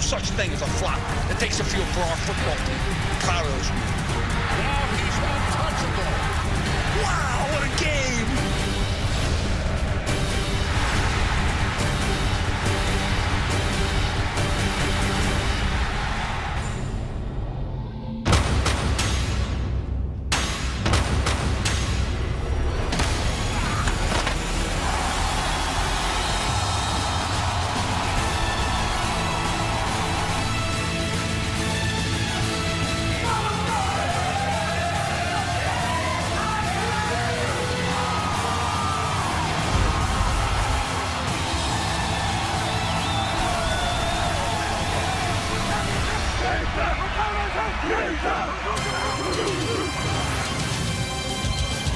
such thing as a flop. It takes a field for our football team. Carlos. Now he's untouchable. Wow, what a game!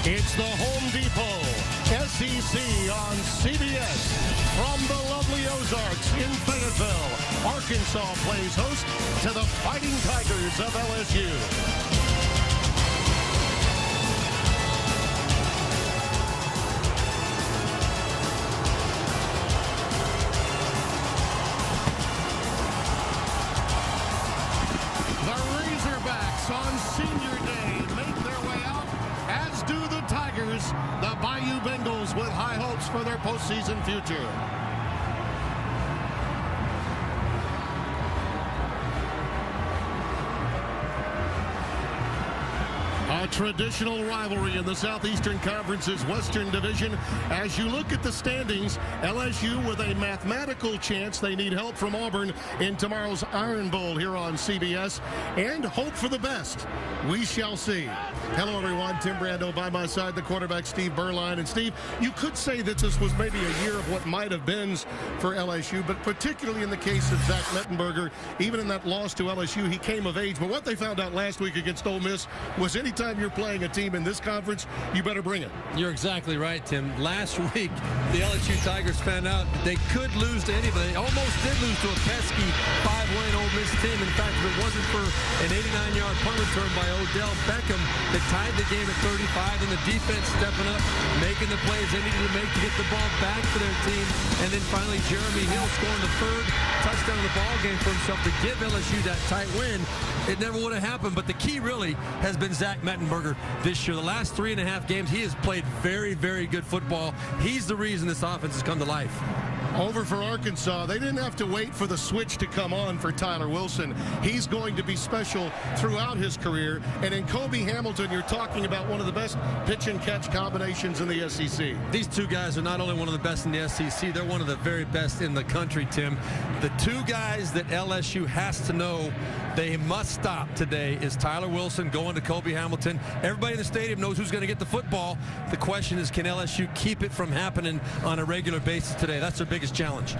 It's the Home Depot SEC on CBS. From the lovely Ozarks in Fayetteville, Arkansas plays host to the Fighting Tigers of LSU. On Senior Day make their way out, as do the Tigers, the Bayou Bengals, with high hopes for their postseason future. A traditional rivalry in the Southeastern Conference's Western Division. As you look at the standings, LSU with a mathematical chance. They need help from Auburn in tomorrow's Iron Bowl here on CBS, and hope for the best. We shall see. Hello, everyone. Tim Brando by my side, the quarterback Steve Berline. And Steve, you could say that this was maybe a year of what might have been for LSU, but particularly in the case of Zach Mettenberger, even in that loss to LSU, he came of age. But what they found out last week against Ole Miss was anytime you're playing a team in this conference, you better bring it. You're exactly right, Tim. Last week, the LSU Tigers found out they could lose to anybody. They almost did lose to a pesky 5-win Ole Miss team. In fact, if it wasn't for an 89-yard punt return by Odell Beckham that tied the game at 35, and the defense stepping up, making the plays they needed to make to get the ball back for their team, and then finally Jeremy Hill scoring the third touchdown of the ball game for himself to give LSU that tight win. It never would have happened, but the key really has been Zach Mettenberger this year. The last 3.5 games, he has played very, very good football. He's the reason this offense has come to life. Over for Arkansas. They didn't have to wait for the switch to come on for Tyler Wilson. He's going to be special throughout his career. And in Kobe Hamilton, you're talking about one of the best pitch and catch combinations in the SEC. These two guys are not only one of the best in the SEC, they're one of the very best in the country, Tim. The two guys that LSU has to know they must stop today is Tyler Wilson going to Kobe Hamilton. Everybody in the stadium knows who's going to get the football. The question is, can LSU keep it from happening on a regular basis today? That's their biggest challenge.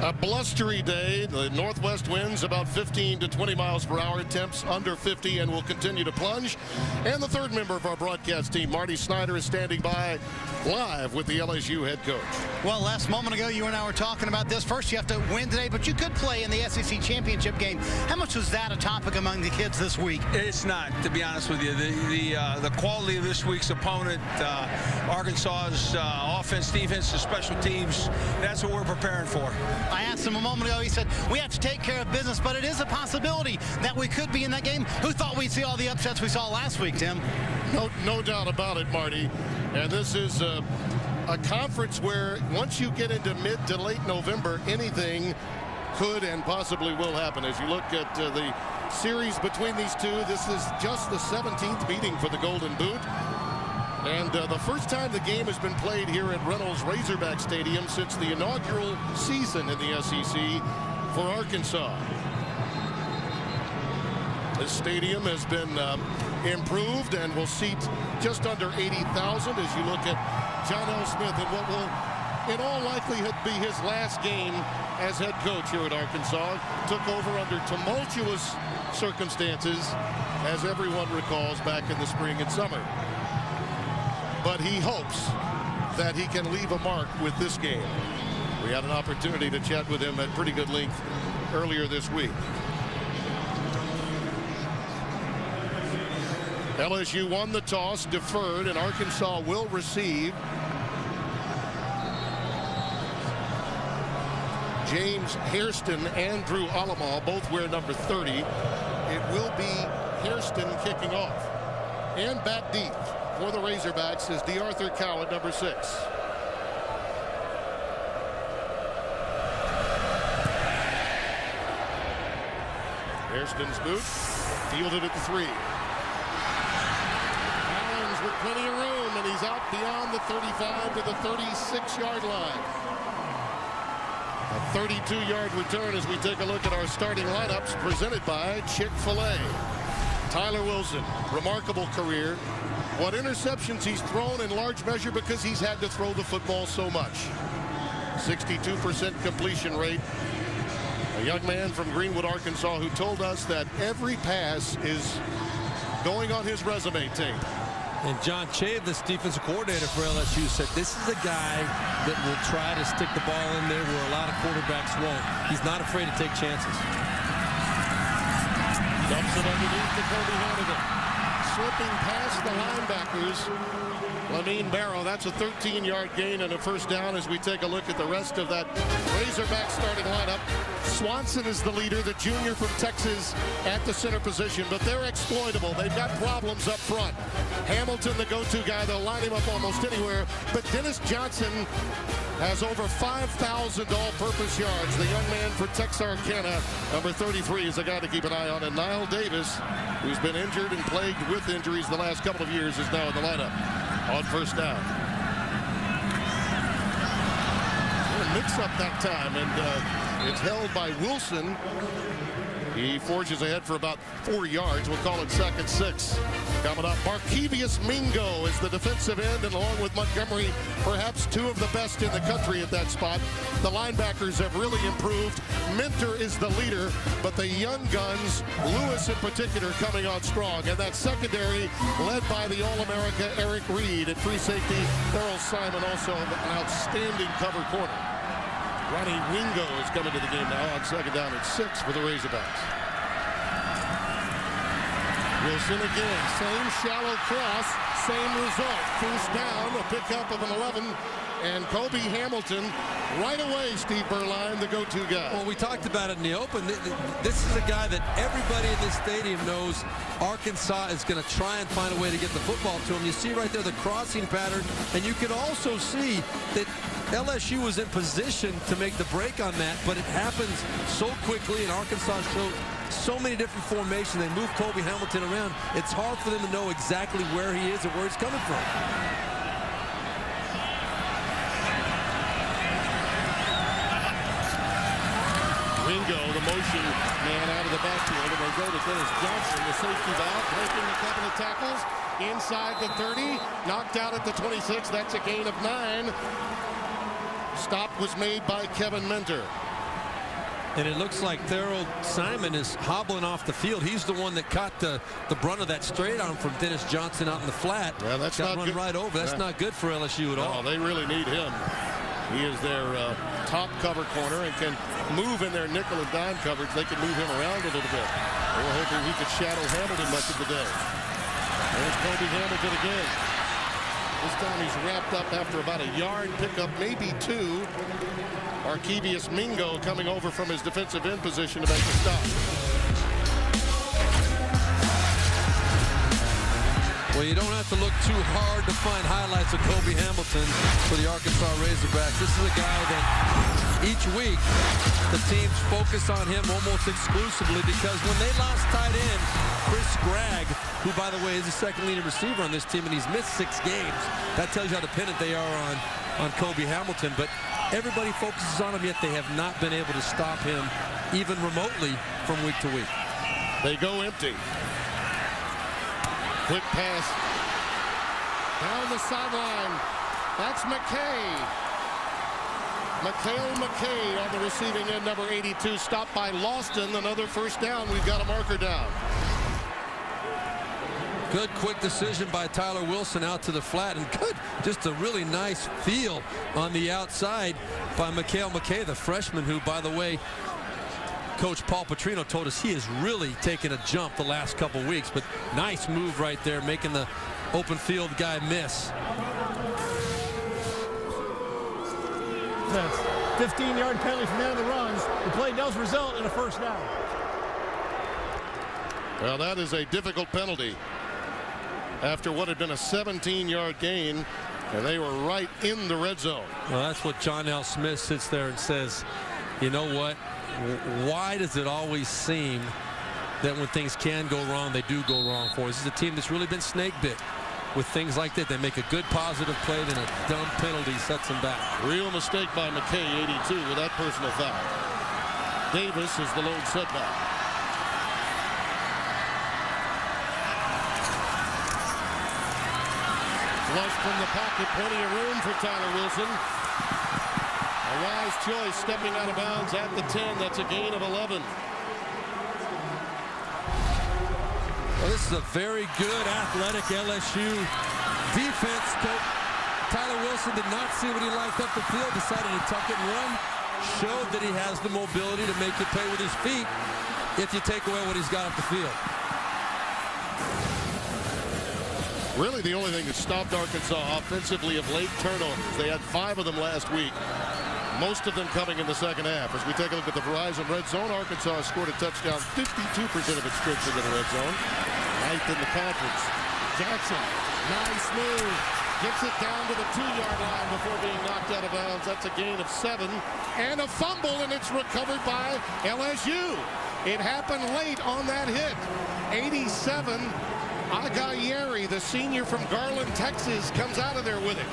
A blustery day. The northwest winds about 15 to 20 miles per hour. Temps under 50 and will continue to plunge. And the third member of our broadcast team, Marty Snyder, is standing by live with the LSU head coach. Well, last moment ago, you and I were talking about this. First, you have to win today, but you could play in the SEC championship game. How much was that a topic among the kids this week? It's not, to be honest with you. The quality of this week's opponent, Arkansas's offense, defense, and special teams, that's what we're preparing for. I asked him a moment ago. He said, we have to take care of business, but it is a possibility that we could be in that game. Who thought we'd see all the upsets we saw last week, Tim? No doubt about it, Marty. And this is a conference where once you get into mid to late November, anything could and possibly will happen. As you look at the series between these two, this is just the 17th meeting for the Golden Boot. And the first time the game has been played here at Reynolds Razorback Stadium since the inaugural season in the SEC for Arkansas. This stadium has been improved and will seat just under 80,000 as you look at John L. Smith and what will in all likelihood be his last game as head coach here at Arkansas. Took over under tumultuous circumstances, as everyone recalls, back in the spring and summer. But he hopes that he can leave a mark with this game. We had an opportunity to chat with him at pretty good length earlier this week. LSU won the toss, deferred, and Arkansas will receive. James Hairston and Drew Alamaw both wear number 30. It will be Hairston kicking off. And back deep for the Razorbacks is DeArthur Cowan, number 6. Hairston's boot, fielded at the 3. Collins with plenty of room, and he's out beyond the 35 to the 36-yard line. A 32-yard return as we take a look at our starting lineups presented by Chick-fil-A. Tyler Wilson, remarkable career. What interceptions he's thrown in large measure because he's had to throw the football so much. 62% completion rate. A young man from Greenwood, Arkansas, who told us that every pass is going on his resume tape. And John Chave, this defensive coordinator for LSU, said this is a guy that will try to stick the ball in there where a lot of quarterbacks won't. He's not afraid to take chances. Dumps it underneath to Kobe Hannigan. Slipping past the linebackers. Lamine Barrow, that's a 13-yard gain and a first down as we take a look at the rest of that Razorback starting lineup. Swanson is the leader, the junior from Texas at the center position, but they're exploitable. They've got problems up front. Hamilton, the go-to guy, they'll line him up almost anywhere, but Dennis Johnson has over 5,000 all-purpose yards. The young man for Texarkana, number 33, is a guy to keep an eye on. And Niall Davis, who's been injured and plagued with injuries the last couple of years, is now in the lineup on first down. A mix-up that time, and it's held by Wilson. He forges ahead for about 4 yards. We'll call it 2nd and 6. Coming up, Markevius Mingo is the defensive end, and along with Montgomery, perhaps 2 of the best in the country at that spot. The linebackers have really improved. Minter is the leader, but the young guns, Lewis in particular, coming on strong. And that secondary led by the All-America Eric Reed at free safety. Earl Simon also an outstanding cover corner. Ronnie Wingo is coming to the game now on 2nd down and 6 for the Razorbacks. Wilson again, same shallow cross, same result. First down, a pickup of an 11, and Kobe Hamilton right away, Steve Berline, the go-to guy. Well, we talked about it in the open. This is a guy that everybody in this stadium knows Arkansas is going to try and find a way to get the football to him. You see right there the crossing pattern, and you can also see that LSU was in position to make the break on that, but it happens so quickly, and Arkansas showed so many different formations. They move Kobe Hamilton around. It's hard for them to know exactly where he is and where he's coming from. Ringo, the motion man out of the backfield, and they go to Dennis Johnson, the safety valve, breaking a couple of tackles inside the 30, knocked out at the 26. That's a gain of 9. Stop was made by Kevin Minter. And it looks like Thurl Simon is hobbling off the field. He's the one that caught the brunt of that straight arm from Dennis Johnson out in the flat. Well, that's got not run good. right over. That's not good for LSU at all. They really need him. He is their top cover corner and can move in their nickel and dime coverage. They can move him around a little bit. They were hoping he could shadow Hamilton much of the day. There's Kobe Hamilton again. This time he's wrapped up after about a yard pickup, maybe 2. Markevius Mingo coming over from his defensive end position to make the stop. Well, you don't have to look too hard to find highlights of Kobe Hamilton for the Arkansas Razorbacks. This is a guy that each week the teams focus on him almost exclusively because when they lost tight end Chris Gregg, who by the way is the second leading receiver on this team, and he's missed 6 games, that tells you how dependent they are on Kobe Hamilton. But everybody focuses on him, yet they have not been able to stop him even remotely from week to week. They go empty. Quick pass down the sideline. That's McKay. Mikhail McKay on the receiving end, number 82, stopped by Lawston. Another first down. We've got a marker down. Good quick decision by Tyler Wilson out to the flat, and good, just a really nice feel on the outside by Mikhail McKay, the freshman, who, by the way, Coach Paul Petrino told us he has really taken a jump the last couple weeks. But nice move right there, making the open field guy miss. Yes. 15-yard penalty from the end of the runs. The play does result in a first down. Well, that is a difficult penalty after what had been a 17-yard gain, and they were right in the red zone. Well, that's what John L. Smith sits there and says, you know what? Why does it always seem that when things can go wrong, they do go wrong for us? This is a team that's really been snake bit with things like that. They make a good positive play, then a dumb penalty sets them back. Real mistake by McKay, 82, with that personal foul. Davis is the lone setback. Flush from the pocket, plenty of room for Tyler Wilson. A wise choice, stepping out of bounds at the 10. That's a gain of 11. Well, this is a very good athletic LSU defense. Tyler Wilson did not see what he liked up the field, decided to tuck it and run. Showed that he has the mobility to make you pay with his feet if you take away what he's got up the field. Really, the only thing that stopped Arkansas offensively of late turnovers. They had 5 of them last week, most of them coming in the second half. As we take a look at the Verizon red zone, Arkansas scored a touchdown 52% of its trips into the red zone. 9th in the conference. Jackson, nice move. Gets it down to the 2-yard line before being knocked out of bounds. That's a gain of 7. And a fumble, and it's recovered by LSU. It happened late on that hit. 87. Agayeri, the senior from Garland, Texas, comes out of there with it.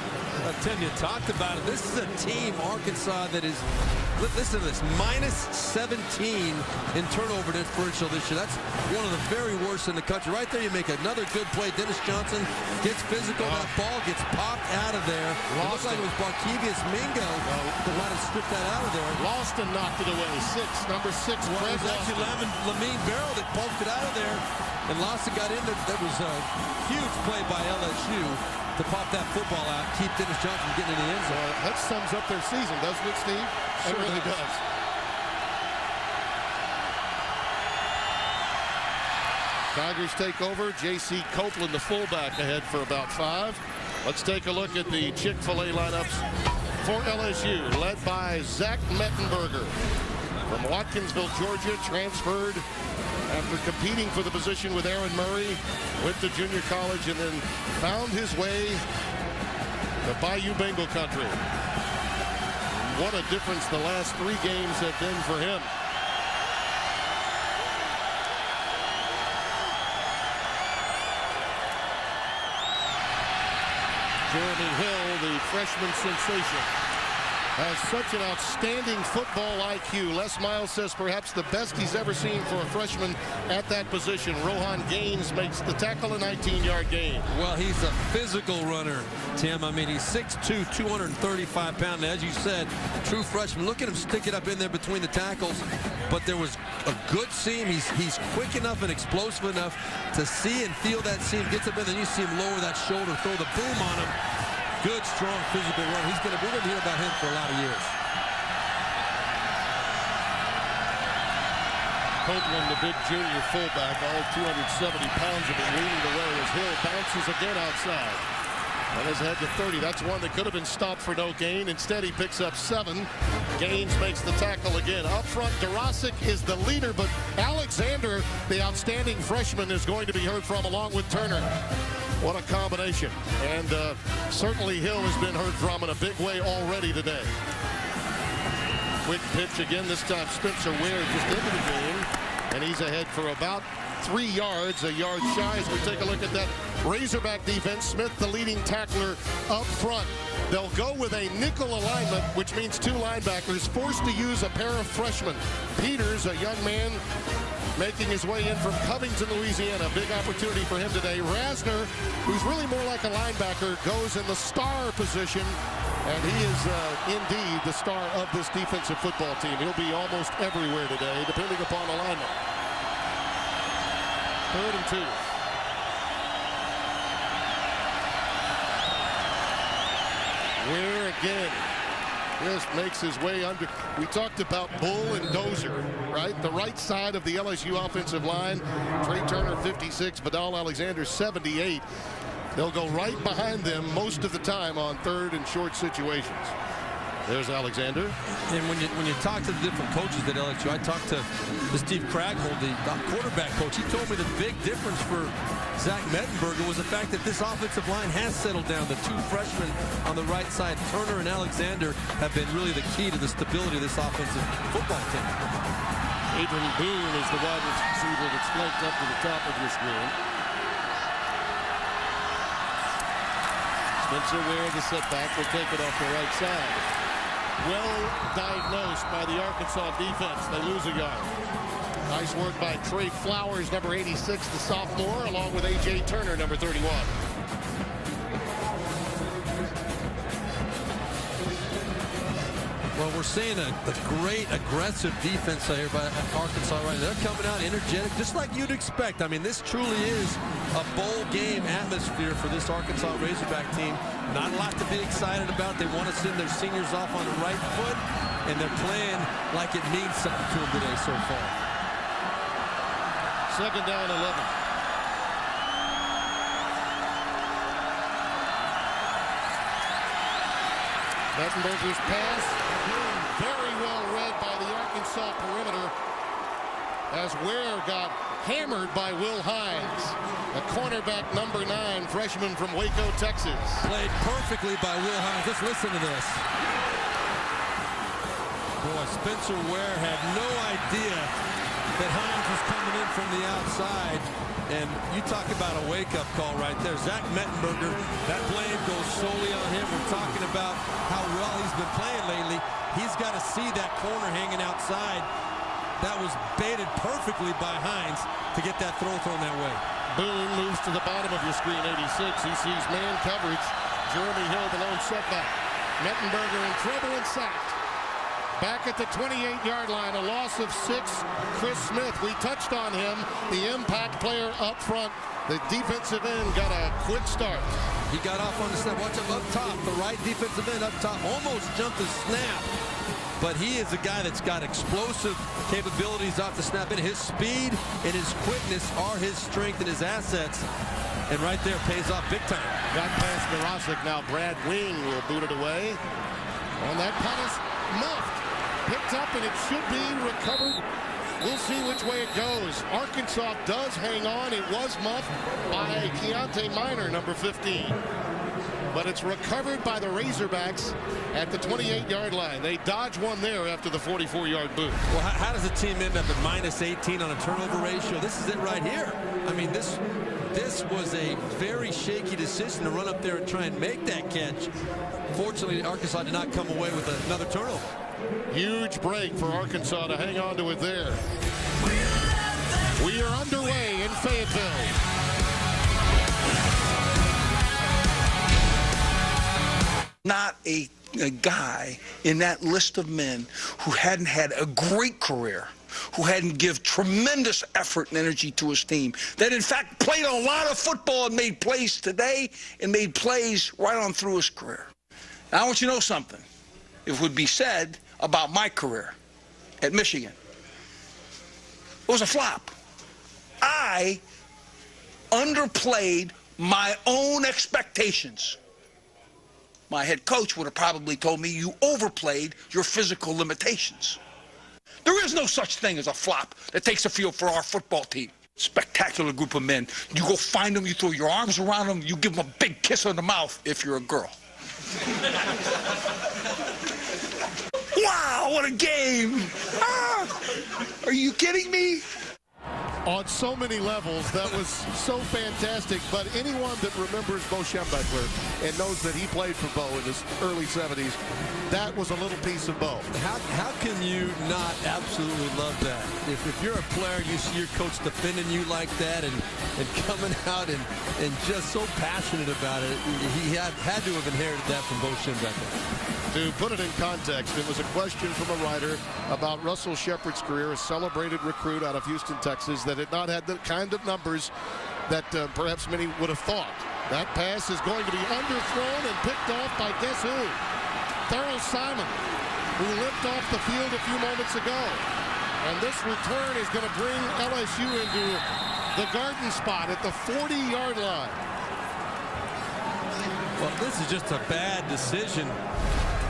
Tim, you talked about it. This is a team, Arkansas, that is, listen to this, minus 17 in turnover differential this year. That's one of the very worst in the country. Right there, you make another good play. Dennis Johnson gets physical. That ball gets popped out of there. It looks like it was Barkevius Mingo that might have stripped that out of there. Lawson knocked it away. Number 6. Well, it was actually Lamine Barrow that poked it out of there. And Lawson got in there. That was a huge play by LSU to pop that football out, keep Dennis Johnson from getting in the end zone. That sums up their season, doesn't it, Steve? It really does. Tigers take over. J.C. Copeland, the fullback, ahead for about 5. Let's take a look at the Chick-fil-A lineups for LSU, led by Zach Mettenberger from Watkinsville, Georgia, transferred after competing for the position with Aaron Murray, went to junior college and then found his way to Bayou Bengal country. What a difference the last 3 games have been for him. Jeremy Hill, the freshman sensation, has such an outstanding football IQ. Les Miles says perhaps the best he's ever seen for a freshman at that position. Rohan Gaines makes the tackle, a 19-yard gain. Well, he's a physical runner, Tim. I mean, he's 6'2", 235 pounds. As you said, true freshman. Look at him stick it up in there between the tackles. But there was a good seam. He's quick enough and explosive enough to see and feel that seam. Gets up in there, and you see him lower that shoulder, throw the boom on him. Good, strong, physical run. We're going to hear about him for a lot of years. Copeland, the big junior fullback, all 270 pounds of it, leading the way as Hill bounces again outside. And is ahead to 30. That's one that could have been stopped for no gain. Instead, he picks up 7. Gaines makes the tackle again. Up front, Durasic is the leader, but Alexander, the outstanding freshman, is going to be heard from along with Turner. What a combination. And certainly Hill has been heard from in a big way already today. Quick pitch again. This time Spencer Ware just into the game. And he's ahead for about 3 yards, a yard shy as we take a look at that Razorback defense. Smith, the leading tackler up front. They'll go with a nickel alignment, which means 2 linebackers, forced to use a pair of freshmen. Peters, a young man making his way in from Covington, Louisiana. Big opportunity for him today. Rasner, who's really more like a linebacker, goes in the star position. And he is indeed the star of this defensive football team. He'll be almost everywhere today, depending upon alignment. 3rd and 2. Where again? Just makes his way under. We talked about Bull and Dozier, right? The right side of the LSU offensive line. Trey Turner, 56. Vidal Alexander, 78. They'll go right behind them most of the time on 3rd and short situations. There's Alexander. And when you talk to the different coaches at LSU, I talked to Steve Craghold, the quarterback coach. He told me the big difference for Zach Mettenberger was the fact that this offensive line has settled down. The two freshmen on the right side, Turner and Alexander, have been really the key to the stability of this offensive football team. Adrian Boone is the wide receiver that's flanked up to the top of your screen. Spencer Ware, the setback, will take it off the right side. Well diagnosed by the Arkansas defense. They lose a yard. Nice work by Trey Flowers, number 86, the sophomore, along with A.J. Turner, number 31. Well, we're seeing a great aggressive defense here by Arkansas right now. They're coming out energetic, just like you'd expect. I mean, this truly is a bowl game atmosphere for this Arkansas Razorback team. Not a lot to be excited about. They want to send their seniors off on the right foot, and they're playing like it means something to them today so far. Second down, 11. Mettenberger's pass, very well read by the Arkansas perimeter, as Ware got hammered by Will Hines, a cornerback number 9, freshman from Waco, Texas. Played perfectly by Will Hines. Let's listen to this. Boy, Spencer Ware had no idea that Hines was coming in from the outside. And you talk about a wake-up call right there. Zach Mettenberger, that blame goes solely on him. We're talking about how well he's been playing lately. He's got to see that corner hanging outside. That was baited perfectly by Hines to get that throw thrown that way. Boone moves to the bottom of your screen, 86. He sees man coverage. Jeremy Hill, the lone setback. Mettenberger in trouble and sacked. Back at the 28-yard line, a loss of 6. Chris Smith, we touched on him, the impact player up front. The defensive end got a quick start. He got off on the snap. Watch him up top. The right defensive end up top almost jumped the snap. But he is a guy that's got explosive capabilities off the snap. And his speed and his quickness are his strength and his assets. And right there pays off big time. Got past Narasic. Now Brad Wing will boot it away. And that punt is muffed. Picked up, and it should be recovered. We'll see which way it goes. Arkansas does hang on. It was muffed by Keontae Minor, number 15. But it's recovered by the Razorbacks at the 28-yard line. They dodge one there after the 44-yard boot. Well, how does a team end up at minus 18 on a turnover ratio? This is it right here. I mean, this was a very shaky decision to run up there and try and make that catch. Fortunately, Arkansas did not come away with another turnover. Huge break for Arkansas to hang on to it there. We are underway in Fayetteville. Not a guy in that list of men who hadn't had a great career, who hadn't given tremendous effort and energy to his team, that in fact played a lot of football and made plays today and made plays right on through his career. Now I want you to know something. It would be said about my career at Michigan. It was a flop. I underplayed my own expectations. My head coach would have probably told me you overplayed your physical limitations. There is no such thing as a flop that takes a field for our football team. Spectacular group of men. You go find them, you throw your arms around them, you give them a big kiss on the mouth if you're a girl. Wow, what a game! Ah, are you kidding me? On so many levels, that was so fantastic. But anyone that remembers Bo Schembechler and knows that he played for Bo in his early 70s, that was a little piece of Bo. How can you not absolutely love that? If you're a player, you see your coach defending you like that and coming out and just so passionate about it, he had to have inherited that from Bo Schembechler. To put it in context, it was a question from a writer about Russell Shepard's career, a celebrated recruit out of Houston, Texas, that had not had the kind of numbers that perhaps many would have thought. That pass is going to be underthrown and picked off by guess who? Thurl Simon, who limped off the field a few moments ago. And this return is going to bring LSU into the garden spot at the 40-yard line. Well, this is just a bad decision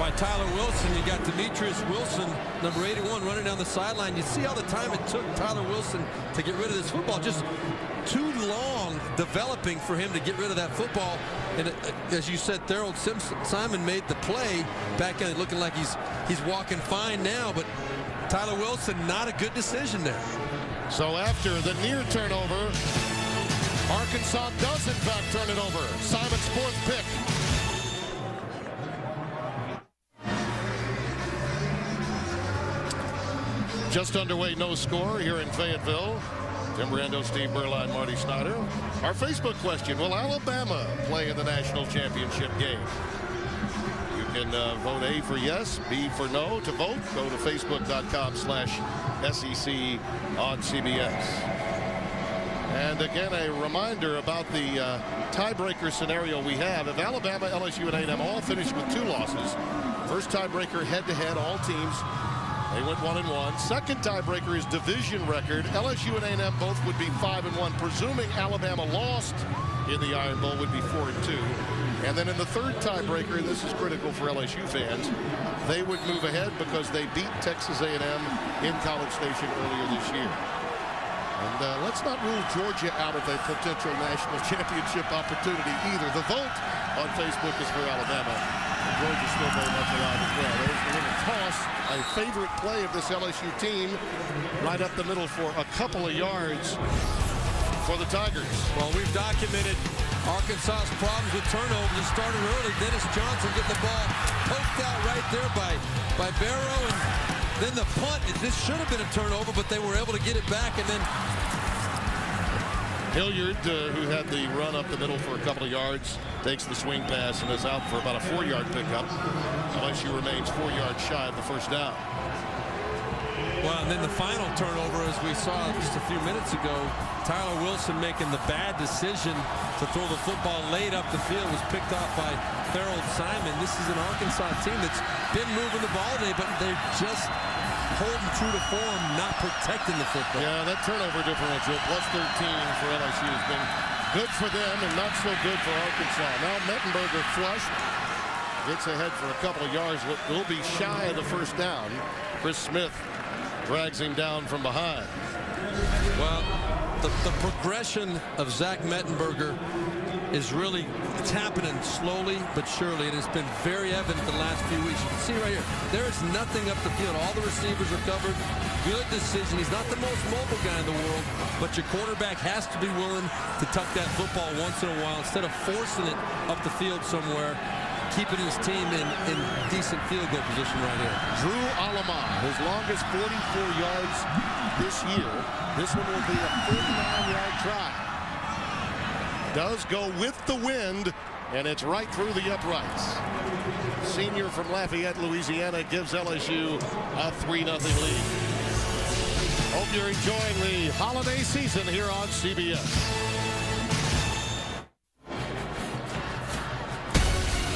by Tyler Wilson. You got Demetrius Wilson, number 81, running down the sideline. You see all the time it took Tyler Wilson to get rid of this football. Just too long developing for him to get rid of that football. And as you said, Thurl Simon made the play back in, looking like he's walking fine now, but Tyler Wilson, not a good decision there. So after the near turnover, Arkansas does in fact turn it over. Simon's 4th pick. Just underway, no score here in Fayetteville. Tim Brando, Steve Berline, Marty Snyder. Our Facebook question: will Alabama play in the national championship game? You can vote A for yes, B for no. To vote, go to facebook.com/SEC on CBS. And again, a reminder about the tiebreaker scenario we have. If Alabama, LSU, and A&M all finish with 2 losses, first tiebreaker head-to-head, all teams, they went 1-1. Second tiebreaker is division record. LSU and A&M both would be 5-1, presuming Alabama lost in the Iron Bowl, would be 4-2. And then in the third tiebreaker, and this is critical for LSU fans, they would move ahead because they beat Texas A&M in College Station earlier this year. And let's not rule Georgia out of a potential national championship opportunity either. The vote on Facebook is for Alabama. And Georgia's still very much alive as well. There's the little toss, a favorite play of this LSU team, right up the middle for a couple of yards for the Tigers. Well, we've documented Arkansas's problems with turnovers. It started early. Dennis Johnson getting the ball poked out right there by Barrow, and then the punt. This should have been a turnover, but they were able to get it back, and then Hilliard, who had the run up the middle for a couple of yards, takes the swing pass and is out for about a 4-yard pickup. LSU remains 4 yards shy of the first down. Well, and then the final turnover, as we saw just a few minutes ago, Tyler Wilson making the bad decision to throw the football late up the field, was picked off by Thurl Simon. This is an Arkansas team that's been moving the ball today, but they're just holding true to form, not protecting the football. Yeah, that turnover differential, plus 13 for LSU, has been good for them and not so good for Arkansas. Now Mettenberger flushed, gets ahead for a couple of yards, will be shy of the first down. Chris Smith drags him down from behind. Well, the progression of Zach Mettenberger is really, it's happening slowly but surely, and it's been very evident the last few weeks. You can see right here, there is nothing up the field. All the receivers are covered. Good decision. He's not the most mobile guy in the world, but your quarterback has to be willing to tuck that football once in a while instead of forcing it up the field somewhere, keeping his team in decent field goal position right here. Drew Alama, his longest 44 yards this year. This one will be a 49-yard try. Does go with the wind, and it's right through the uprights. Senior from Lafayette, Louisiana, gives LSU a 3-0 lead. Hope you're enjoying the holiday season here on CBS.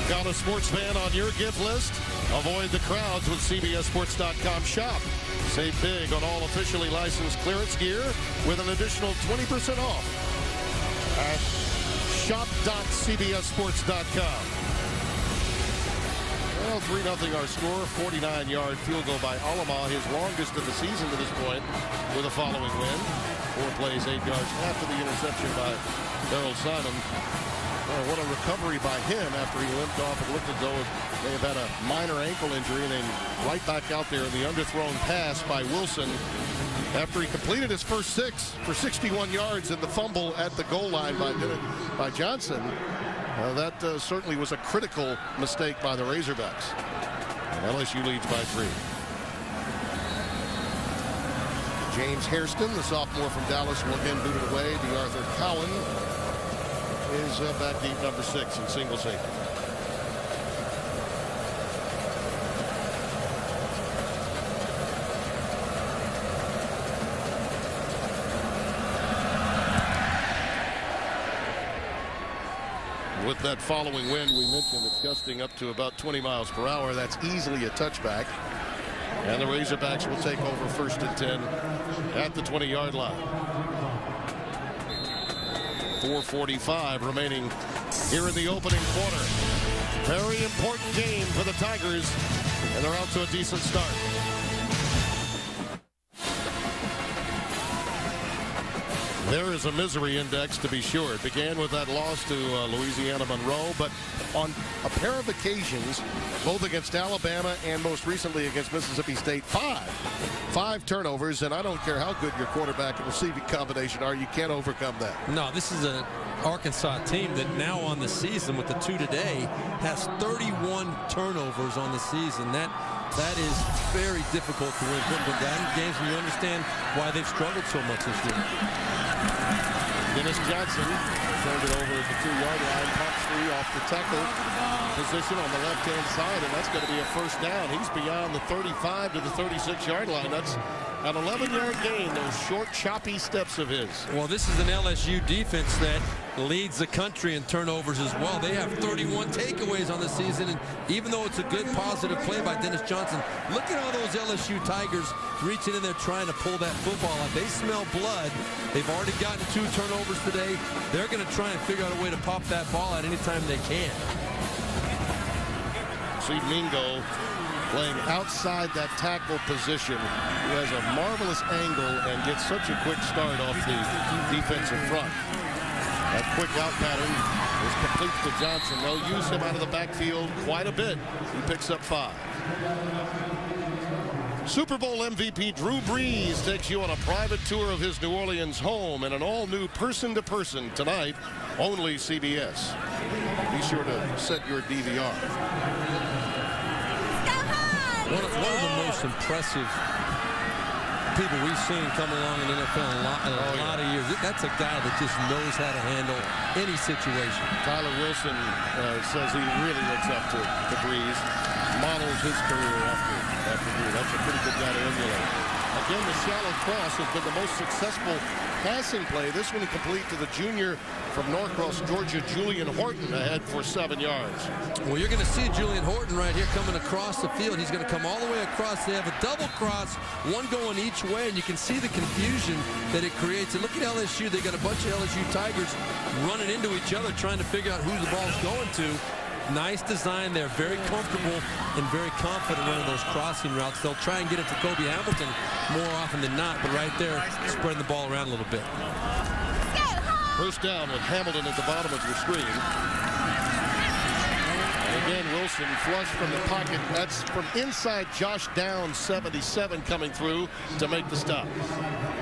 Got a sports fan on your gift list? Avoid the crowds with CBSSports.com shop. Save big on all officially licensed clearance gear with an additional 20% off at shop.cbssports.com. Well, 3-0 our score. 49-yard field goal by Alama, his longest of the season to this point, with a following win. 4 plays, 8 yards after the interception by Thurl Simon. Well, what a recovery by him after he limped off and looked as though they have had a minor ankle injury, and then right back out there in the underthrown pass by Wilson after he completed his first 6 for 61 yards and the fumble at the goal line by Johnson. That certainly was a critical mistake by the Razorbacks. And LSU leads by 3. James Hairston, the sophomore from Dallas, will again boot it away. DeArthur Cowan is back deep, number 6 in single safety. With that following wind, we mentioned it's gusting up to about 20 miles per hour. That's easily a touchback. And the Razorbacks will take over 1st and 10 at the 20-yard line. 4:45 remaining here in the opening quarter. Very important game for the Tigers, and they're out to a decent start. There is a misery index, to be sure. It began with that loss to Louisiana Monroe, but on a pair of occasions, both against Alabama and most recently against Mississippi State, five turnovers, and I don't care how good your quarterback and receiving combination are, you can't overcome that. No, this is an Arkansas team that now on the season with the 2 today has 31 turnovers on the season. That is very difficult to win football games, and you understand why they've struggled so much this year. Dennis Johnson turned it over at the 2-yard line, pumps free off the tackle position on the left-hand side, and that's going to be a first down. He's beyond the 35 to the 36-yard line. That's an 11-yard gain, those short, choppy steps of his. Well, this is an LSU defense that leads the country in turnovers as well. They have 31 takeaways on the season, and even though it's a good, positive play by Dennis Johnson, look at all those LSU Tigers reaching in there trying to pull that football out. They smell blood. They've already gotten 2 turnovers today. They're going to try and figure out a way to pop that ball out anytime they can. See Mingo playing outside that tackle position, who has a marvelous angle and gets such a quick start off the defensive front. That quick out pattern is complete to Johnson. They'll use him out of the backfield quite a bit. He picks up 5. Super Bowl MVP Drew Brees takes you on a private tour of his New Orleans home in an all-new person-to-person tonight, only CBS. Be sure to set your DVR. One of the most impressive people we've seen come along in the NFL in a lot of years. That's a guy that just knows how to handle any situation. Tyler Wilson says he really looks up to Brees, models his career after Brees. That's a pretty good guy to emulate. Again, the shallow cross has been the most successful passing play. This one complete to the junior from Norcross, Georgia, Julian Horton, ahead for 7 yards. Well, you're going to see Julian Horton right here coming across the field. He's going to come all the way across. They have a double cross, one going each way, and you can see the confusion that it creates. And look at LSU. They got a bunch of LSU Tigers running into each other, trying to figure out who the ball's going to. Nice design there. Very comfortable and very confident running those crossing routes. They'll try and get it to Kobe Hamilton more often than not, but right there, spreading the ball around a little bit. First down with Hamilton at the bottom of your screen. And again, Wilson flush from the pocket. That's from inside Josh Downs, 77, coming through to make the stop.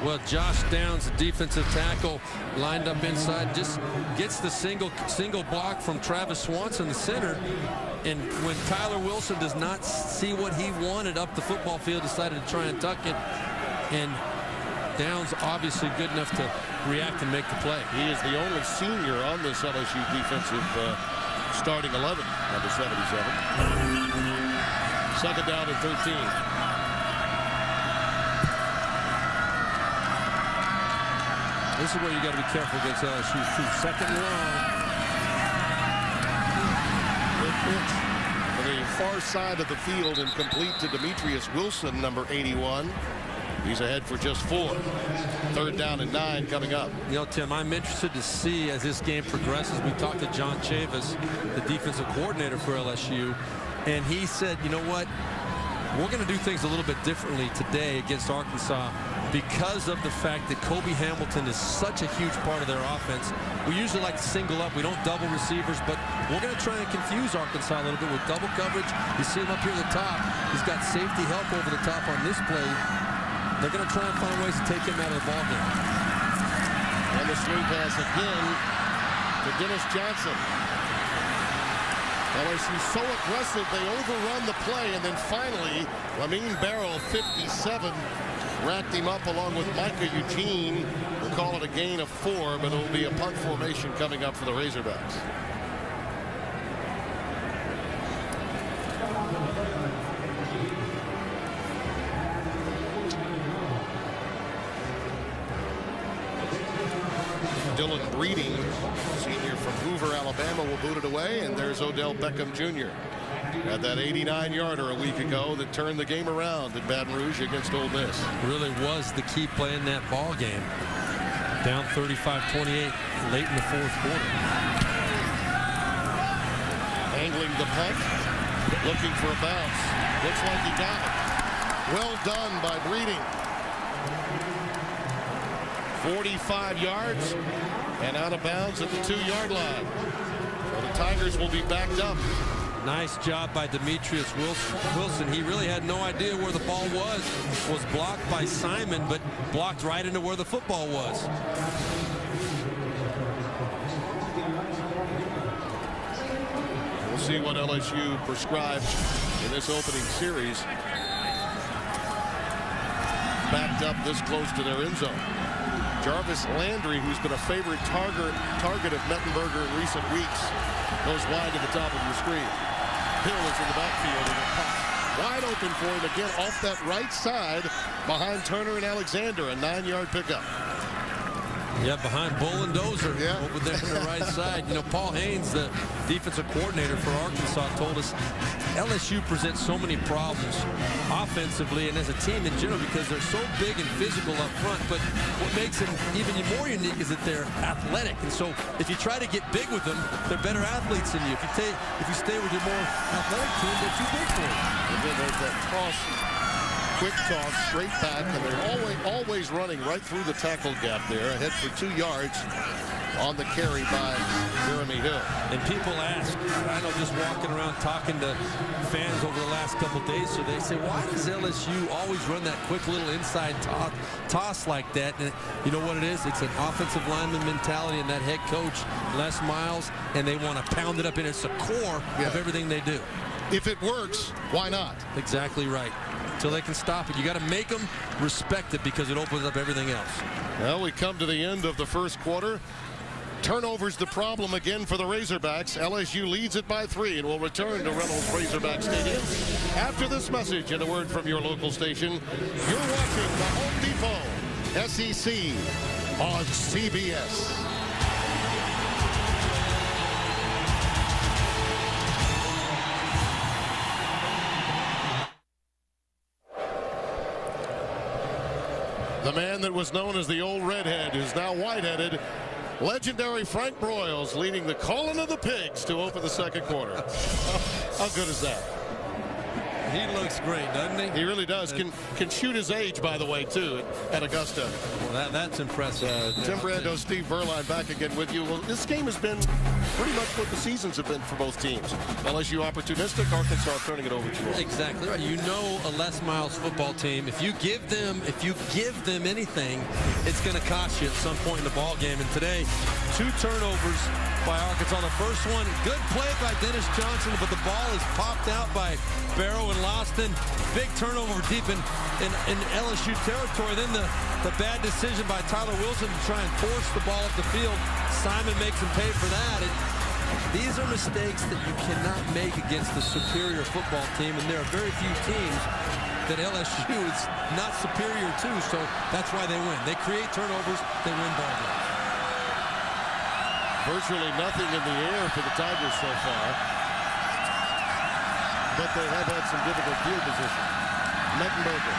Well, Josh Downs, the defensive tackle, lined up inside, just gets the single block from Travis Swanson, the center. And when Tyler Wilson does not see what he wanted up the football field, decided to try and tuck it. And Downs obviously good enough to react and make the play. He is the only senior on this LSU defensive starting 11, number 77. Second down and 13. This is where you got to be careful against LSU too. Second and long. On the far side of the field and complete to Demetrius Wilson, number 81. He's ahead for just 4. Third down and 9 coming up. You know, Tim, I'm interested to see as this game progresses. We talked to John Chavis, the defensive coordinator for LSU, and he said, you know what? We're going to do things a little bit differently today against Arkansas because of the fact that Kobe Hamilton is such a huge part of their offense. We usually like to single up. We don't double receivers, but we're going to try and confuse Arkansas a little bit with double coverage. You see him up here at the top. He's got safety help over the top on this play. They're going to try and find ways to take him out of the ballgame. And the swing pass again to Dennis Johnson. LSU so aggressive, they overrun the play, and then finally, Lamine Barrow, 57, racked him up along with Micah Eugene. We'll call it a gain of 4, but it'll be a punt formation coming up for the Razorbacks. Dylan Breeding, senior from Hoover, Alabama, will boot it away, and there's Odell Beckham Jr. Had that 89-yarder a week ago that turned the game around in Baton Rouge against Ole Miss. Really was the key play in that ball game. Down 35-28 late in the fourth quarter. angling the punt, looking for a bounce. Looks like he got it. Well done by Breeding. 45 yards and out of bounds at the 2-yard line. So the Tigers will be backed up. Nice job by Demetrius Wilson. He really had no idea where the ball was blocked by Simon, but blocked right into where the football was. We'll see what LSU prescribes in this opening series. Backed up this close to their end zone. Jarvis Landry, who's been a favorite target of Mettenberger in recent weeks, goes wide to the top of your screen. Hill is in the backfield and it pops wide open for him again off that right side behind Turner and Alexander. A 9-yard pickup. Yeah, behind Bull and Dozer over there on the right side. You know, Paul Haynes, the defensive coordinator for Arkansas, told us LSU presents so many problems offensively and as a team in general because they're so big and physical up front. But what makes them even more unique is that they're athletic. And so if you try to get big with them, they're better athletes than you. If you stay with your more athletic team, they're too big for you. And then there's that toss. Quick toss straight back, and they're always running right through the tackle gap there, ahead for 2 yards on the carry by Jeremy Hill. And people ask, I know, just walking around talking to fans over the last couple of days, so they say, why does LSU always run that quick little inside toss like that? And you know what it is? It's an offensive lineman mentality and that head coach, Les Miles, and they want to pound it up in. It's the core of everything they do. If it works, why not? Exactly right. Until they can stop it. You got to make them respect it because it opens up everything else. Well, we come to the end of the first quarter. Turnovers the problem again for the Razorbacks. LSU leads it by 3 and will return to Reynolds Razorback Stadium. After this message and a word from your local station, you're watching the Home Depot SEC on CBS. The man that was known as the old redhead is now white-headed. Legendary Frank Broyles leading the Calling of the Pigs to open the second quarter. How good is that? He looks great, doesn't he? He really does. Can shoot his age, by the way, too, at Augusta. Well, that's impressive. Tim Brando, Steve Berline back again with you. Well, this game has been pretty much what the seasons have been for both teams. LSU opportunistic, Arkansas turning it over to you. Exactly right. You know a Les Miles football team, if you give them anything, it's going to cost you at some point in the ball game. And today, 2 turnovers by Arkansas. The first one, good play by Dennis Johnson, but the ball is popped out by Barrow and Loston. Big turnover deep in LSU territory. Then the bad decision by Tyler Wilson to try and force the ball up the field. Simon makes him pay for that. These are mistakes that you cannot make against the superior football team, and there are very few teams that LSU is not superior to, so that's why they win. They create turnovers, they win ball games. Virtually nothing in the air for the Tigers so far, but they have had some difficult field position. Mettenberger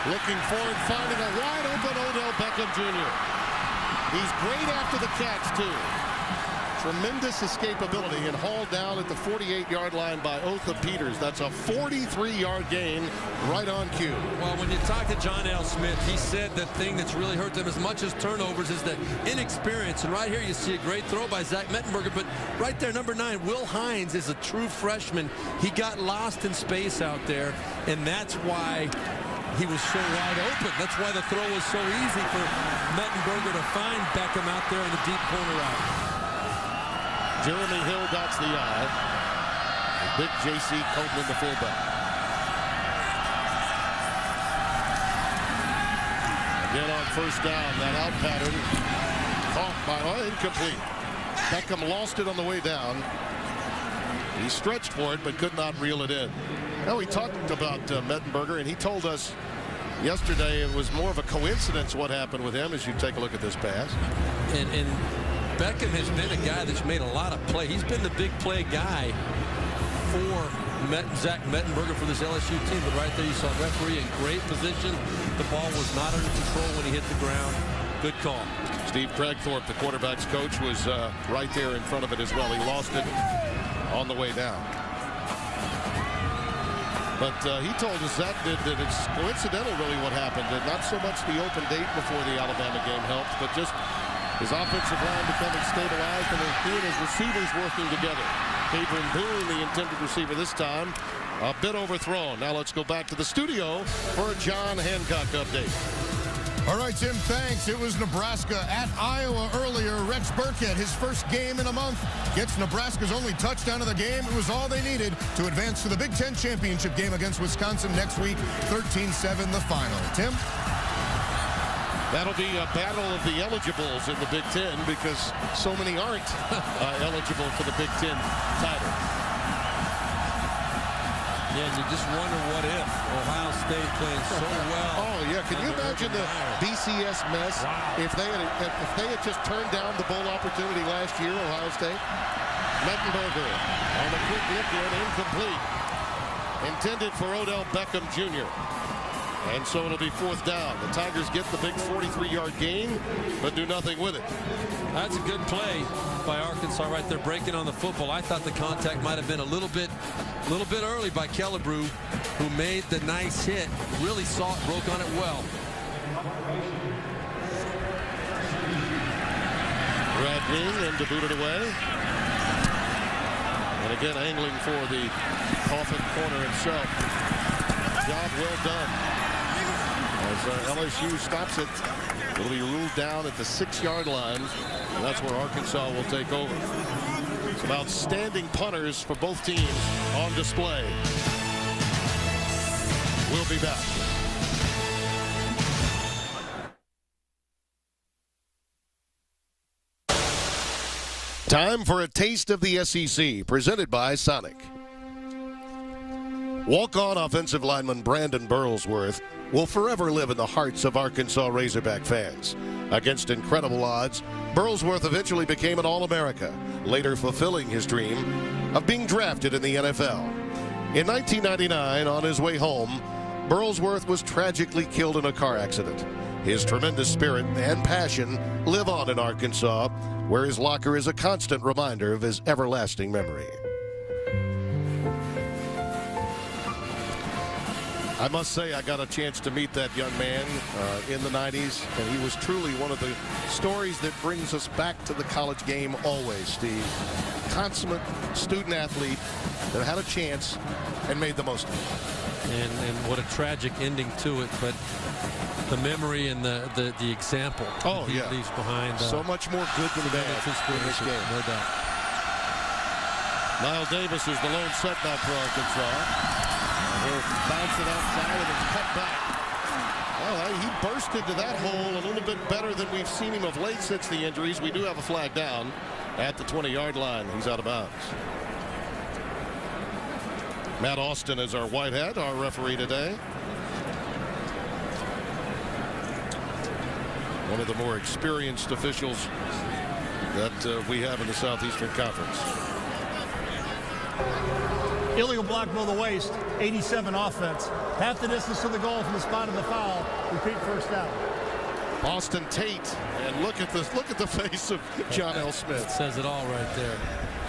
looking for and finding a wide open Odell Beckham Jr. He's great after the catch, too. Tremendous escapability and hauled down at the 48-yard line by Otha Peters. That's a 43-yard gain right on cue. Well, when you talk to John L. Smith, he said the thing that's really hurt them as much as turnovers is the inexperience. And right here you see a great throw by Zach Mettenberger. But right there, number 9, Will Hines is a true freshman. He got lost in space out there, and that's why he was so wide open. That's why the throw was so easy for Mettenberger to find Beckham out there in the deep corner route. Jeremy Hill dots the I. Big J.C. Copeland, the fullback. Again on first down, that out pattern caught by incomplete. Beckham lost it on the way down. He stretched for it, but could not reel it in. Now, we talked about Mettenberger, and he told us yesterday it was more of a coincidence what happened with him as you take a look at this pass. And Beckham has been a guy that's made a lot of play. He's been the big play guy for Zach Mettenberger for this LSU team. But right there you saw the referee in great position. The ball was not under control when he hit the ground. Good call. Steve Cragthorpe, the quarterback's coach, was right there in front of it as well. He lost it on the way down. But he told us that it's coincidental really what happened, and not so much the open date before the Alabama game helped, but just his offensive line becoming stabilized and he and his receivers working together. Adrian Boone, the intended receiver this time, a bit overthrown. Now let's go back to the studio for a John Hancock update. All right, Tim, thanks. It was Nebraska at Iowa earlier. Rex Burkhead, his first game in a month, gets Nebraska's only touchdown of the game. It was all they needed to advance to the Big Ten championship game against Wisconsin next week. 13-7 the final. Tim? That'll be a battle of the eligibles in the Big Ten because so many aren't eligible for the Big Ten title. Yeah, and you just wonder what if Ohio State playing so well. Oh yeah, can you imagine the BCS mess if they had just turned down the bowl opportunity last year, Ohio State? Mettenberger on the quick look in, incomplete. Intended for Odell Beckham Jr. And so it'll be 4th down. The Tigers get the big 43-yard gain, but do nothing with it. That's a good play by Arkansas right there, breaking on the football. I thought the contact might have been a little bit early by Killebrew, who made the nice hit. Really saw it, broke on it well. Brad Wing and to boot it away. And again, angling for the coffin corner himself. Job well done. As LSU stops it, it'll be ruled down at the 6-yard line, and that's where Arkansas will take over. Some outstanding punters for both teams on display. We'll be back. Time for a taste of the SEC, presented by Sonic. Walk-on offensive lineman Brandon Burlsworth will forever live in the hearts of Arkansas Razorback fans. Against incredible odds, Burlsworth eventually became an All-America, later fulfilling his dream of being drafted in the NFL. In 1999, on his way home, Burlsworth was tragically killed in a car accident. His tremendous spirit and passion live on in Arkansas, where his locker is a constant reminder of his everlasting memory. I must say I got a chance to meet that young man in the 90s, and he was truly one of the stories that brings us back to the college game always, Steve. Consummate student athlete that had a chance and made the most of it. And what a tragic ending to it, but the memory and the example he leaves behind. So much more good than bad in this game. No doubt. Lyle Davis is the lone setback for Arkansas. He'll bounce it outside and it's cut back. Well, he burst into that hole a little bit better than we've seen him of late since the injuries. We do have a flag down at the 20-yard line. He's out of bounds. Matt Austin is our white hat, our referee today. One of the more experienced officials that we have in the Southeastern Conference. Illegal block below the waist, 87 offense. Half the distance to the goal from the spot of the foul. Repeat first down. Austin Tate, and look at the face of John L. Smith. It says it all right there.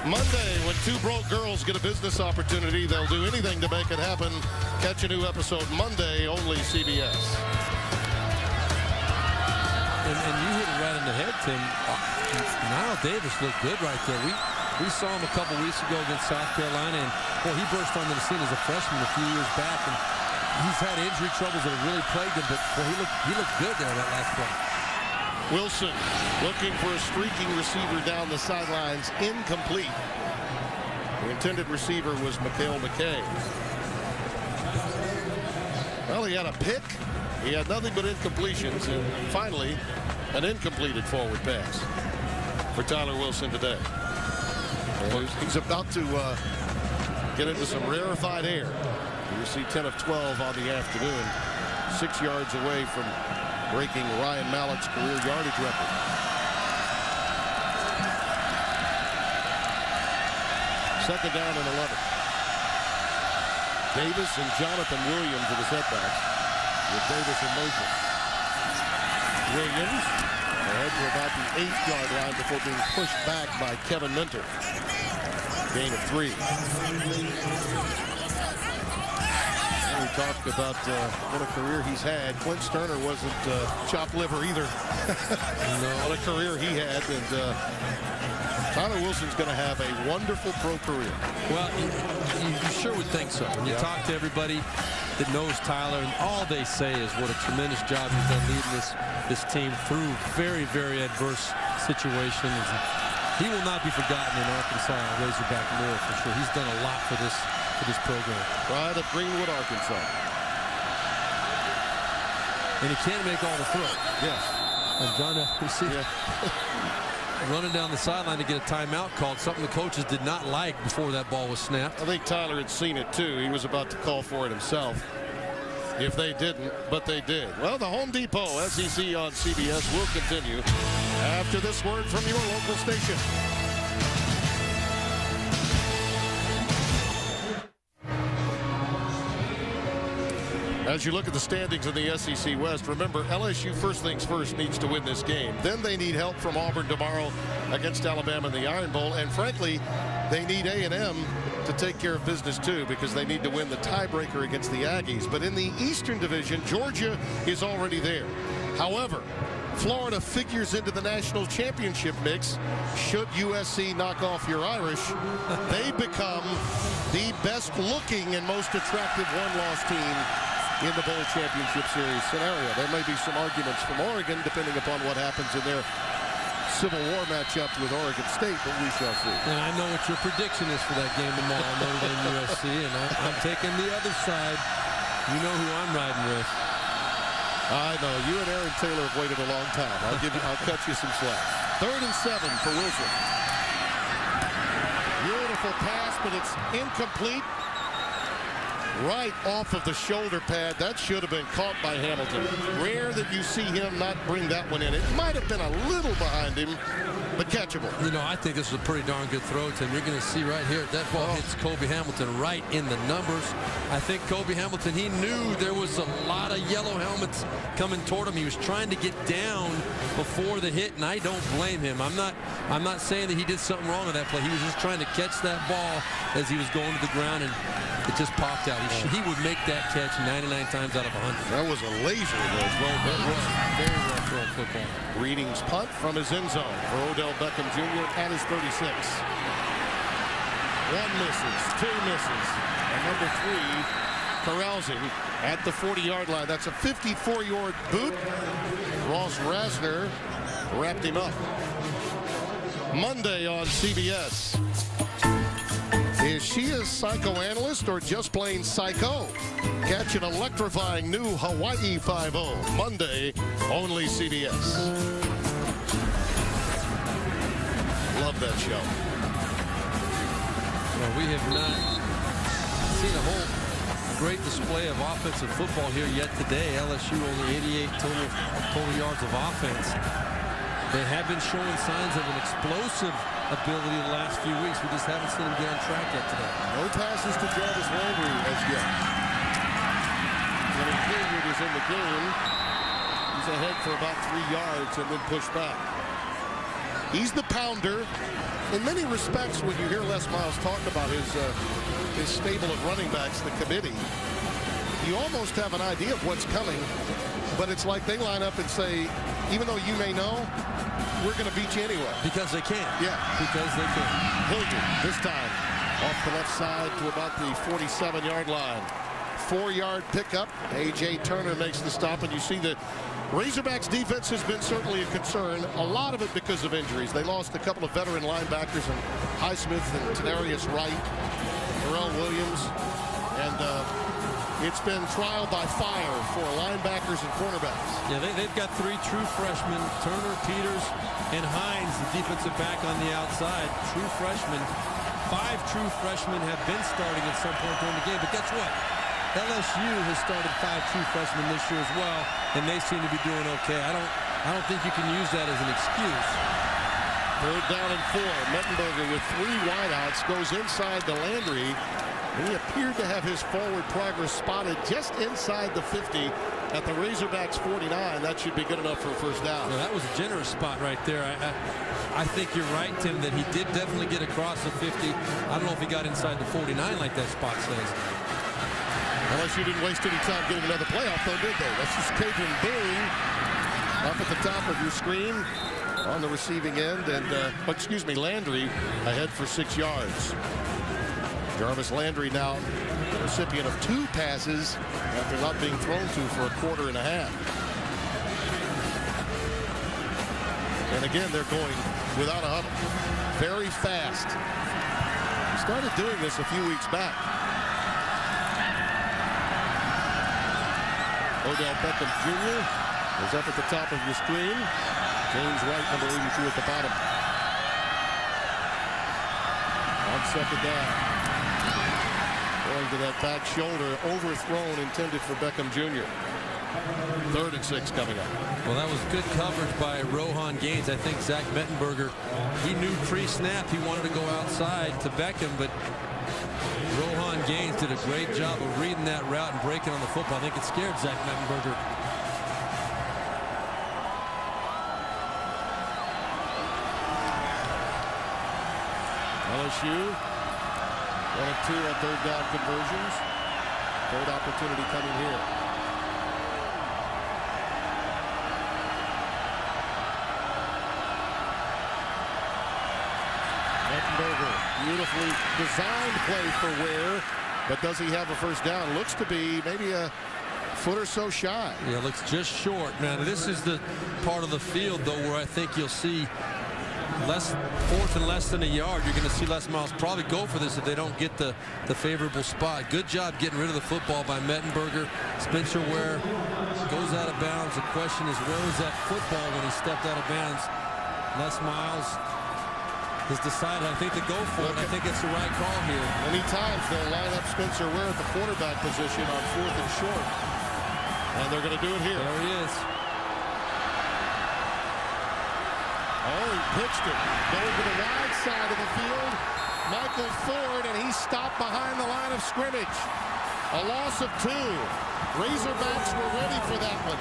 Monday, when two broke girls get a business opportunity, they'll do anything to make it happen. Catch a new episode Monday, only CBS. And you hit it right in the head, Tim. Niall Davis looked good right there. We saw him a couple weeks ago against South Carolina, and boy, he burst onto the scene as a freshman a few years back, and he's had injury troubles that have really plagued him, but boy, he looked good there that last play. Wilson looking for a streaking receiver down the sidelines, incomplete. The intended receiver was Mikhail McKay. Well, he had a pick. He had nothing but incompletions, and finally, an incompleted forward pass for Tyler Wilson today. He's about to get into some rarefied air. You see 10 of 12 on the afternoon, 6 yards away from breaking Ryan Mallett's career yardage record. Second down and 11. Davis and Jonathan Williams are the setbacks, with Davis in motion. Williams ahead to about the 8-yard line before being pushed back by Kevin Minter. Gain of 3. And we talked about what a career he's had. Clint Sterner wasn't chopped liver either. No, what a career he had. And Tyler Wilson's going to have a wonderful pro career. Well, you sure would think so. When you talk to everybody that knows Tyler, and all they say is what a tremendous job he's done leading this team through very, very adverse situations. He will not be forgotten in Arkansas Razorback lore for sure. He's done a lot for this program. Pride of Greenwood, Arkansas. And he can't make all the throws. Yes. And John, you see, running down the sideline to get a timeout called, something the coaches did not like before that ball was snapped. I think Tyler had seen it too. He was about to call for it himself if they didn't, but they did. Well, the Home Depot SEC on CBS will continue after this word from your local station. As you look at the standings in the SEC West, remember LSU first things first needs to win this game. Then they need help from Auburn tomorrow against Alabama in the Iron Bowl. And frankly, they need A&M to take care of business too, because they need to win the tiebreaker against the Aggies. But in the Eastern Division, Georgia is already there. However, Florida figures into the national championship mix. Should USC knock off your Irish, they become the best looking and most attractive one-loss team in the bowl championship series scenario. There may be some arguments from Oregon depending upon what happens in their Civil War matchup with Oregon State, but we shall see. And I know what your prediction is for that game tomorrow, Notre Dame USC, and I'm taking the other side. You know who I'm riding with. I know. You and Aaron Taylor have waited a long time. I'll cut you some slack. 3rd and 7 for Wilson. Beautiful pass, but it's incomplete. Right off of the shoulder pad. That should have been caught by Hamilton. Rare that you see him not bring that one in. It might have been a little behind him, but catchable. You know, I think this is a pretty darn good throw, Tim. You're going to see right here, that ball hits Kobe Hamilton right in the numbers. I think Kobe Hamilton, he knew there was a lot of yellow helmets coming toward him. He was trying to get down before the hit, and I don't blame him. I'm not saying that he did something wrong on that play. He was just trying to catch that ball as he was going to the ground, and it just popped out. He would make that catch 99 times out of 100. That was a laser. That was very well thrown football. Reading's punt from his end zone for Odell Beckham Jr. at his 36. 1 misses, 2 misses, and number 3 carousing at the 40-yard line. That's a 54-yard boot. Ross Rasner wrapped him up. Monday on CBS. Is she a psychoanalyst or just plain psycho? Catch an electrifying new Hawaii 5-0 Monday, only CBS. Love that show. Well, we have not seen a whole great display of offensive football here yet today. LSU only 88 total yards of offense. They have been showing signs of an explosive ability the last few weeks. We just haven't seen him get on track yet today. No passes to Jarvis Landry as yet. Kenny Hilliard is in the game. He's ahead for about 3 yards and then pushed back. He's the pounder. In many respects, when you hear Les Miles talk about his stable of running backs, the committee, you almost have an idea of what's coming. But it's like they line up and say, even though you may know, we're going to beat you anyway. Because they can. Yeah. Because they can. Hilton, this time, off the left side to about the 47-yard line. 4-yard pickup. A.J. Turner makes the stop, and you see the Razorbacks defense has been certainly a concern. A lot of it because of injuries. They lost a couple of veteran linebackers, and Highsmith and Tenarius Wright, Terrell Williams, and it's been trial by fire for linebackers and cornerbacks. Yeah, they've got 3 true freshmen, Turner, Peters, and Hines, the defensive back on the outside. True freshmen. 5 true freshmen have been starting at some point during the game. But guess what? LSU has started 5 true freshmen this year as well, and they seem to be doing okay. I don't think you can use that as an excuse. 3rd down and 4. Mettenberger with 3 wideouts goes inside to Landry. He appeared to have his forward progress spotted just inside the 50 at the Razorbacks 49. That should be good enough for a first down. Well, that was a generous spot right there. I think you're right, Tim, that he did definitely get across the 50. I don't know if he got inside the 49 like that spot says. LSU didn't waste any time getting another playoff, though, did they? That's just Cajun Boone up at the top of your screen on the receiving end. And, Landry ahead for 6 yards. Jarvis Landry now the recipient of 2 passes after not being thrown to for a quarter and a half. And again, they're going without a huddle. Very fast. He started doing this a few weeks back. Odell Beckham Jr. is up at the top of your screen. James White, number 82 at the bottom. On second down. Going to that back shoulder, overthrown, intended for Beckham Jr. 3rd and 6 coming up. Well, that was good coverage by Rohan Gaines. I think Zach Mettenberger, he knew pre-snap he wanted to go outside to Beckham, but Rohan Gaines did a great job of reading that route and breaking on the football. I think it scared Zach Mettenberger. LSU 1 of 2 on 3rd down conversions. 3rd opportunity coming here. Mettenberger, beautifully designed play for Ware, but does he have a first down? Looks to be maybe a foot or so shy. Yeah, looks just short. Now, this is the part of the field, though, where I think you'll see fourth and less than a yard. You're going to see Les Miles probably go for this if they don't get the favorable spot. Good job getting rid of the football by Mettenberger. Spencer Ware goes out of bounds. The question is, where was that football when he stepped out of bounds? Les Miles has decided, I think, to go for it. I think it's the right call here. Many times they'll line up Spencer Ware at the quarterback position on 4th and short. And they're going to do it here. There he is. Oh, he pitched it. Going to the wide side of the field. Michael Ford, and he stopped behind the line of scrimmage. A loss of 2. Razorbacks were ready for that one.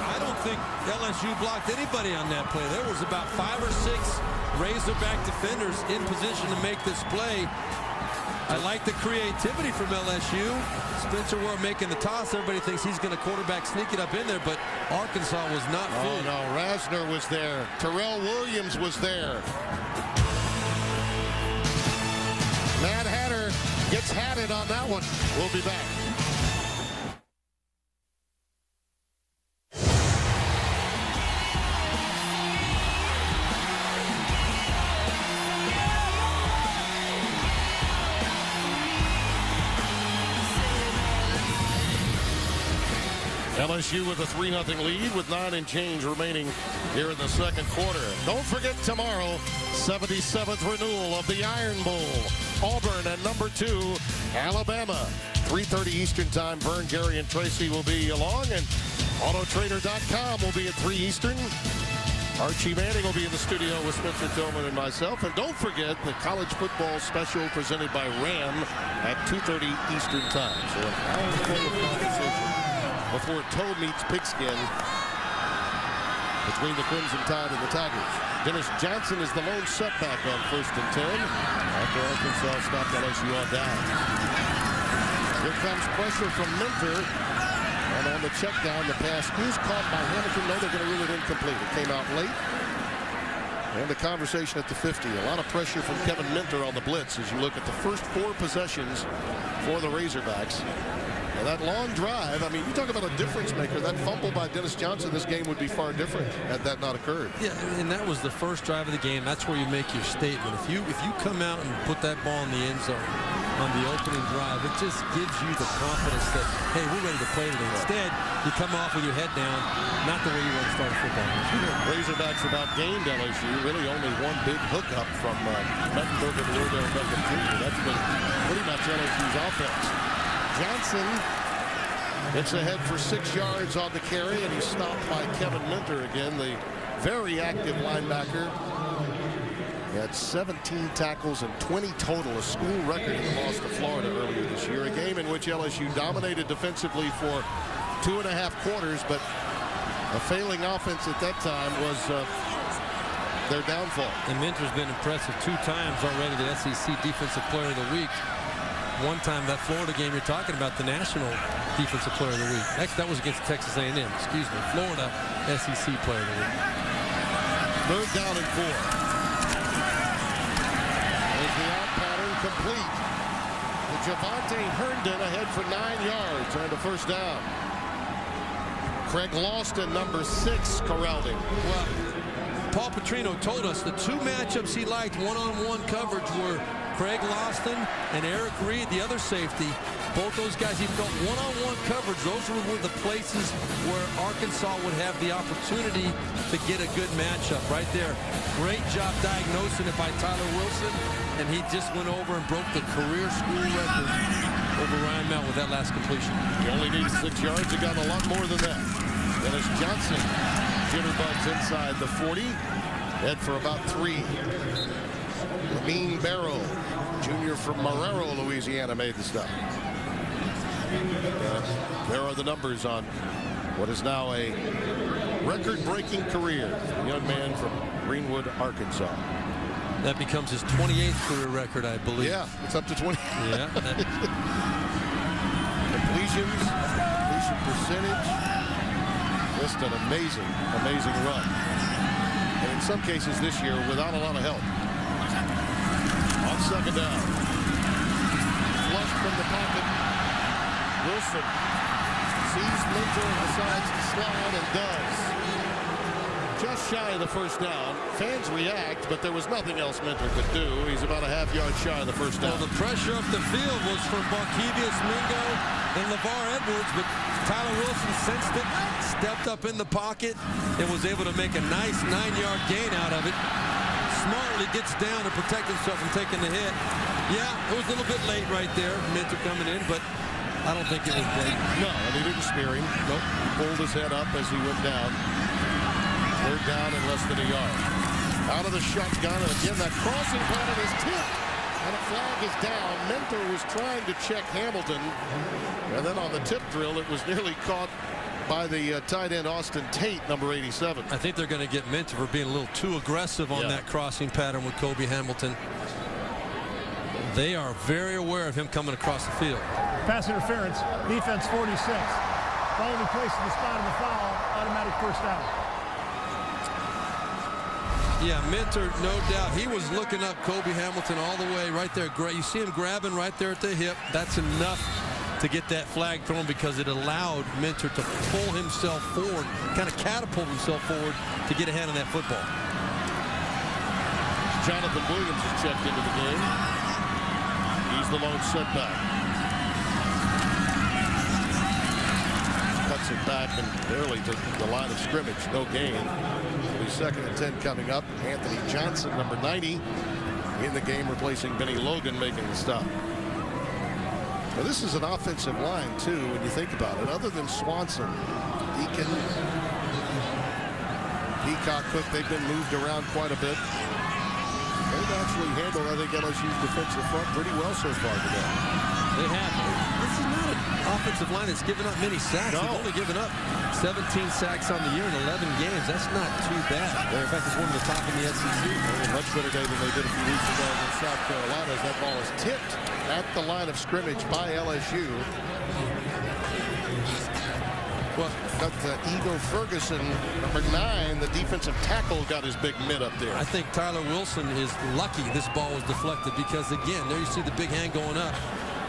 I don't think LSU blocked anybody on that play. There was about 5 or 6 Razorback defenders in position to make this play. I like the creativity from LSU. Spencer Ware making the toss. Everybody thinks he's going to quarterback sneak it up in there, but Arkansas was not fooled. Oh, no. Rasner was there. Terrell Williams was there. Mad Hatter gets hatted on that one. We'll be back. LSU with a 3-0 lead with 9 and change remaining here in the second quarter. Don't forget tomorrow, 77th renewal of the Iron Bowl. Auburn and number 2, Alabama. 3:30 Eastern time. Vern, Gary, and Tracy will be along, and Autotrader.com will be at 3 Eastern. Archie Manning will be in the studio with Spencer Tillman and myself. And don't forget the college football special presented by Ram at 2:30 Eastern time. So an hour full of conversation before Toe meets Pigskin between the Crimson Tide and the Tigers. Dennis Johnson is the lone setback on 1st and 10 after Arkansas stopped LSU on down. Here comes pressure from Minter, and on the check down, the pass is caught by Hamilton. No, they're going to rule it incomplete. It came out late. And the conversation at the 50. A lot of pressure from Kevin Minter on the blitz as you look at the first 4 possessions for the Razorbacks. And that long drive, I mean, you talk about a difference maker. That fumble by Dennis Johnson, this game would be far different had that not occurred. Yeah, and that was the first drive of the game. That's where you make your statement. If you come out and put that ball in the end zone on the opening drive, it just gives you the confidence that, hey, we're ready to play today. Instead, you come off with your head down, not the way you want to start a football game. Razorbacks about gained LSU. Really only one big hookup from Mettenberger to Odell Beckham Jr. That's been pretty much LSU's offense. Johnson gets ahead for 6 yards on the carry, and he's stopped by Kevin Minter again, the very active linebacker. had 17 tackles and 20 total, a school record in the loss to Florida earlier this year. A game in which LSU dominated defensively for 2.5 quarters, but a failing offense at that time was their downfall. And Minter's been impressive 2 times already, the SEC Defensive Player of the Week. One time, that Florida game you're talking about, the National Defensive Player of the Week. Actually, that was against Texas A&M. Excuse me. Florida SEC Player of the Week. 3rd down and 4. Is the out pattern complete? Javante Herndon ahead for 9 yards and a 1st down. Craig Lawson, number 6, corralled him. Well, Paul Petrino told us the 2 matchups he liked one-on-one coverage were Craig Lawson and Eric Reed, the other safety. Both those guys, he felt one-on-one coverage. Those were the places where Arkansas would have the opportunity to get a good matchup right there. Great job diagnosing it by Tyler Wilson, and he just went over and broke the career school record over Ryan Mell with that last completion. He only needed 6 yards. He got a lot more than that. Dennis Johnson jitterbugs inside the 40. Head for about 3. Lamine Barrow, junior from Marrero, Louisiana, made the stop. There are the numbers on what is now a record-breaking career. A young man from Greenwood, Arkansas. That becomes his 28th career record, I believe. Yeah, it's up to 20. Yeah. Completion percentage. Just an amazing, amazing run. And in some cases this year, without a lot of help. On 2nd down. Flush from the pocket. Wilson sees Minter and decides to slide and does. Just shy of the 1st down. Fans react, but there was nothing else Minter could do. He's about a half yard shy of the 1st down. Well, the pressure up the field was from Barkevius Mingo and LeVar Edwards, but Tyler Wilson sensed it, stepped up in the pocket, and was able to make a nice 9-yard gain out of it. Smartly gets down to protect himself from taking the hit. Yeah, it was a little bit late right there, Minter coming in, but I don't think it was late. No, and he didn't spear him. Nope. He pulled his head up as he went down. 3rd down and less than a yard. Out of the shotgun, and again, that crossing pattern is tipped. And a flag is down. Minter was trying to check Hamilton. And then on the tip drill, it was nearly caught by the tight end Austin Tate, number 87. I think they're going to get Minter for being a little too aggressive on that crossing pattern with Kobe Hamilton. They are very aware of him coming across the field. Pass interference, defense 46. Ball will be placed in the spot of the foul, automatic 1st down. Yeah, Minter, no doubt. He was looking up Kobe Hamilton all the way right there. You see him grabbing right there at the hip. That's enough to get that flag thrown because it allowed Minter to pull himself forward, kind of catapult himself forward to get ahead of that football. Jonathan Williams has checked into the game. He's the lone setback. Cuts it back and barely to the line of scrimmage. No gain. It'll be 2nd and 10 coming up. Anthony Johnson, number 90, in the game, replacing Benny Logan, making the stop. Now, this is an offensive line, too, when you think about it. Other than Swanson, Deacon, Peacock, Cook, they've been moved around quite a bit. They've actually handled, I think, LSU's defensive front pretty well so far today. They have. This is not an offensive line that's given up many sacks. No. They've only given up 17 sacks on the year in 11 games. That's not too bad. In fact, it's one of the top in the SEC. A much better day than they did a few weeks ago against South Carolina, as that ball is tipped at the line of scrimmage by LSU. Well, got Ego Ferguson, number 9, the defensive tackle, got his big mid up there. I think Tyler Wilson is lucky this ball was deflected because, again, there you see the big hand going up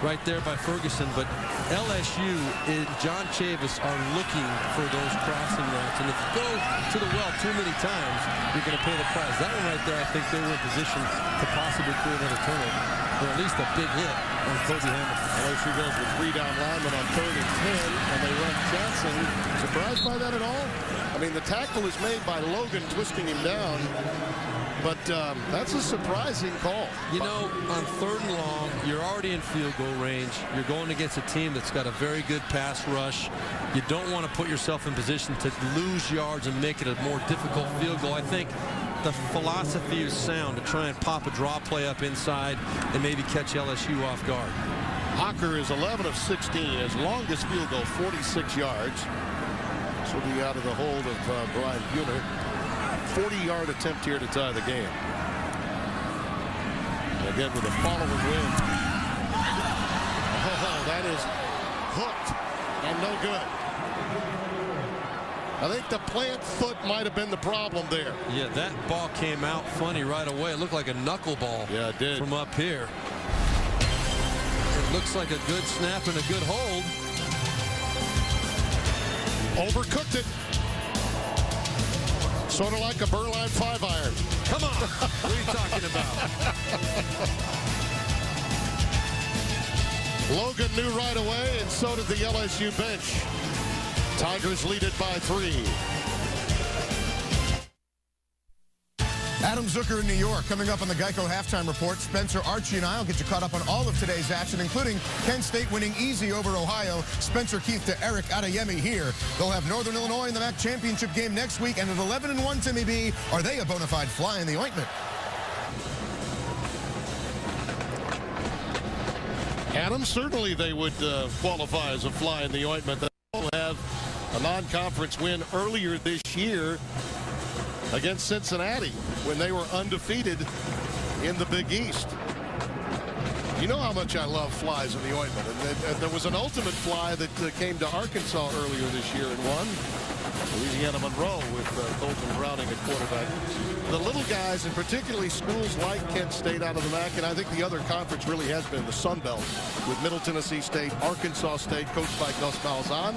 right there by Ferguson. But LSU and John Chavis are looking for those crossing routes. And if you go to the well too many times, you're going to pay the price. That one right there, I think they were in position to possibly create another turnover, or at least a big hit on Kobe Hamilton. LSU goes with 3 down linemen on 3rd and 10, and they run Johnson. Surprised by that at all? I mean, the tackle is made by Logan twisting him down, but that's a surprising call. You know, on 3rd and long, you're already in field goal range. You're going against a team that's got a very good pass rush. You don't want to put yourself in position to lose yards and make it a more difficult field goal. I think the philosophy is sound to try and pop a draw play up inside and maybe catch LSU off guard. Hocker is 11 of 16. His longest field goal, 46 yards. This will be out of the hold of Brian Buhner. 40-yard attempt here to tie the game. And again with a following wind. Oh, that is hooked and no good. I think the plant foot might have been the problem there. Yeah, that ball came out funny right away. It looked like a knuckleball. Yeah, it did. From up here. It looks like a good snap and a good hold. Overcooked it. Sort of like a Berline 5-iron. Come on. What are you talking about? Logan knew right away, and so did the LSU bench. Tigers lead it by 3. Adam Zucker in New York. Coming up on the Geico Halftime Report, Spencer, Archie, and I will get you caught up on all of today's action, including Kent State winning easy over Ohio. Spencer Keith to Eric Adeyemi here. They'll have Northern Illinois in the MAC championship game next week, and at 11-1, Timmy B, are they a bona fide fly in the ointment? Adam, certainly they would qualify as a fly in the ointment. They will have a non-conference win earlier this year against Cincinnati when they were undefeated in the Big East. You know how much I love flies in the ointment. And there was an ultimate fly that came to Arkansas earlier this year and won. Louisiana Monroe with Colton Browning at quarterback. The little guys, and particularly schools like Kent State out of the MAC, and I think the other conference really has been the Sun Belt with Middle Tennessee State, Arkansas State, coached by Gus Malzahn,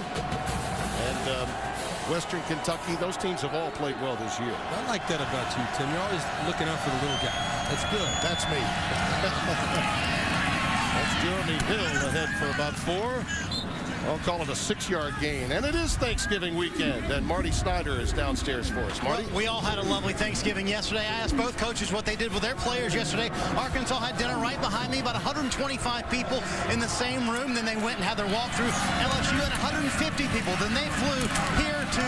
and Western Kentucky. Those teams have all played well this year. I like that about you, Tim. You're always looking out for the little guy. That's good. That's me. That's Jeremy Hill ahead for about 4. I'll call it a 6-yard gain. And it is Thanksgiving weekend, and Marty Snyder is downstairs for us. Marty? Well, we all had a lovely Thanksgiving yesterday. I asked both coaches what they did with their players yesterday. Arkansas had dinner right behind me, about 125 people in the same room. Then they went and had their walkthrough. LSU had 150 people. Then they flew here to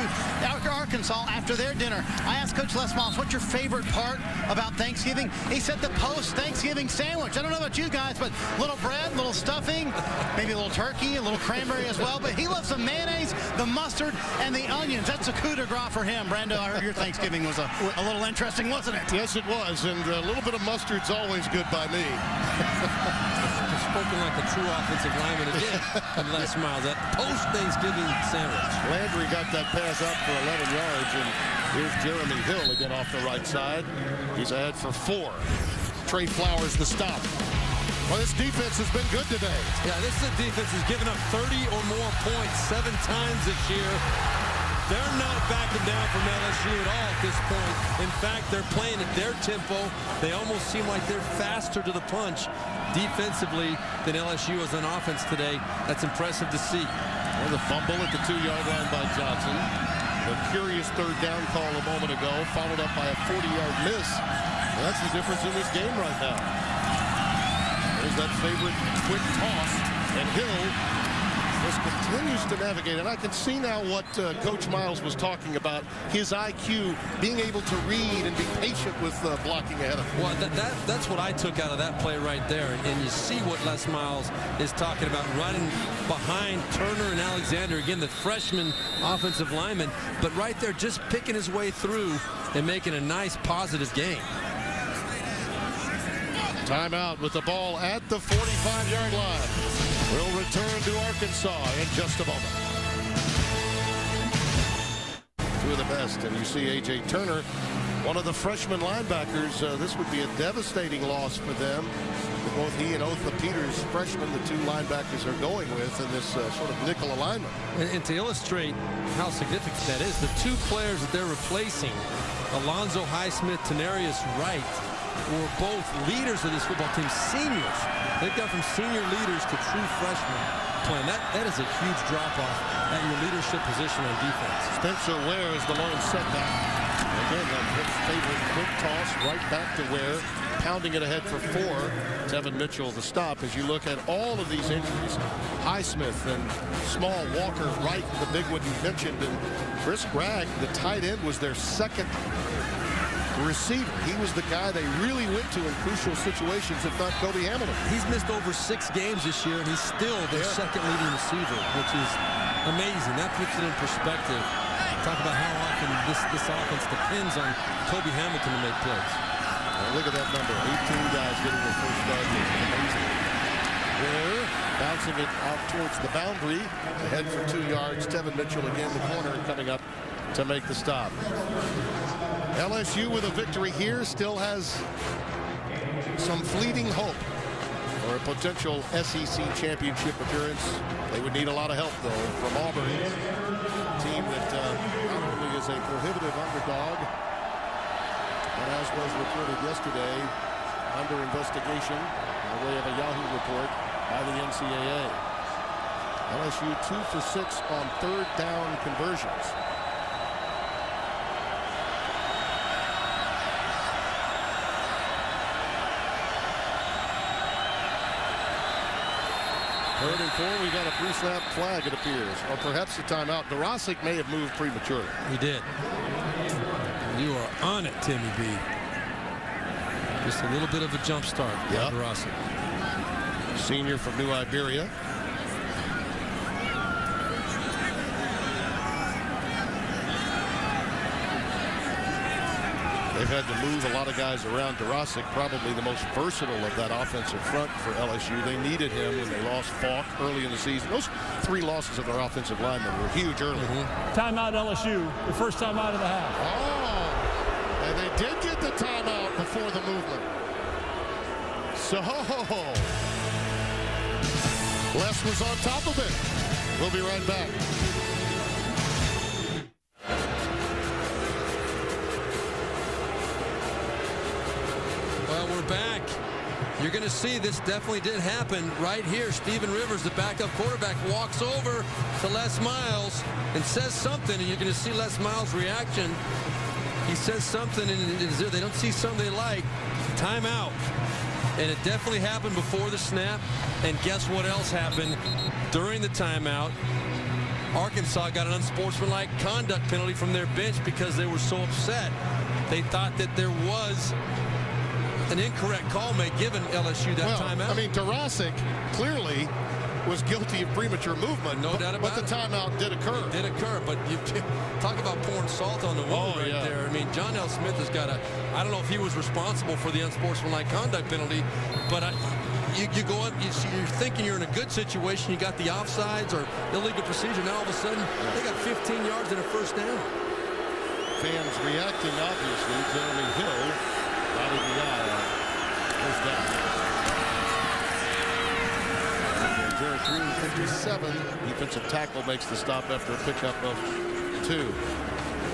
Arkansas after their dinner. I asked Coach Les Miles, what's your favorite part about Thanksgiving? He said the post-Thanksgiving sandwich. I don't know about you guys, but little bread, little stuffing, maybe a little turkey, a little cranberry as well. But he loves the mayonnaise, the mustard, and the onions. That's a coup de grace for him. Brando, I heard your Thanksgiving was a little interesting, wasn't it? Yes, it was. And a little bit of mustard's always good by me. Spoken like a true offensive lineman again. And Les Miles, that post-Thanksgiving sandwich. Landry got that pass up for 11 yards, and here's Jeremy Hill again off the right side. He's ahead for 4. Trey Flowers the stop. Well, this defense has been good today. Yeah, this defense has given up 30 or more points 7 times this year. They're not backing down from LSU at all at this point. In fact, they're playing at their tempo. They almost seem like they're faster to the punch defensively than LSU is on offense today. That's impressive to see. Well, the fumble at the 2-yard line by Johnson. The curious 3rd down call a moment ago, followed up by a 40-yard miss. Well, that's the difference in this game right now. There's that favorite quick toss, and Hill just continues to navigate. And I can see now what Coach Miles was talking about, his IQ, being able to read and be patient with blocking ahead of him. Well, that's what I took out of that play right there. And you see what Les Miles is talking about, running behind Turner and Alexander. Again, the freshman offensive lineman. But right there, just picking his way through and making a nice positive game. Timeout with the ball at the 45-yard line. We'll return to Arkansas in just a moment. 2 of the best, and you see A.J. Turner, one of the freshman linebackers. This would be a devastating loss for them. Both he and Otha Peters, freshman, the 2 linebackers are going with in this sort of nickel alignment. And to illustrate how significant that is, the 2 players that they're replacing, Alonzo Highsmith, Tenarius Wright, were both leaders of this football team, seniors. They've got from senior leaders to true freshmen playing. That is a huge drop-off at your leadership position on defense. Spencer Ware is the lone setback. Again, that favorite quick toss right back to Ware, pounding it ahead for 4. Tevin Mitchell the stop. As you look at all of these injuries, Highsmith and Small, Walker, Wright, the big one you mentioned, and Chris Bragg, the tight end, was their second receiver. He was the guy they really went to in crucial situations, if not Kobe Hamilton. He's missed over 6 games this year, and he's still their second leading receiver, which is amazing. That puts it in perspective. Talk about how often this offense depends on Kobe Hamilton to make plays. Look at that number, 18 guys getting their first start. Amazing. There, bouncing it out towards the boundary, ahead for 2 yards. Tevin Mitchell again, the corner, coming up to make the stop. LSU with a victory here still has some fleeting hope for a potential SEC championship appearance. They would need a lot of help, though, from Auburn, a team that probably is a prohibitive underdog, and as was reported yesterday, under investigation in the way of a Yahoo report by the NCAA. LSU 2 for 6 on 3rd down conversions. Third and 4, we got a pre-snap flag, it appears. Or perhaps a timeout. Dorosic may have moved prematurely. He did. You are on it, Timmy B. Just a little bit of a jump start. Yep. Dorosic. Senior from New Iberia. They've had to move a lot of guys around. Dorosic, probably the most versatile of that offensive front for LSU. They needed him when they lost Falk early in the season. Those 3 losses of their offensive linemen were huge early. Timeout LSU, the first timeout of the half. Oh, and they did get the timeout before the movement. So, Les was on top of it. We'll be right back. We're back. You're going to see this definitely did happen right here. Steven Rivers, the backup quarterback, walks over to Les Miles and says something, and you're going to see Les Miles' reaction. He says something, and they don't see something they like. Timeout. And it definitely happened before the snap. And guess what else happened during the timeout? Arkansas got an unsportsmanlike conduct penalty from their bench because they were so upset. They thought that there was an incorrect call made given LSU that timeout. I mean, Dorosic clearly was guilty of premature movement. No doubt about it. But the timeout did occur. It did occur, but you talk about pouring salt on the wound there. I mean, John L. Smith has got I don't know if he was responsible for the unsportsmanlike conduct penalty, but you go up, you're thinking you're in a good situation. You got the offsides or illegal procedure. Now all of a sudden, they got 15 yards and a first down. Fans reacting, obviously. Jeremy Hill dotted the I on first down. Jarrett Green, 57. Defensive tackle makes the stop after a pickup of 2.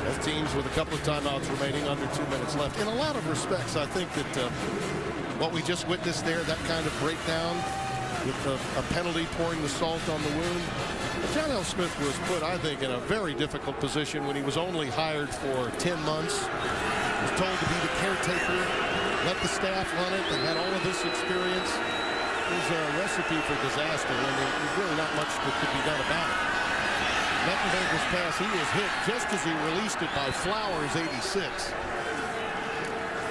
Both teams with a couple of timeouts remaining, under 2 minutes left. In a lot of respects, I think that what we just witnessed there, that kind of breakdown with a penalty pouring the salt on the wound. John L. Smith was put, I think, in a very difficult position when he was only hired for 10 months. He was told to be the caretaker, let the staff run it, and had all of this experience. It was a recipe for disaster, and there's really not much that could be done about it. Mettenberger's pass, he was hit just as he released it by Flowers, 86.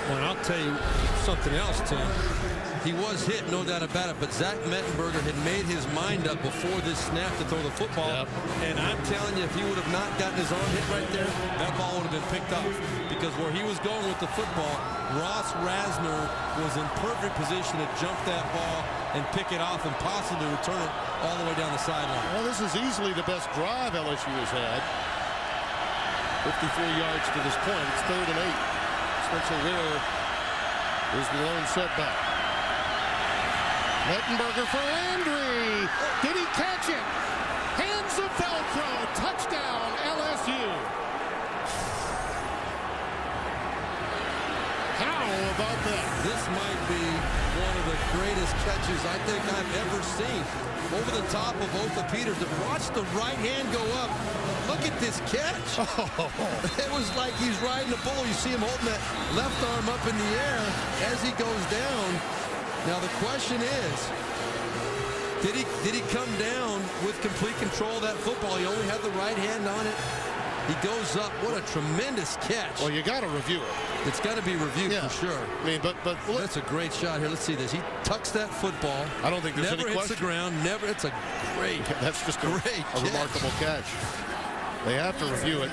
Well, I'll tell you something else, Tim. He was hit, no doubt about it, but Zach Mettenberger had made his mind up before this snap to throw the football. And I'm telling you, if he would have not gotten his arm hit right there, that ball would have been picked off. Because where he was going with the football, Ross Rasner was in perfect position to jump that ball and pick it off and possibly return it all the way down the sideline. Well, this is easily the best drive LSU has had. 54 yards to this point. It's 3rd and 8. Spencer Ware is the lone setback. Mettenberger for Landry. Did he catch it? Hands of Velcro. Touchdown, LSU. How about that? This might be one of the greatest catches I think I've ever seen. Over the top of Otha Peters. Watch the right hand go up. Look at this catch. It was like he's riding a bull. You see him holding that left arm up in the air as he goes down. Now the question is, did he come down with complete control of that football? He only had the right hand on it. He goes up. What a tremendous catch. Well, you got to review it. It's got to be reviewed for sure. I mean, but that's a great shot here. Let's see this. He tucks that football. I don't think there's never any hits question. the ground. Never. It's a great. That's just a remarkable catch. They have to review it.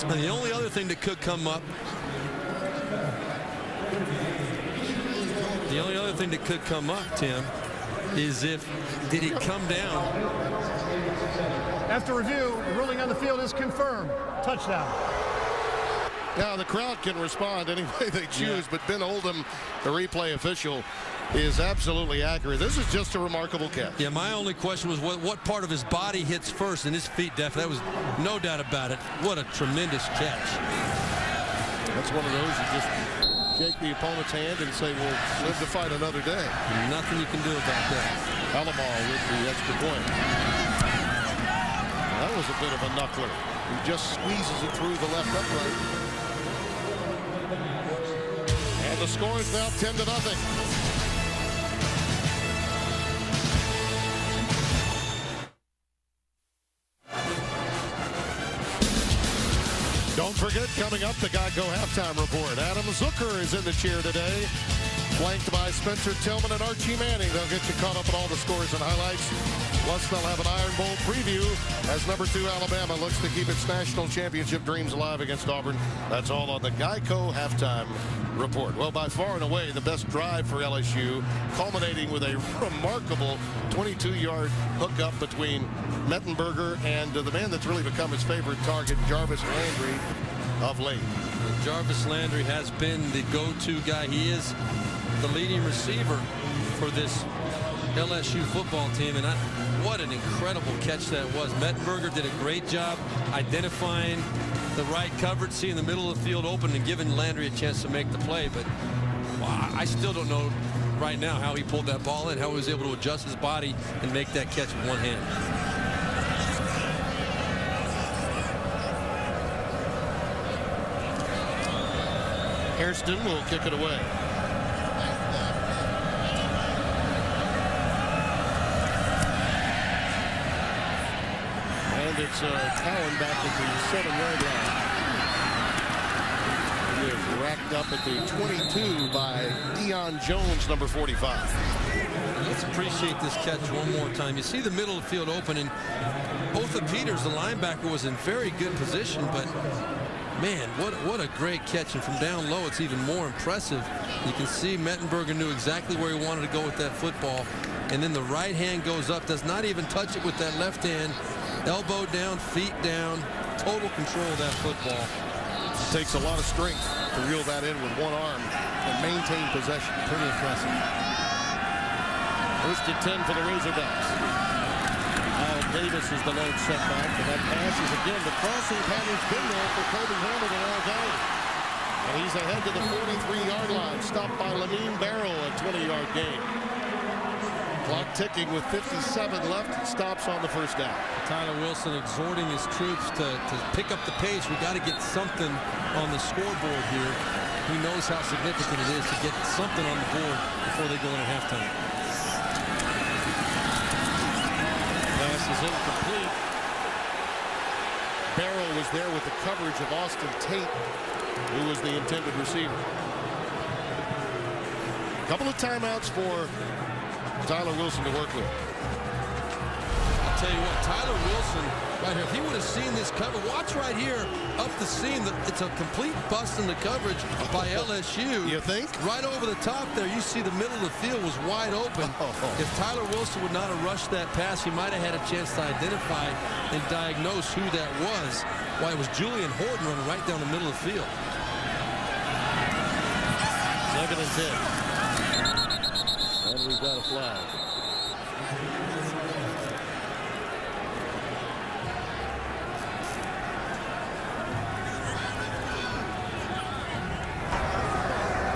And the only other thing that could come up. The only other thing that could come up, Tim, is did he come down? After review, the ruling on the field is confirmed. Touchdown. Now the crowd can respond any way they choose, but Ben Oldham, the replay official, is absolutely accurate. This is just a remarkable catch. Yeah, my only question was what part of his body hits first, and his feet definitely. That was no doubt about it. What a tremendous catch. That's one of those you just shake the opponent's hand and say, we'll live to fight another day. Nothing you can do about that. Alamo with the extra point. That was a bit of a knuckler. He just squeezes it through the left upright. And the score is now 10-0. Don't forget, coming up, the Geico halftime report. Adam Zucker is in the chair today, flanked by Spencer Tillman and Archie Manning. They'll get you caught up on all the scores and highlights. Plus, they'll have an Iron Bowl preview as number 2 Alabama looks to keep its national championship dreams alive against Auburn. That's all on the Geico halftime report. Well, by far and away, the best drive for LSU, culminating with a remarkable 22-yard hookup between Mettenberger and the man that's really become his favorite target, Jarvis Landry, of late. Jarvis Landry has been the go-to guy. He is the leading receiver for this LSU football team, and what an incredible catch that was. Mettenberger did a great job identifying the right coverage, seeing the middle of the field open, and giving Landry a chance to make the play. But I still don't know right now how he pulled that ball in, how he was able to adjust his body and make that catch with one hand. Hairston will kick it away. And it's Cowan back at the 7-yard line. He is racked up at the 22 by Deion Jones, number 45. Let's appreciate this catch one more time. You see the middle of the field open, and Otha Peters, the linebacker, was in very good position, but man, what a great catch. And from down low, it's even more impressive. You can see Mettenberger knew exactly where he wanted to go with that football. And then the right hand goes up, does not even touch it with that left hand. Elbow down, feet down, total control of that football. It takes a lot of strength to reel that in with one arm and maintain possession. Pretty impressive. First and 10 for the Razorbacks. Davis is the lone setback, but that pass is again, the crossing pattern's been there for Kobe Hamilton all day. And he's ahead to the 43-yard line, stopped by Lamine Barrow, a 20-yard gain. Clock ticking with 57 left, stops on the first down. Tyler Wilson exhorting his troops to pick up the pace. We got to get something on the scoreboard here. He knows how significant it is to get something on the board before they go into halftime. Is incomplete. Barrow was there with the coverage of Austin Tate, who was the intended receiver. A couple of timeouts for Tyler Wilson to work with. I'll tell you what, Tyler Wilson right here, if he would have seen this cover, watch right here up the seam. It's a complete bust in the coverage by LSU. You think? Right over the top there, you see the middle of the field was wide open. If Tyler Wilson would not have rushed that pass, he might have had a chance to identify and diagnose who that was. Why, it was Julian Horton running right down the middle of the field. 2nd and 10. And we've got a flag.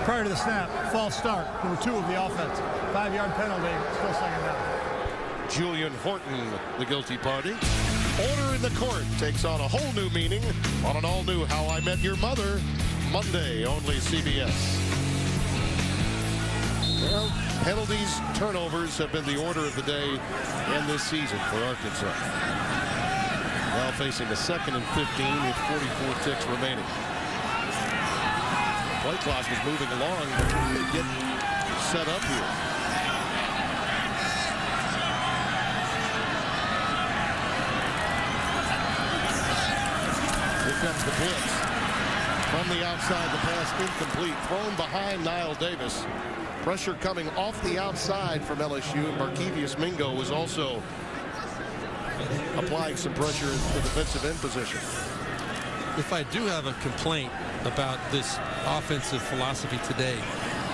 Prior to the snap, false start, number 2 of the offense. 5-yard penalty, still 2nd down. Julian Horton, the guilty party. Order in the court takes on a whole new meaning on an all-new How I Met Your Mother, Monday, only CBS. Well, penalties, turnovers have been the order of the day in this season for Arkansas. Now facing a 2nd and 15 with 44 ticks remaining. play clock is moving along. They get set up here. Here comes the blitz. From the outside, the pass incomplete. Thrown behind Niall Davis. Pressure coming off the outside from LSU. Markevius Mingo was also applying some pressure in the defensive end position. If I do have a complaint about this offensive philosophy today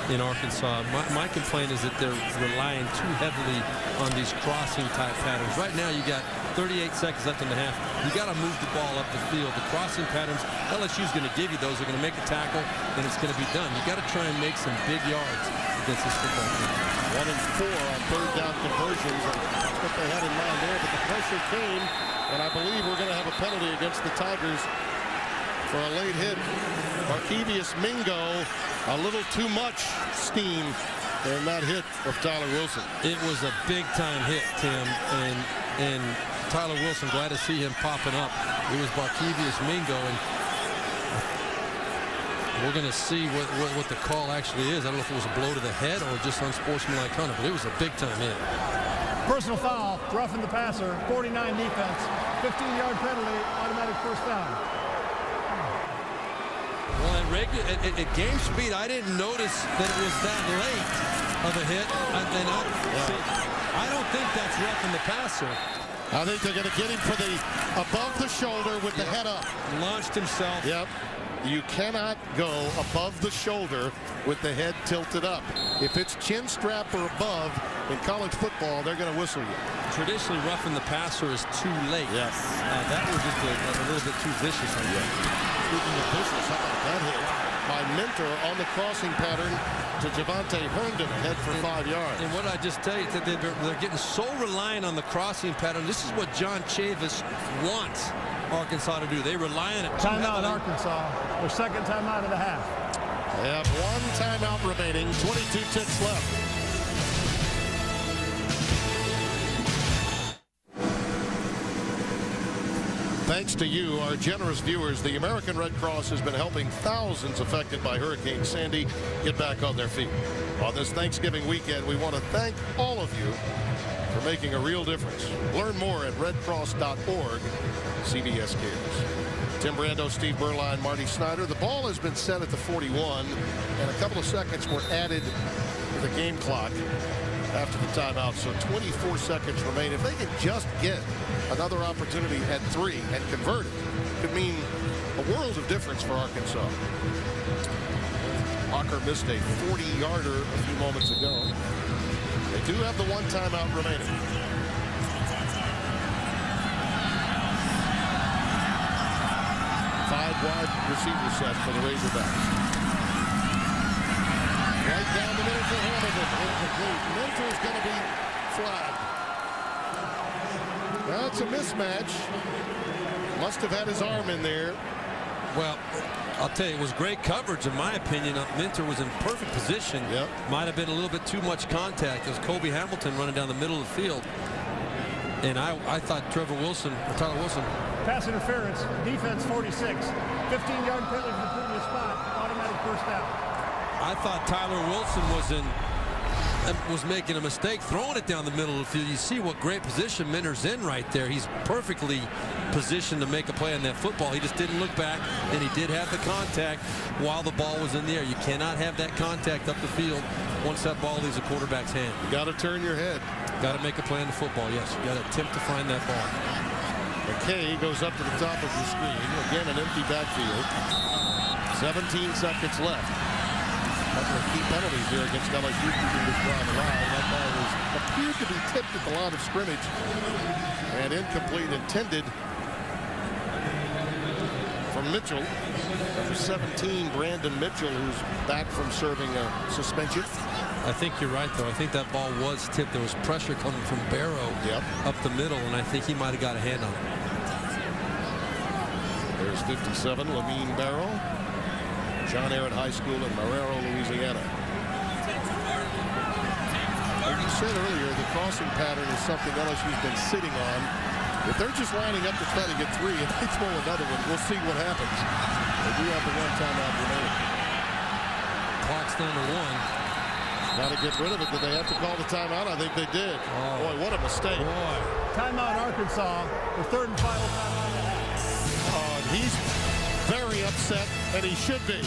in Arkansas, my complaint is that they're relying too heavily on these crossing type patterns. Right now you got 38 seconds left in the half. You got to move the ball up the field. The crossing patterns, LSU's going to give you those. They're going to make a tackle, and it's going to be done. You got to try and make some big yards against this football team. 1 and 4 on third down conversions, and that's what they had in mind there. But the pressure came, and I believe we're going to have a penalty against the Tigers for a late hit. Markevius Mingo, a little too much steam in that hit of Tyler Wilson. It was a big-time hit, Tim, and Tyler Wilson, glad to see him popping up. It was Markevius Mingo, and we're going to see what the call actually is. I don't know if it was a blow to the head or just unsportsmanlike conduct, but it was a big-time hit. Personal foul, roughing the passer, 49 defense, 15-yard penalty, automatic first down. Well, at game speed, I didn't notice that it was that late of a hit. I don't think that's roughing the passer. I think they're going to get him for the above the shoulder with the head up. Launched himself. Yep. You cannot go above the shoulder with the head tilted up. If it's chin strap or above in college football, they're going to whistle you. Traditionally, roughing the passer is too late. Yes. That was just a little bit too vicious. Speaking of vicious, how about that hit by Mentor on the crossing pattern to Javante Herndon, head for 5 yards. And what I just tell you, that they're getting so reliant on the crossing pattern. This is what John Chavis wants Arkansas to do. They rely on it. Timeout, Arkansas. Their second timeout of the half. They have 1 timeout remaining, 22 ticks left. Thanks to you, our generous viewers, the American Red Cross has been helping thousands affected by Hurricane Sandy get back on their feet. On this Thanksgiving weekend, we want to thank all of you for making a real difference. Learn more at redcross.org. CBS Cares. Tim Brando, Steve Berline, Marty Snyder. The ball has been set at the 41, and a couple of seconds were added to the game clock after the timeout, so 24 seconds remain. If they can just get another opportunity at 3 and convert it, could mean a world of difference for Arkansas. Walker missed a 40-yarder a few moments ago. They do have the 1 timeout remaining. Five wide receiver set for the Razorbacks. Right down the middle for Hamilton. Incomplete. Mentor's going to be flagged. That's a mismatch. Must have had his arm in there. Well, I'll tell you, it was great coverage, in my opinion. Mentor was in perfect position. Yep. Might have been a little bit too much contact. It was Kobe Hamilton running down the middle of the field. And I thought Tyler Wilson. Pass interference, defense 46. 15-yard penalty from the previous spot, automatic first down. I thought Tyler Wilson was making a mistake throwing it down the middle of the field. You see what great position Mentor's in right there. He's perfectly positioned to make a play on that football. He just didn't look back, and he did have the contact while the ball was in the air. You cannot have that contact up the field once that ball leaves a quarterback's hand. You got to turn your head. Got to make a play on the football, yes. You got to attempt to find that ball. McKay goes up to the top of the screen. Again, an empty backfield. 17 seconds left. Couple of key penalties here against LSU keeping this drive alive. That ball appeared to be tipped at the line of scrimmage and incomplete, intended for Mitchell. Number 17, Brandon Mitchell, who's back from serving a suspension. I think you're right, though. I think that ball was tipped. There was pressure coming from Barrow up the middle, and I think he might have got a hand on it. There's 57, Lamine Barrow. John Ehret High School in Marrero, Louisiana. Like you said earlier, the crossing pattern is something LSU's been sitting on. If they're just lining up to try to get 3 and they throw another one, we'll see what happens. They do have the 1 timeout remaining. Clock's down to 1. Got to get rid of it. Did they have to call the timeout? I think they did. Oh. Boy, what a mistake. Boy. Timeout Arkansas, the third and final timeout of the half. Oh, and he's very upset, and he should be.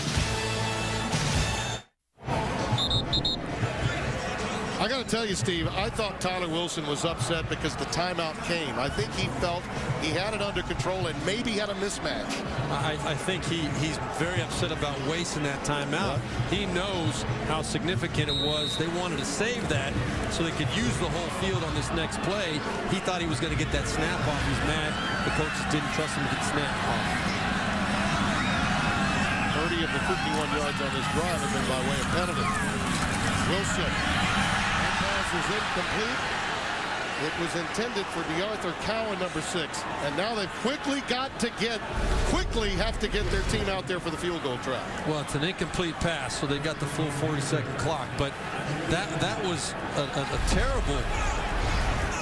I got to tell you, Steve, I thought Tyler Wilson was upset because the timeout came. I think he felt he had it under control and maybe had a mismatch. I think he's very upset about wasting that timeout. Yeah. He knows how significant it was. They wanted to save that so they could use the whole field on this next play. He thought he was going to get that snap off. He's mad the coaches didn't trust him to get the snap off. 30 of the 51 yards on this drive have been by way of penalty. Wilson. Is incomplete. It was intended for DeArthur Cowan, number 6, and now they've quickly have to get their team out there for the field goal try. Well, it's an incomplete pass, so they got the full 40-second clock, but that was a terrible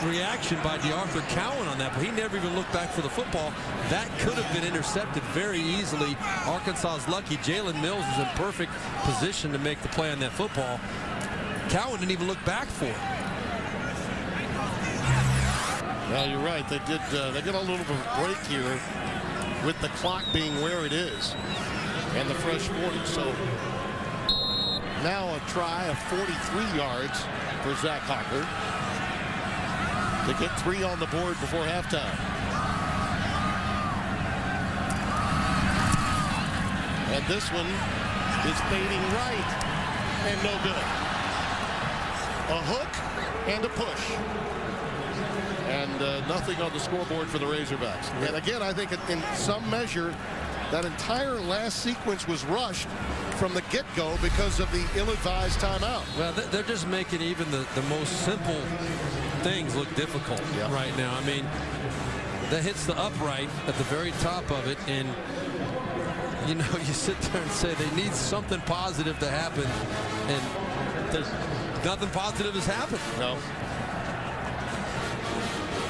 reaction by DeArthur Cowan on that, but he never even looked back for the football. That could have been intercepted very easily. Arkansas is lucky. Jalen Mills was in perfect position to make the play on that football. Cowan didn't even look back for it. Well, you're right. They did. They got a little bit of a break here with the clock being where it is and the fresh 40. So now a try of 43 yards for Zach Hocker to get 3 on the board before halftime. And this one is fading right and no good. A hook and a push. And nothing on the scoreboard for the Razorbacks. And again, I think in some measure, that entire last sequence was rushed from the get-go because of the ill-advised timeout. Well, they're just making even the most simple things look difficult right now. I mean, that hits the upright at the very top of it, and you know, you sit there and say they need something positive to happen, and there's nothing positive has happened. No.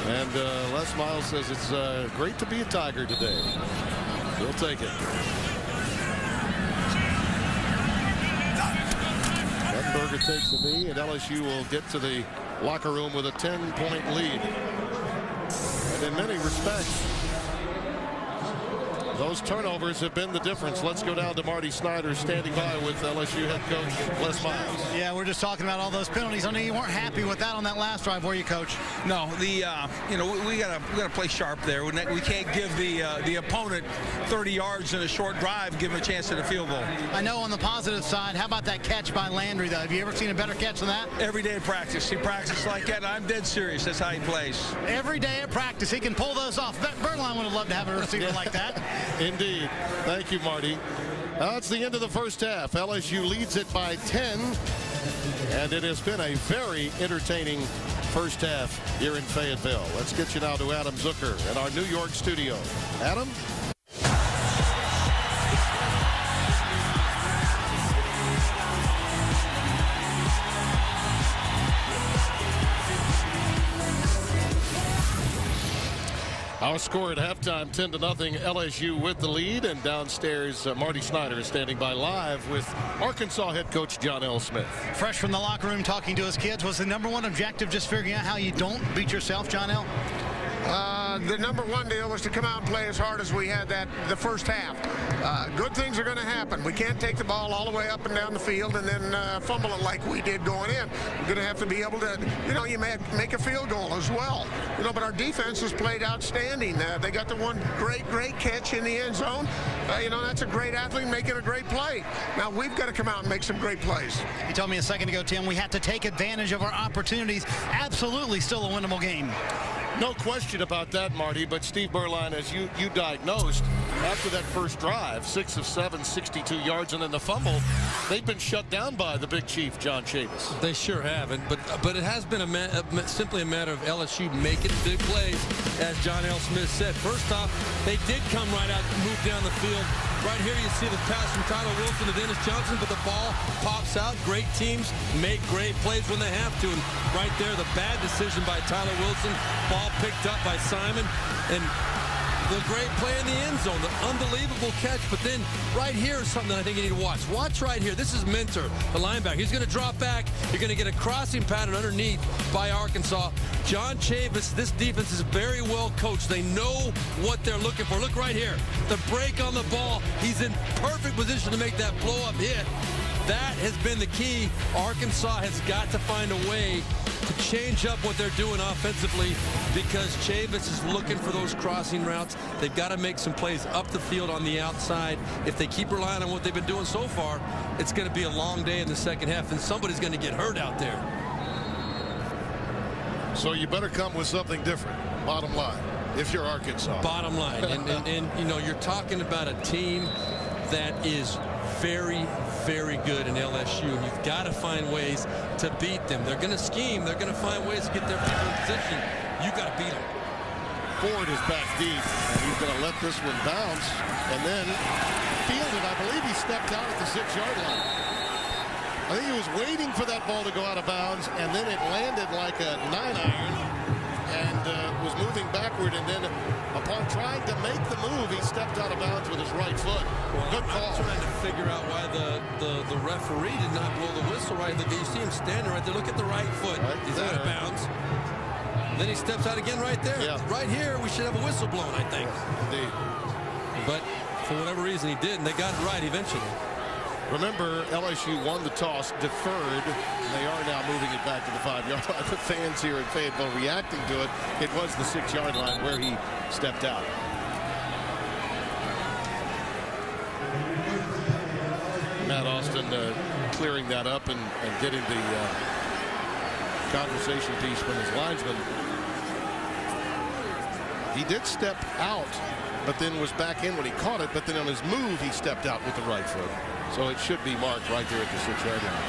And Les Miles says it's great to be a Tiger today. We'll take it. Mettenberger takes the knee, and LSU will get to the locker room with a 10-point lead. And in many respects, those turnovers have been the difference. Let's go down to Marty Snyder standing by with LSU head coach Les Miles. Yeah, we're just talking about all those penalties. I know you weren't happy with that on that last drive, were you, Coach? No, you know, we gotta play sharp there. We can't give the opponent 30 yards in a short drive, give him a chance at a field goal. I know on the positive side, how about that catch by Landry, though? Have you ever seen a better catch than that? Every day at practice. He practices like that, and I'm dead serious. That's how he plays. Every day at practice, he can pull those off. Birdline would have loved to have a receiver like that. Indeed. Thank you, Marty. That's the end of the first half. LSU leads it by 10, and it has been a very entertaining first half here in Fayetteville. Let's get you now to Adam Zucker in our New York studio. Adam? Our score at halftime, 10-0, LSU with the lead, and downstairs Marty Snyder is standing by live with Arkansas head coach John L. Smith. Fresh from the locker room talking to his kids, was the #1 objective just figuring out how you don't beat yourself, John L.? The #1 deal was to come out and play as hard as we had the first half. Good things are going to happen. We can't take the ball all the way up and down the field and then fumble it like we did going in. We're going to have to be able to, you know, you may make a field goal as well. You know, but our defense has played outstanding. They got the one great catch in the end zone. You know, that's a great athlete making a great play. Now we've got to come out and make some great plays. You told me a second ago, Tim, we had to take advantage of our opportunities. Absolutely still a winnable game. No question about that, Marty, but Steve Beuerlein, as you diagnosed, after that first drive, 6 of 7, 62 yards, and then the fumble, they've been shut down by the big chief, John Chavis. They sure haven't, but it has been simply a matter of LSU making big plays, as John L. Smith said. First off, they did come right out, move down the field. Right here you see the pass from Tyler Wilson to Dennis Johnson, but the ball pops out. Great teams make great plays when they have to, and right there, the bad decision by Tyler Wilson. Ball picked up by Simon, and The great play in the end zone, the unbelievable catch. But then right here is something that I think you need to watch. Watch right here. This is Minter, the linebacker. He's going to drop back. You're going to get a crossing pattern underneath by Arkansas. John Chavis, this defense is very well coached. They know what they're looking for. Look right here. The break on the ball. He's in perfect position to make that blow-up hit. That has been the key. Arkansas has got to find a way to change up what they're doing offensively because Chavis is looking for those crossing routes. They've got to make some plays up the field on the outside. If they keep relying on what they've been doing so far, it's going to be a long day in the second half, and somebody's going to get hurt out there. So you better come with something different, bottom line, if you're Arkansas. Bottom line. and you know, you're talking about a team that is very, very good in LSU, and you've got to find ways to beat them. They're going to scheme. They're going to find ways to get their people in position. You got to beat them. Ford is back deep, and he's going to let this one bounce, and then fielded. I believe he stepped out at the 6-yard line. I think he was waiting for that ball to go out of bounds, and then it landed like a 9-iron and was moving backward, and then upon trying to make the move, he stepped out of bounds with his right foot. Good call. I'm trying to figure out why the referee did not blow the whistle right. You see him standing right there. Look at the right foot. Right He's there. out of bounds. Then he steps out again right there. Yeah. Right here, we should have a whistle blown, I think. Indeed. But for whatever reason, he did, and they got it right eventually. Remember, LSU won the toss, deferred. They are now moving it back to the 5-yard line. The fans here at Fayetteville reacting to it. It was the 6-yard line where he stepped out. Matt Austin clearing that up and getting the conversation piece from his linesman. He did step out, but then was back in when he caught it. But then on his move, he stepped out with the right foot. So it should be marked right there at the 6-yard line.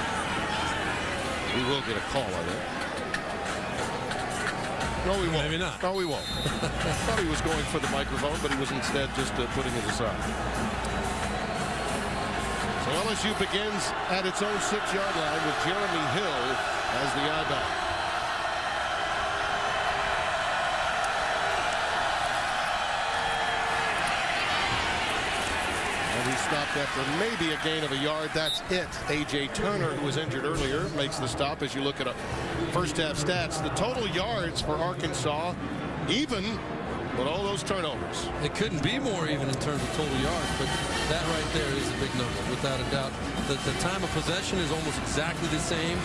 We will get a call on it. No, we won't. Maybe not. No, we won't. Thought he was going for the microphone, but he was instead just putting it aside. So LSU begins at its own 6-yard line with Jeremy Hill as the I-back. He stopped after maybe a gain of a yard. That's it. A.J. Turner, who was injured earlier, makes the stop. As you look at a first half stats, the total yards for Arkansas, even with all those turnovers. It couldn't be more even in terms of total yards, but that right there is a big number, without a doubt. The time of possession is almost exactly the same.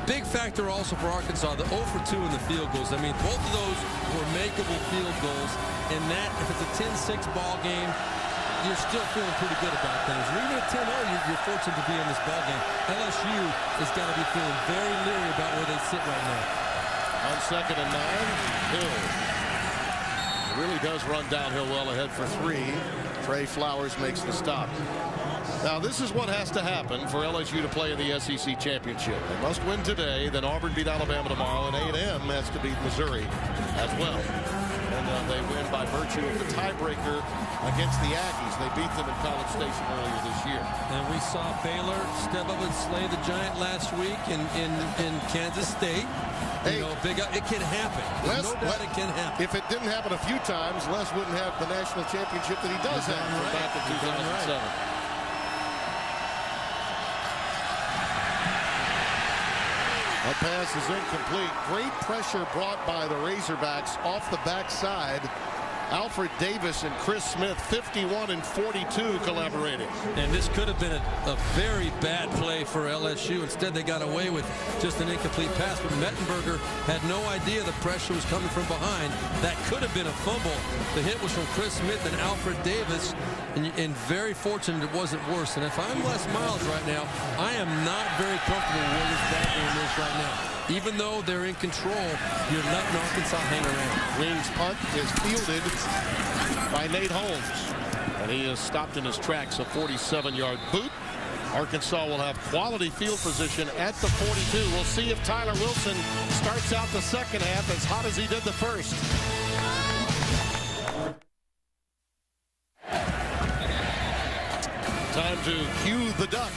Big factor also for Arkansas, the 0 for 2 in the field goals. I mean, both of those were makeable field goals, and that, if it's a 10-6 ball game, you're still feeling pretty good about things. And even at 10-0, you're fortunate to be in this ball game. LSU has got to be feeling very leery about where they sit right now. On 2nd and 9, Hill. It really does run downhill well ahead for 3. Trey Flowers makes the stop. Now, this is what has to happen for LSU to play in the SEC championship. They must win today, then Auburn beat Alabama tomorrow, and A&M has to beat Missouri as well. And they win by virtue of the tiebreaker against the Aggies. They beat them in College Station earlier this year. And we saw Baylor step up and slay the Giant last week in Kansas State. Hey, you know, it can happen. There's no doubt it can happen. If it didn't happen a few times, Les wouldn't have the national championship that he does have from back in 2007. That pass is incomplete. Great pressure brought by the Razorbacks off the backside. Alfred Davis and Chris Smith, 51 and 42, collaborating. And this could have been a very bad play for LSU. Instead, they got away with just an incomplete pass. But Mettenberger had no idea the pressure was coming from behind. That could have been a fumble. The hit was from Chris Smith and Alfred Davis. And very fortunate it wasn't worse. And if I'm Les Miles right now, I am not very comfortable where this ball game is right now. Even though they're in control, you're letting Arkansas hang around. Wings punt is fielded by Nate Holmes. And he is stopped in his tracks, a 47-yard boot. Arkansas will have quality field position at the 42. We'll see if Tyler Wilson starts out the second half as hot as he did the first. Time to cue the duck.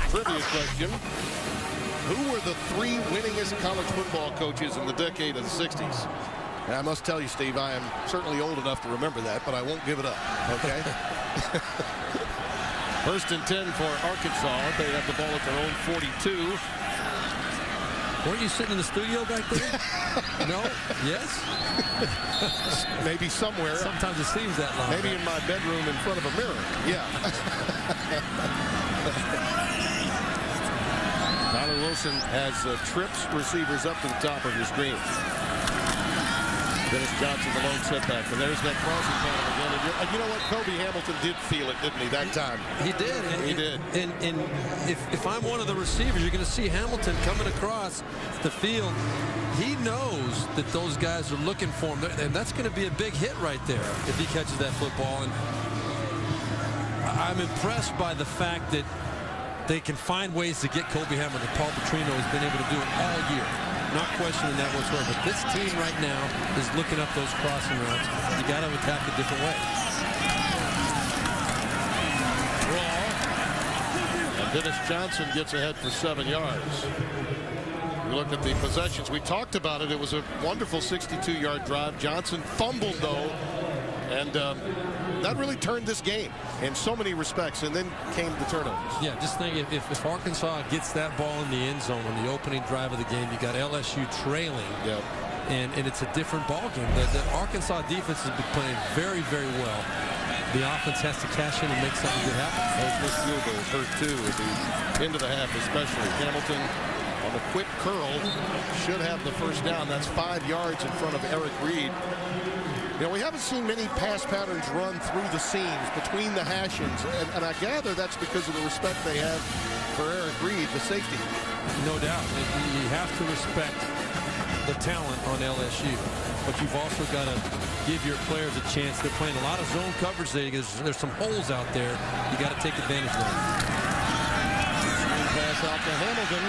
Trivia question. Who were the 3 winningest college football coaches in the decade of the 60s? And I must tell you, Steve, I am certainly old enough to remember that, but I won't give it up, okay? 1st and 10 for Arkansas. They have the ball at their own 42. Weren't you sitting in the studio back there? No? Yes? Maybe somewhere. Sometimes it seems that long. Maybe in my bedroom in front of a mirror. Yeah. Tyler Wilson has trips receivers up to the top of your screen. Dennis Johnson, the lone setback. And there's that crossing pattern again. And you know what? Kobe Hamilton did feel it, didn't he, that time? He did. He did. And if I'm one of the receivers, you're going to see Hamilton coming across the field. He knows that those guys are looking for him. And that's going to be a big hit right there if he catches that football. And I'm impressed by the fact that they can find ways to get Kobe Hamilton. Paul Petrino has been able to do it all year. Not questioning that whatsoever. But this team right now is looking up those crossing routes. You got to attack a different way. Raw. And Dennis Johnson gets ahead for 7 yards. We look at the possessions. We talked about it. It was a wonderful 62-yard drive. Johnson fumbled, though. And that really turned this game in so many respects, and then came the turnovers. Yeah, just think if Arkansas gets that ball in the end zone on the opening drive of the game, you got LSU trailing. Yep. And it's a different ball game. The Arkansas defense has been playing very, very well. The offense has to cash in and make something good happen. Those missed field goals hurt too at the end of the half, especially. Hamilton on the quick curl should have the first down. That's 5 yards in front of Eric Reed. You know, we haven't seen many pass patterns run through the seams between the hashings, and I gather that's because of the respect they have for Eric Reed, the safety. No doubt. You have to respect the talent on LSU, but you've also got to give your players a chance. They're playing a lot of zone coverage. There's some holes out there. You got to take advantage of them. Pass out to Hamilton.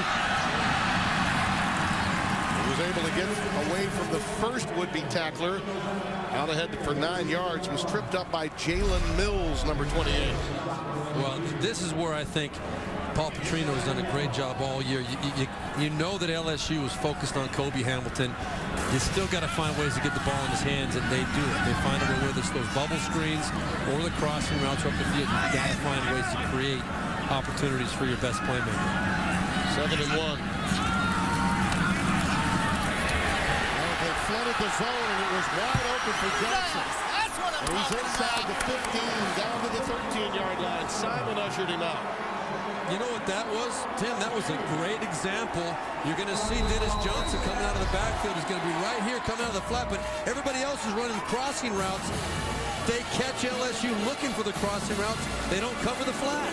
He was able to get away from the first would-be tackler. Out ahead for 9 yards, was tripped up by Jalen Mills, number 28. Well, this is where I think Paul Petrino has done a great job all year. You know that LSU was focused on Kobe Hamilton. You still got to find ways to get the ball in his hands, and they do it. They find a way, whether it's those bubble screens or the crossing routes up the field. You got to find ways to create opportunities for your best playmaker. 7-1. Flooded the zone, and it was wide open for Johnson. And he's inside the 15, down to the 13-yard line. Simon ushered him out. You know what that was, Tim? That was a great example. You're going to see Dennis Johnson coming out of the backfield. He's going to be right here coming out of the flat, but everybody else is running crossing routes. They catch LSU looking for the crossing routes. They don't cover the flat.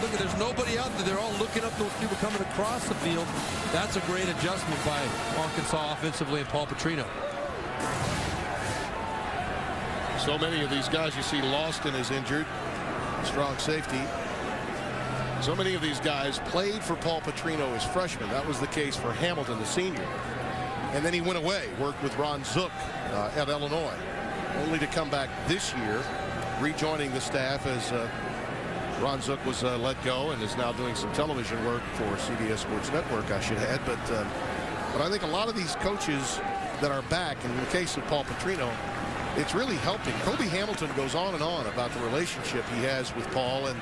Look, there's nobody out there. They're all looking up those people coming across the field. That's a great adjustment by Arkansas offensively and Paul Petrino. So many of these guys you see, Lawston is injured. Strong safety. So many of these guys played for Paul Petrino as freshmen. That was the case for Hamilton, the senior. And then he went away, worked with Ron Zook at Illinois, only to come back this year, rejoining the staff as Ron Zook was let go and is now doing some television work for CBS Sports Network, I should add. But I think a lot of these coaches that are back, in the case of Paul Petrino, it's really helping. Kobe Hamilton goes on and on about the relationship he has with Paul and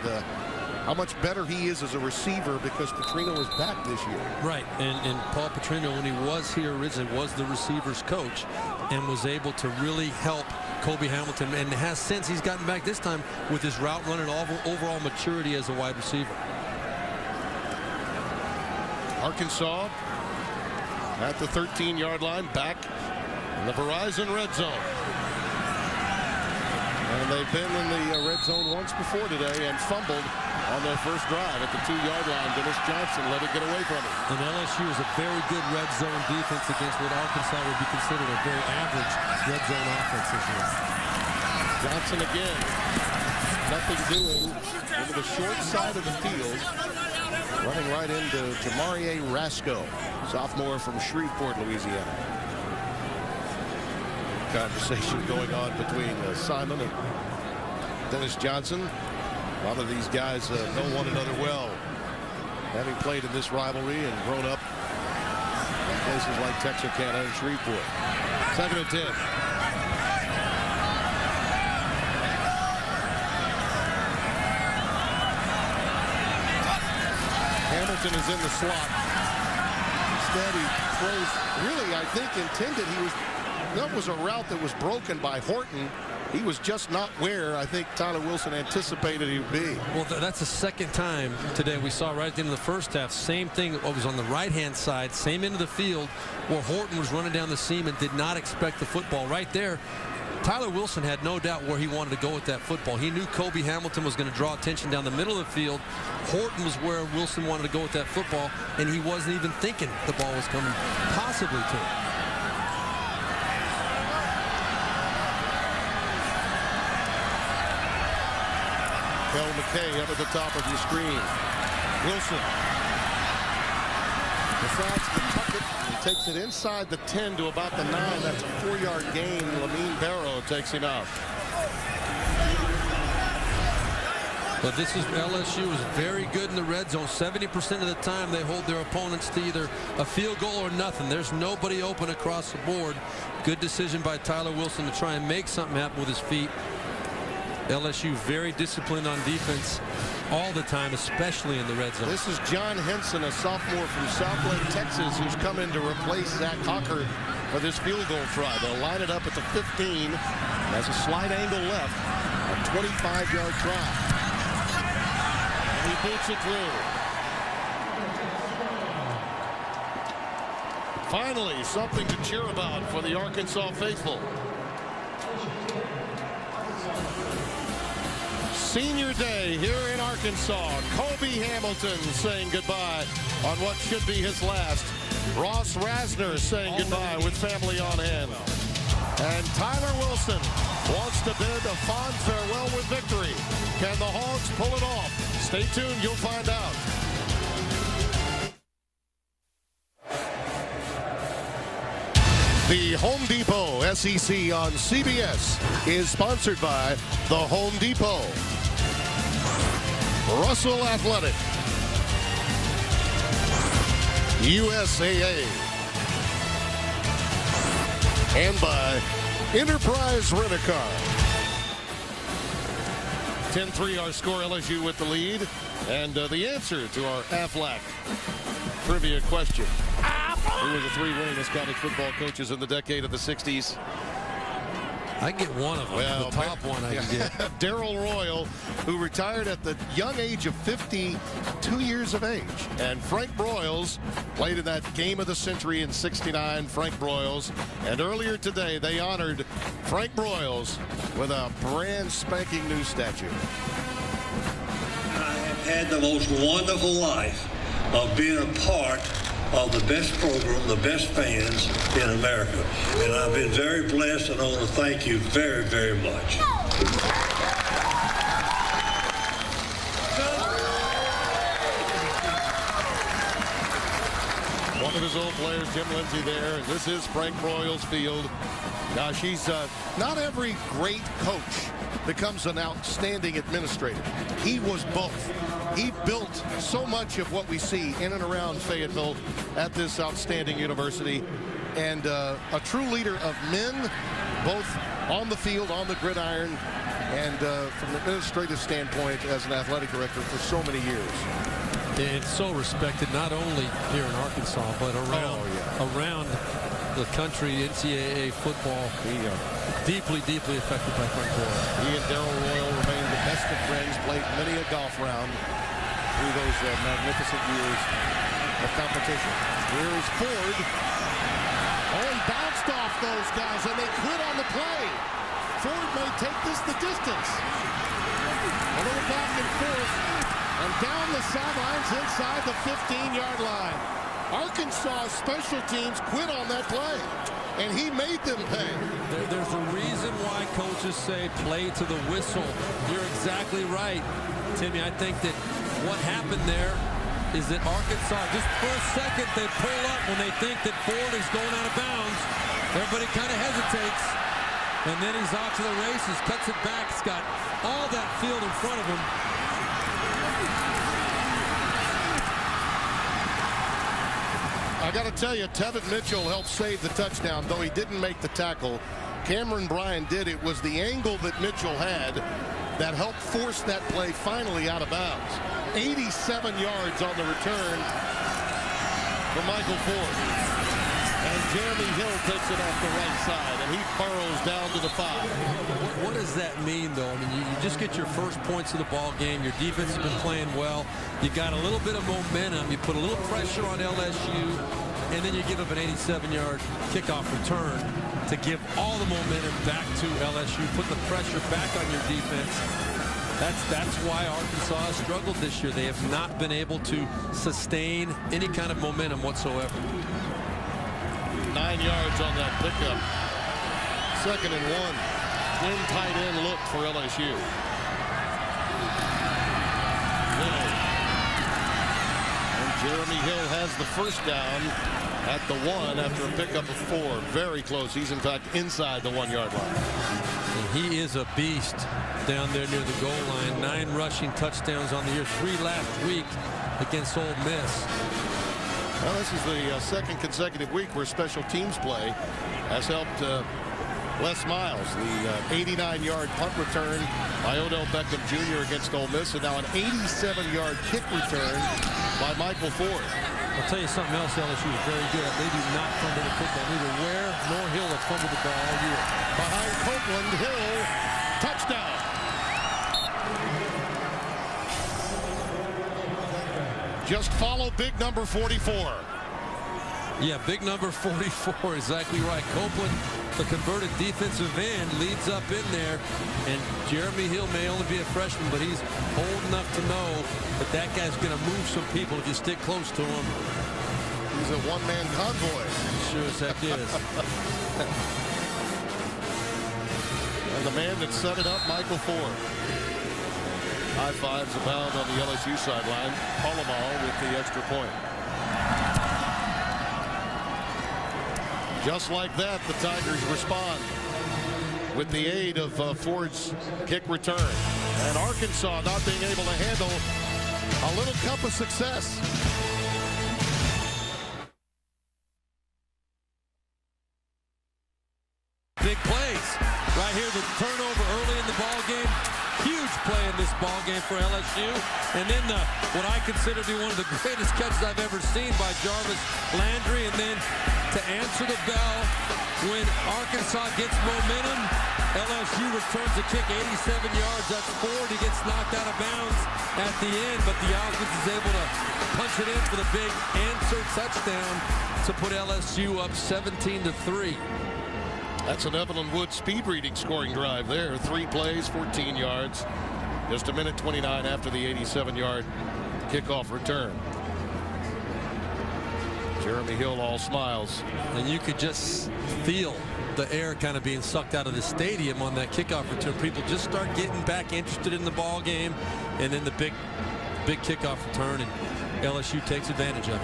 how much better he is as a receiver because Petrino is back this year. Right, and Paul Petrino, when he was here originally, was the receivers coach and was able to really help Kobe Hamilton, and has since he's gotten back this time with his route running, overall maturity as a wide receiver. Arkansas at the 13-yard line, back in the Verizon red zone. And they've been in the red zone once before today and fumbled on their first drive at the 2-yard line. Dennis Johnson let it get away from him. And LSU is a very good red zone defense against what Arkansas would be considered a very average red zone offense this year. Johnson again. Nothing doing into the short side of the field. Running right into Jamarie Rasco, sophomore from Shreveport, Louisiana. Conversation going on between Simon and Dennis Johnson. A lot of these guys know one another well. having played in this rivalry and grown up in places like Texarkana and Shreveport. 2nd and 10. Hamilton is in the slot. Instead, he throws, really, I think, intended. That was a route that was broken by Horton. He was just not where I think Tyler Wilson anticipated he would be. Well, that's the second time today we saw right at the end of the first half. Same thing. It was on the right-hand side, same end of the field, where Horton was running down the seam and did not expect the football. Right there, Tyler Wilson had no doubt where he wanted to go with that football. He knew Kobe Hamilton was going to draw attention down the middle of the field. Horton was where Wilson wanted to go with that football, and he wasn't even thinking the ball was coming possibly to him. Kel McKay up at the top of your screen. Wilson decides to tuck it. He takes it inside the 10 to about the 9. That's a 4-yard gain. Lamine Barrow takes him out. But this is LSU is very good in the red zone. 70% of the time they hold their opponents to either a field goal or nothing. There's nobody open across the board. Good decision by Tyler Wilson to try and make something happen with his feet. LSU very disciplined on defense all the time, especially in the red zone. This is John Henson, a sophomore from Southlake, Texas, who's come in to replace Zach Hocker for this field goal try. They'll line it up at the 15 as a slight angle left, a 25-yard try. And he boots it through. Finally, something to cheer about for the Arkansas faithful. Senior day here in Arkansas. Kobe Hamilton saying goodbye on what should be his last. Ross Rasner saying goodbye with family on hand. And Tyler Wilson wants to bid a fond farewell with victory. Can the Hogs pull it off? Stay tuned, you'll find out. The Home Depot SEC on CBS is sponsored by the Home Depot, Russell Athletic, USAA, and by Enterprise Rent-A-Car. 10-3 our score, LSU with the lead. And the answer to our Aflac trivia question. Who were the 3 winningest college football coaches in the decade of the 60s? I get one of them. Well, the top one I can get. Darrell Royal, who retired at the young age of 52 years of age. And Frank Broyles played in that game of the century in '69, Frank Broyles. And earlier today, they honored Frank Broyles with a brand spanking new statue. I have had the most wonderful life of being a part of the best program, the best fans in America. And I've been very blessed, and I want to thank you very, very much. One of his old players, Jim Lindsay there, and this is Frank Broyles Field. Now, she's not every great coach becomes an outstanding administrator. He was both. He built so much of what we see in and around Fayetteville at this outstanding university, and a true leader of men, both on the field, on the gridiron, and from an administrative standpoint as an athletic director for so many years. It's so respected, not only here in Arkansas, but around the country. NCAA football, deeply, deeply affected by Frank Broyles. He and Darrell Royal remain the best of friends, played many a golf round through those magnificent years of competition. Here is Ford. Oh, he bounced off those guys, and they quit on the play. Ford may take this the distance. A little back and forth, and down the sidelines inside the 15-yard line. Arkansas special teams quit on that play, and he made them pay. There's a reason why coaches say play to the whistle. You're exactly right, Timmy. I think that what happened there is that Arkansas, just for a second, they pull up when they think that Ford is going out of bounds. Everybody kind of hesitates, and then he's off to the races, cuts it back. He's got all that field in front of him. got to tell you, Tevin Mitchell helped save the touchdown, though he didn't make the tackle. Cameron Bryan did. It was the angle that Mitchell had that helped force that play finally out of bounds. 87 yards on the return for Michael Ford. And Jeremy Hill takes it off the right side, and he burrows down to the 5. What does that mean, though? I mean, you just get your first points of the ball game. Your defense has been playing well. You got a little bit of momentum. You put a little pressure on LSU, and then you give up an 87-yard kickoff return to give all the momentum back to LSU, put the pressure back on your defense. That's why Arkansas has struggled this year. They have not been able to sustain any kind of momentum whatsoever. 9 yards on that pickup. 2nd and 1. Twin tight end look for LSU. And Jeremy Hill has the first down at the 1 after a pickup of 4. Very close. He's in fact inside the 1-yard line. And he is a beast down there near the goal line. 9 rushing touchdowns on the year. 3 last week against Ole Miss. Well, this is the second consecutive week where special teams play has helped Les Miles. The 89-yard punt return by Odell Beckham Jr. against Ole Miss, and now an 87-yard kick return by Michael Ford. I'll tell you something else LSU is very good at. They do not fumble the football. Neither Ware nor Hill have fumbled the ball all year. Behind Copeland, Hill, touchdown. Just follow big number 44. Yeah, big number 44, exactly right. Copeland, the converted defensive end, leads up in there. And Jeremy Hill may only be a freshman, but he's old enough to know that that guy's going to move some people if you stick close to him. He's a one-man convoy. Sure as heck is. And the man that set it up, Michael Ford. High fives abound on the LSU sideline. Palomal with the extra point. Just like that, the Tigers respond with the aid of Ford's kick return. And Arkansas not being able to handle a little cup of success. Big plays. Right here, the turnover early in the ball game. Huge play in this ball game for LSU. And then what I consider to be one of the greatest catches I've ever seen by Jarvis Landry. And then to answer the bell when Arkansas gets momentum, LSU returns a kick 87 yards. That's Ford. He gets knocked out of bounds at the end, but the offense is able to punch it in for the big answer touchdown to put LSU up 17-3. That's an Evelyn Wood speed reading scoring drive there. 3 plays, 14 yards. Just a minute 29 after the 87-yard kickoff return. Jeremy Hill all smiles. And you could just feel the air kind of being sucked out of the stadium on that kickoff return. People just start getting back interested in the ball game, and then the big kickoff return, and LSU takes advantage of it.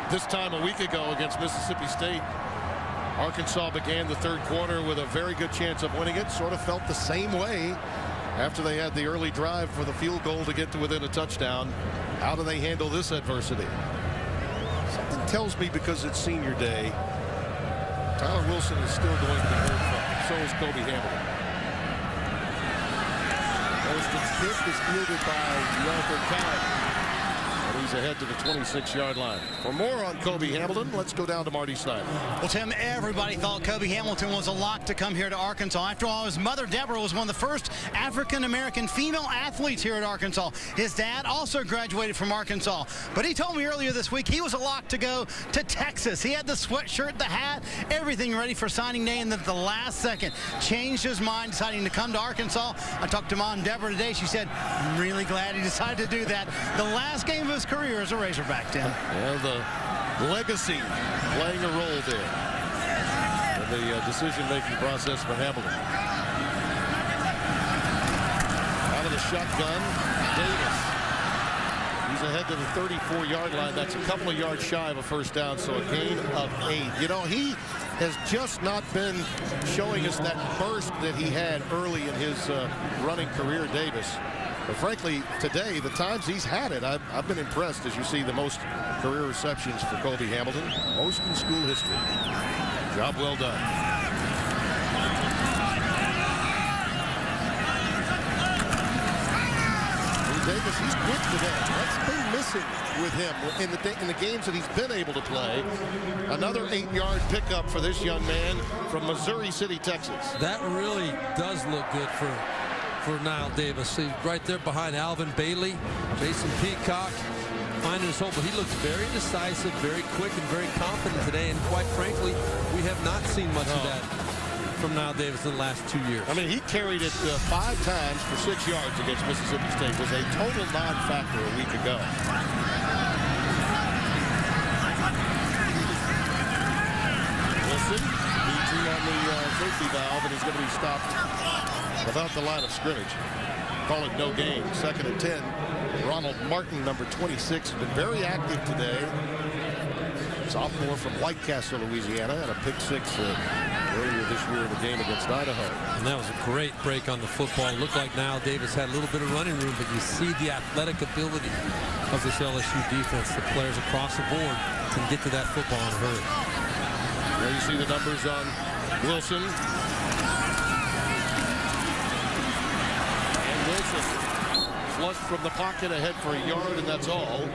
This time a week ago against Mississippi State, Arkansas began the third quarter with a very good chance of winning it. Sort of felt the same way after they had the early drive for the field goal to get to within a touchdown. How do they handle this adversity? Something tells me because it's senior day, Tyler Wilson is still going to be heard from. So is Kobe Hamilton. Austin's kick is fielded by Arthur Cowan. He's ahead to the 26-yard line. For more on Kobe Hamilton, let's go down to Marty Snyder. Well, Tim, everybody thought Kobe Hamilton was a lock to come here to Arkansas. After all, his mother, Deborah, was one of the first African-American female athletes here at Arkansas. His dad also graduated from Arkansas. But he told me earlier this week he was a lock to go to Texas. He had the sweatshirt, the hat, everything ready for signing day, and then at the last second changed his mind, deciding to come to Arkansas. I talked to Mom Deborah today. She said, I'm really glad he decided to do that. The last game of his career as a Razorback, Tim. And the legacy playing a role there in the decision-making process for Hamilton. Out of the shotgun, Davis. He's ahead to the 34-yard line. That's a couple of yards shy of a first down, so a gain of 8. You know, he has just not been showing us that burst that he had early in his running career, Davis. But frankly, today, the times he's had it, I've been impressed, as you see the most career receptions for Kobe Hamilton. Most in school history. Job well done. Davis, he's quick today. That's been missing with him in the games that he's been able to play. Another 8-yard pickup for this young man from Missouri City, Texas. That really does look good for Niall Davis. He's right there behind Alvin Bailey, Jason Peacock, finding his hole. But he looks very decisive, very quick, and very confident today. And quite frankly, we have not seen much of that from Niall Davis in the last 2 years. I mean, he carried it 5 times for 6 yards against Mississippi State. Was a total non-factor a week ago. Wilson, BT on the safety valve, and he's going to be stopped without the line of scrimmage. Call it no gain. 2nd and 10. Ronald Martin, number 26, has been very active today. Sophomore from White Castle, Louisiana, had a pick 6 earlier this year in the game against Idaho. And that was a great break on the football. It looked like Niall Davis had a little bit of running room, but you see the athletic ability of this LSU defense. The players across the board can get to that football in a hurry. There you see the numbers on Wilson. And Wilson flushed from the pocket ahead for a yard, and that's all.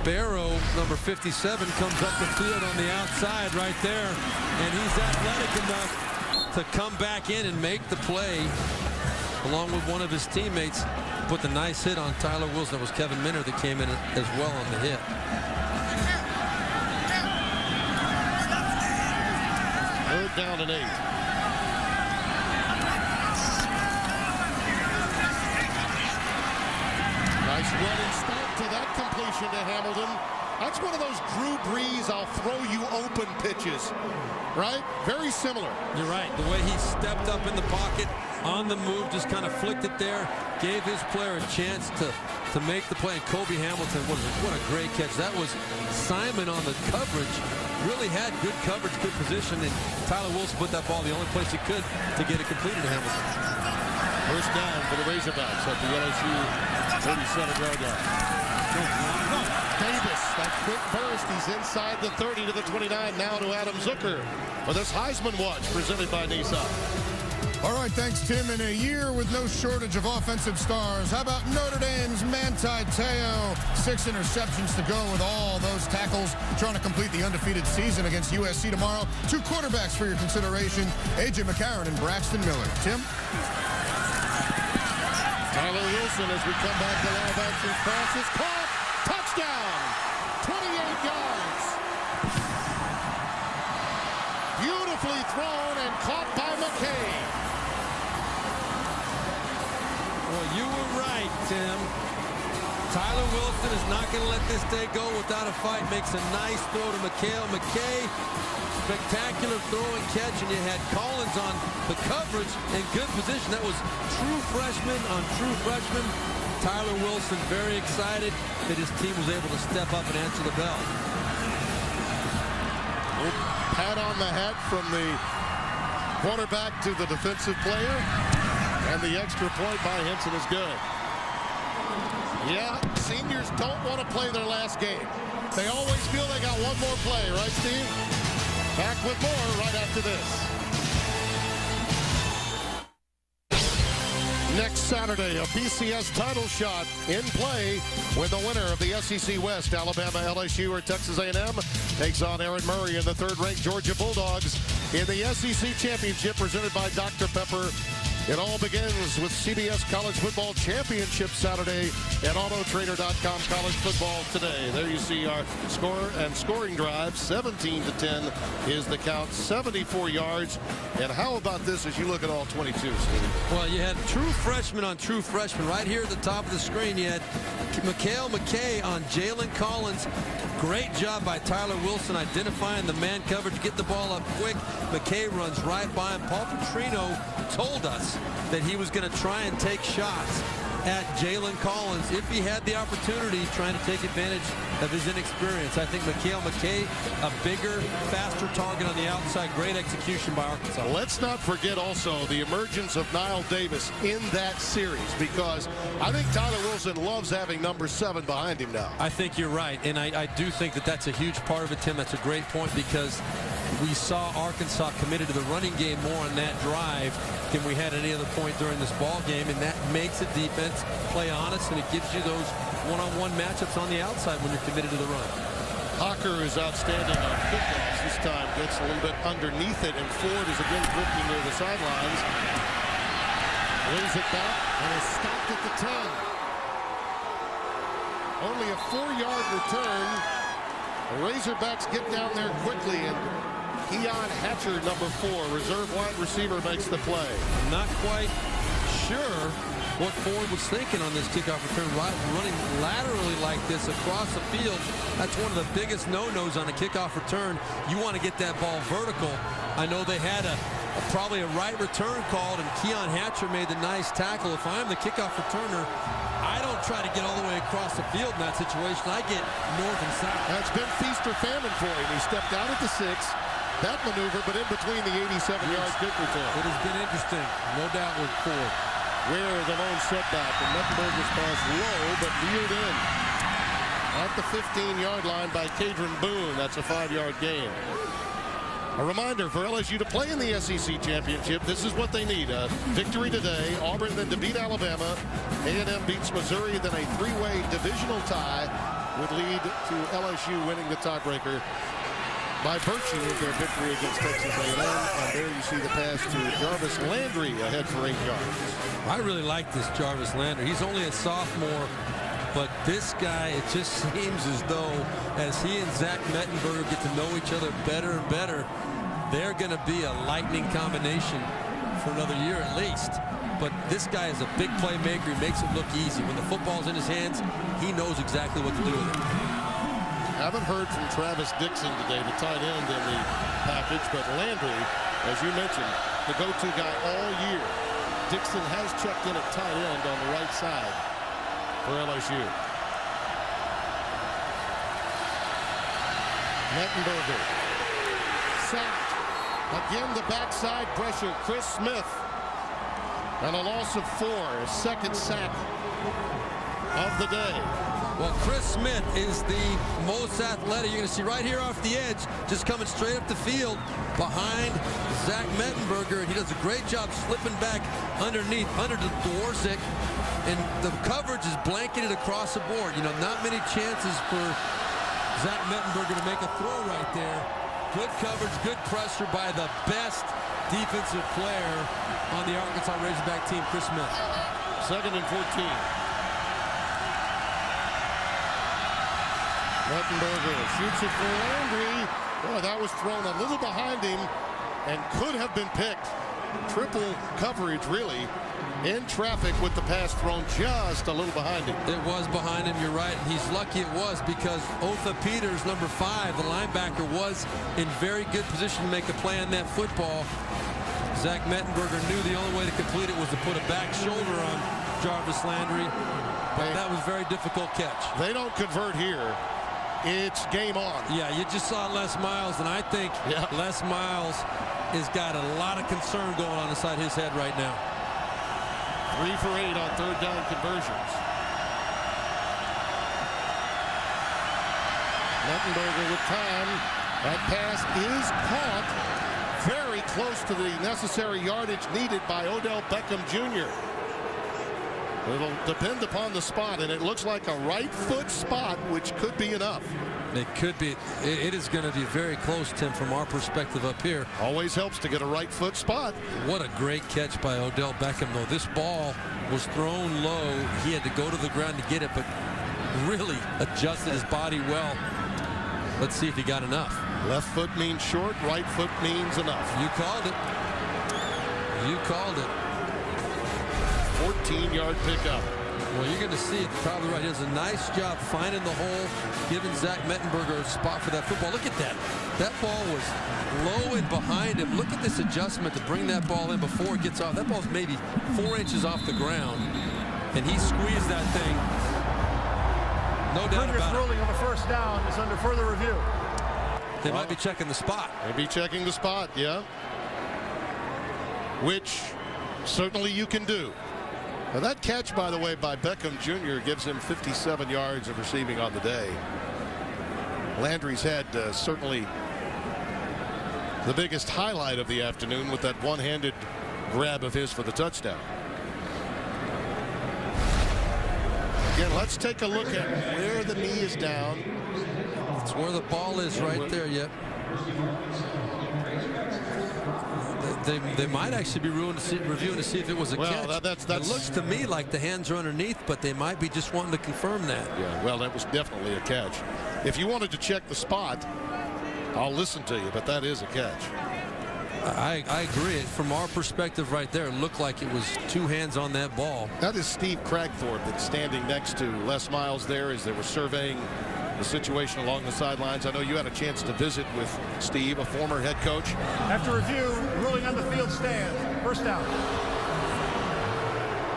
Barrow, number 57, comes up the field on the outside right there, and he's athletic enough to come back in and make the play along with one of his teammates. Put the nice hit on Tyler Wilson. It was Kevin Minner that came in as well on the hit. Third down and 8. Nice running start to that completion to Hamilton. That's one of those Drew Brees, I'll throw you open pitches, right? Very similar. You're right. The way he stepped up in the pocket, on the move, just kind of flicked it there, gave his player a chance to make the play. And Kobe Hamilton, what a great catch. That was Simon on the coverage. Really had good coverage, good position, and Tyler Wilson put that ball the only place he could to get it completed to Hamilton. First down for the Razorbacks at the LSU 37-yard line. Davis, that quick burst. He's inside the 30 to the 29. Now to Adam Zucker for this Heisman watch presented by Nissan. All right, thanks, Tim. In a year with no shortage of offensive stars, how about Notre Dame's Manti Te'o? 6 interceptions to go with all those tackles, trying to complete the undefeated season against USC tomorrow. 2 quarterbacks for your consideration, A.J. McCarron and Braxton Miller. Tim? Tyler Wilson, as we come back to live action passes, caught, touchdown, 28 yards. Beautifully thrown and caught by McKay. Well, you were right, Tim. Tyler Wilson is not going to let this day go without a fight. Makes a nice throw to McKay. Spectacular throw and catch, and you had Collins on the coverage in good position. That was true freshman on true freshman. Tyler Wilson very excited that his team was able to step up and answer the bell. Pat on the hat from the quarterback to the defensive player, and the extra point by Henson is good. Yeah, seniors don't want to play their last game. They always feel they got one more play, right, Steve? Back with more right after this. Next Saturday, a BCS title shot in play with the winner of the SEC West, Alabama, LSU, or Texas A&M, takes on Aaron Murray and the third-ranked Georgia Bulldogs in the SEC Championship presented by Dr. Pepper. It all begins with CBS College Football Championship Saturday at Autotrader.com. College football today. There you see our score and scoring drive. 17-10 is the count. 74 yards. And how about this as you look at all 22, Steve? Well, you had true freshman on true freshman. Right here at the top of the screen, you had McKay on Jalen Collins. Great job by Tyler Wilson identifying the man coverage, get the ball up quick. McKay runs right by him. Paul Petrino told us that he was going to try and take shots. at Jalen Collins if he had the opportunity, trying to take advantage of his inexperience. I think Mikhail McKay, a bigger, faster target on the outside. Great execution by Arkansas. Let's not forget also the emergence of Niall Davis in that series, because I think Tyler Wilson loves having number 7 behind him now. I think you're right, and I do think that that's a huge part of it, Tim. That's a great point, because we saw Arkansas committed to the running game more on that drive than we had at any other point during this ball game, and that makes a defense play honest, and it gives you those one-on-one matchups on the outside when you're committed to the run. Hocker is outstanding on kickoffs. This time gets a little bit underneath it, and Ford is again drifting near the sidelines. Wins it back and is stopped at the 10. Only a 4-yard return. The Razorbacks get down there quickly, and Keon Hatcher, number 4, reserve wide receiver, makes the play. I'm not quite sure what Ford was thinking on this kickoff return, running laterally like this across the field. That's one of the biggest no-nos on a kickoff return. You want to get that ball vertical. I know they had probably a right return called, and Keon Hatcher made the nice tackle. If I'm the kickoff returner, I don't try to get all the way across the field in that situation. I get north and south. That's been feast or famine for him. He stepped out at the 6. That maneuver, but in between the 87-yard kick return. It has been interesting, no doubt, with Ford. Where the lone setback, and Mettenberger's pass low, but reeled in at the 15-yard line by Cadron Boone. That's a 5-yard gain. A reminder for LSU to play in the SEC championship. This is what they need. A victory today. Auburn then to beat Alabama. A&M beats Missouri. Then a 3-way divisional tie would lead to LSU winning the tiebreaker by virtue of their victory against Texas A&M. And there you see the pass to Jarvis Landry ahead for 8 yards. I really like this Jarvis Landry. He's only a sophomore, but this guy, it just seems as though as he and Zach Mettenberger get to know each other better and better, they're going to be a lightning combination for another year at least. But this guy is a big playmaker. He makes it look easy. When the football's in his hands, he knows exactly what to do with it. Haven't heard from Travis Dixon today, the tight end in the package, but Landry, as you mentioned, the go-to guy all year. Dixon has checked in at tight end on the right side for LSU. Mettenberger sacked. Again, the backside pressure. Chris Smith. And a loss of 4, a second sack of the day. Well, Chris Smith is the most athletic. You're going to see right here off the edge, just coming straight up the field behind Zach Mettenberger. He does a great job slipping back underneath, under the Dworzak, and the coverage is blanketed across the board. You know, not many chances for Zach Mettenberger to make a throw right there. Good coverage, good pressure by the best defensive player on the Arkansas Razorback team, Chris Smith. 2nd and 14. Mettenberger shoots it for Landry. Boy, that was thrown a little behind him and could have been picked. Triple coverage, really, in traffic with the pass thrown just a little behind him. It was behind him, you're right. And he's lucky it was, because Otha Peters, number 5, the linebacker, was in very good position to make a play on that football. Zach Mettenberger knew the only way to complete it was to put a back shoulder on Jarvis Landry. But that was a very difficult catch. They don't convert here. It's game on. Yeah, you just saw Les Miles, and I think Les Miles has got a lot of concern going on inside his head right now. 3 for 8 on 3rd down conversions. Mettenberger with time. That pass is caught very close to the necessary yardage needed by Odell Beckham Jr. It'll depend upon the spot, and it looks like a right foot spot, which could be enough. It could be. It is going to be very close, Tim, from our perspective up here. Always helps to get a right foot spot. What a great catch by Odell Beckham, though. This ball was thrown low. He had to go to the ground to get it, but really adjusted his body well. Let's see if he got enough. Left foot means short, right foot means enough. You called it. You called it. 14-yard pickup. Well, you're going to see it probably right. He does a nice job finding the hole, giving Zach Mettenberger a spot for that football. Look at that. That ball was low and behind him. Look at this adjustment to bring that ball in before it gets off. That ball's maybe 4 inches off the ground. and he squeezed that thing. No doubt about it. Ruling on the first down is under further review. They might be checking the spot. Maybe checking the spot, yeah. Which certainly you can do. Now that catch, by the way, by Beckham Jr. gives him 57 yards of receiving on the day. Landry's had certainly the biggest highlight of the afternoon with that one-handed grab of his for the touchdown. Again, let's take a look at where the knee is down. It's where the ball is right there, yep. They might actually be reviewing to see if it was a catch. It looks to me like the hands are underneath, but they might be just wanting to confirm that. Yeah, well, that was definitely a catch. If you wanted to check the spot, I'll listen to you, but that is a catch. I agree. From our perspective right there, it looked like it was two hands on that ball. That is Steve Cragthorpe that's standing next to Les Miles there as they were surveying the situation along the sidelines. I know you had a chance to visit with Steve, a former head coach. After review, ruling on the field stands. First down.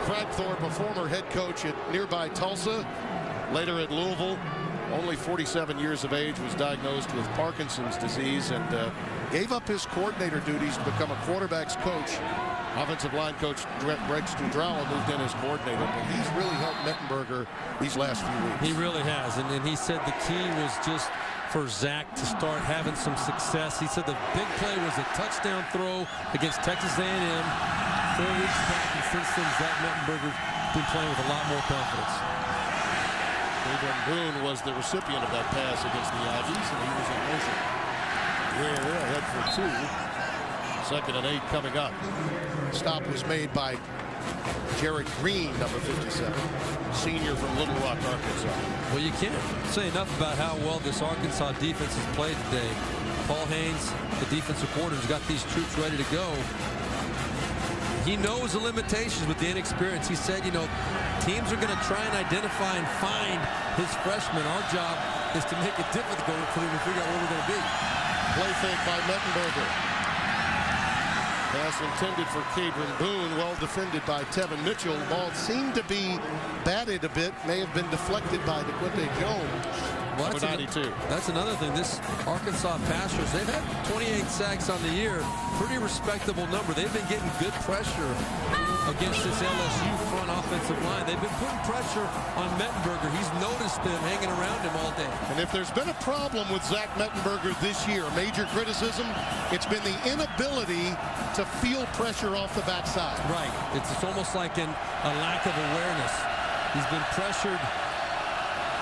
Cragthorpe, a former head coach at nearby Tulsa, later at Louisville, only 47 years of age, was diagnosed with Parkinson's disease and gave up his coordinator duties to become a quarterback's coach. Offensive line coach Greg Studrawa moved in as coordinator, but he's really helped Mettenberger these last few weeks. He really has, and he said the key was just for Zach to start having some success. He said the big play was a touchdown throw against Texas A&M 4 weeks back, and since then Zach Mettenberger's been playing with a lot more confidence. Abram Boone was the recipient of that pass against the Aggies, and he was in motion. We're ahead for 2. 2nd and 8 coming up. Stop was made by Jared Green, number 57, senior from Little Rock, Arkansas. Well, you can't say enough about how well this Arkansas defense has played today. Paul Haynes, the defensive coordinator, has got these troops ready to go. He knows the limitations with the inexperience. He said, you know, teams are going to try and identify and find his freshmen. Our job is to make it difficult for them to figure out where we're going to be. Play fake by Mettenberger. Pass intended for Cabron Boone, well defended by Tevin Mitchell. Ball seemed to be batted a bit, may have been deflected by DeQuinte Jones. Well, that's another thing. This Arkansas Pastors, they've had 28 sacks on the year. Pretty respectable number. They've been getting good pressure against this LSU front offensive line. They've been putting pressure on Mettenberger. He's noticed them hanging around him all day. And if there's been a problem with Zach Mettenberger this year, major criticism, it's been the inability to feel pressure off the backside. Right. It's almost like a lack of awareness. He's been pressured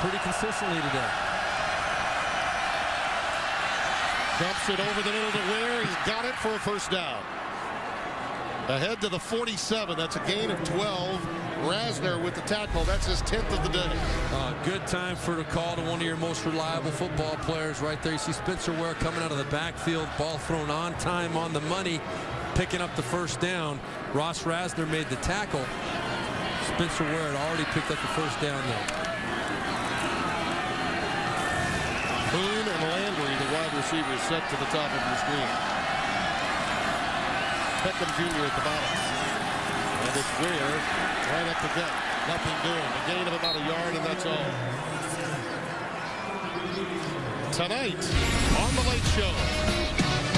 pretty consistently today. Dumps it over the middle to Ware. He's got it for a first down. Ahead to the 47. That's a gain of 12. Rasner with the tackle. That's his 10th of the day. Good time for the call to one of your most reliable football players right there. You see Spencer Ware coming out of the backfield. Ball thrown on time, on the money, picking up the first down. Ross Rasner made the tackle. Spencer Ware had already picked up the first down there. Boone and Landry, the wide receivers, set to the top of the screen. Beckham Jr. at the bottom. And it's Ware right up the gut. Nothing doing. A gain of about a yard, and that's all. Tonight on The Late Show,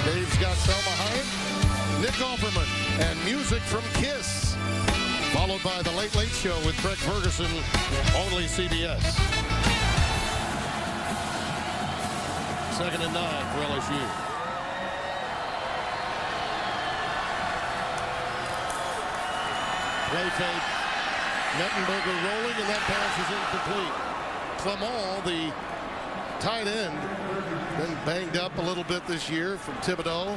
Dave's got Selma Hayek, Nick Offerman, and music from Kiss. Followed by The Late Late Show with Craig Ferguson, only CBS. 2nd and 9 for LSU. Play fake. Mettenberger rolling, and that pass is incomplete. Clement, the tight end, been banged up a little bit this year from Thibodeau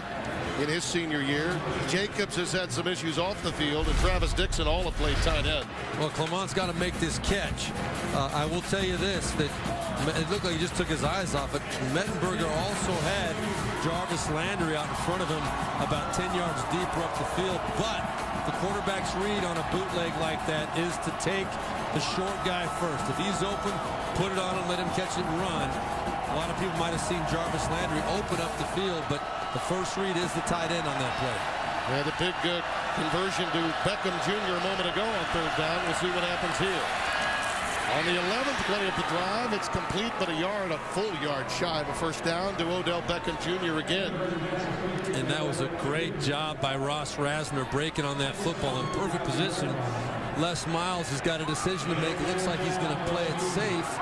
in his senior year. Jacobs has had some issues off the field, and Travis Dixon all have played tight end. Well, Clement's got to make this catch. I will tell you this, that it looked like he just took his eyes off it. Mettenberger also had Jarvis Landry out in front of him about 10 yards deeper up the field, but the quarterback's read on a bootleg like that is to take the short guy first. If he's open, put it on him, let him catch it and run. A lot of people might have seen Jarvis Landry open up the field, but the first read is the tight end on that play. Yeah, the big Conversion to Beckham Jr. a moment ago on third down. We'll see what happens here. On the 11th play of the drive, it's complete, but a full yard shy of a first down to Odell Beckham Jr. again. And that was a great job by Ross Rasner breaking on that football in perfect position. Les Miles has got a decision to make. It looks like he's going to play it safe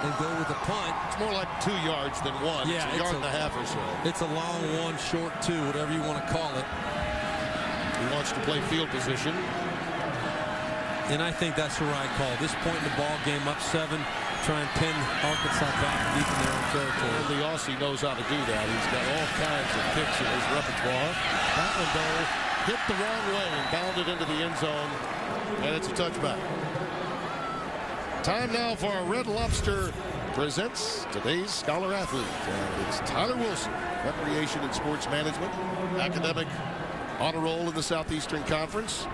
and go with a punt. It's more like 2 yards than 1. Yeah, it's a yard and a half or so. It's a long 1, short 2, whatever you want to call it. He wants to play field position. And I think that's the right call. This point in the ball game, up 7, try and pin Arkansas back deep in their own territory. And the Aussie knows how to do that. He's got all kinds of kicks in his repertoire. That one, though, hit the wrong way and bounded into the end zone, and it's a touchback. Time now for Red Lobster presents today's Scholar Athlete. And it's Tyler Wilson, Recreation and Sports Management, academic honor roll in the Southeastern Conference.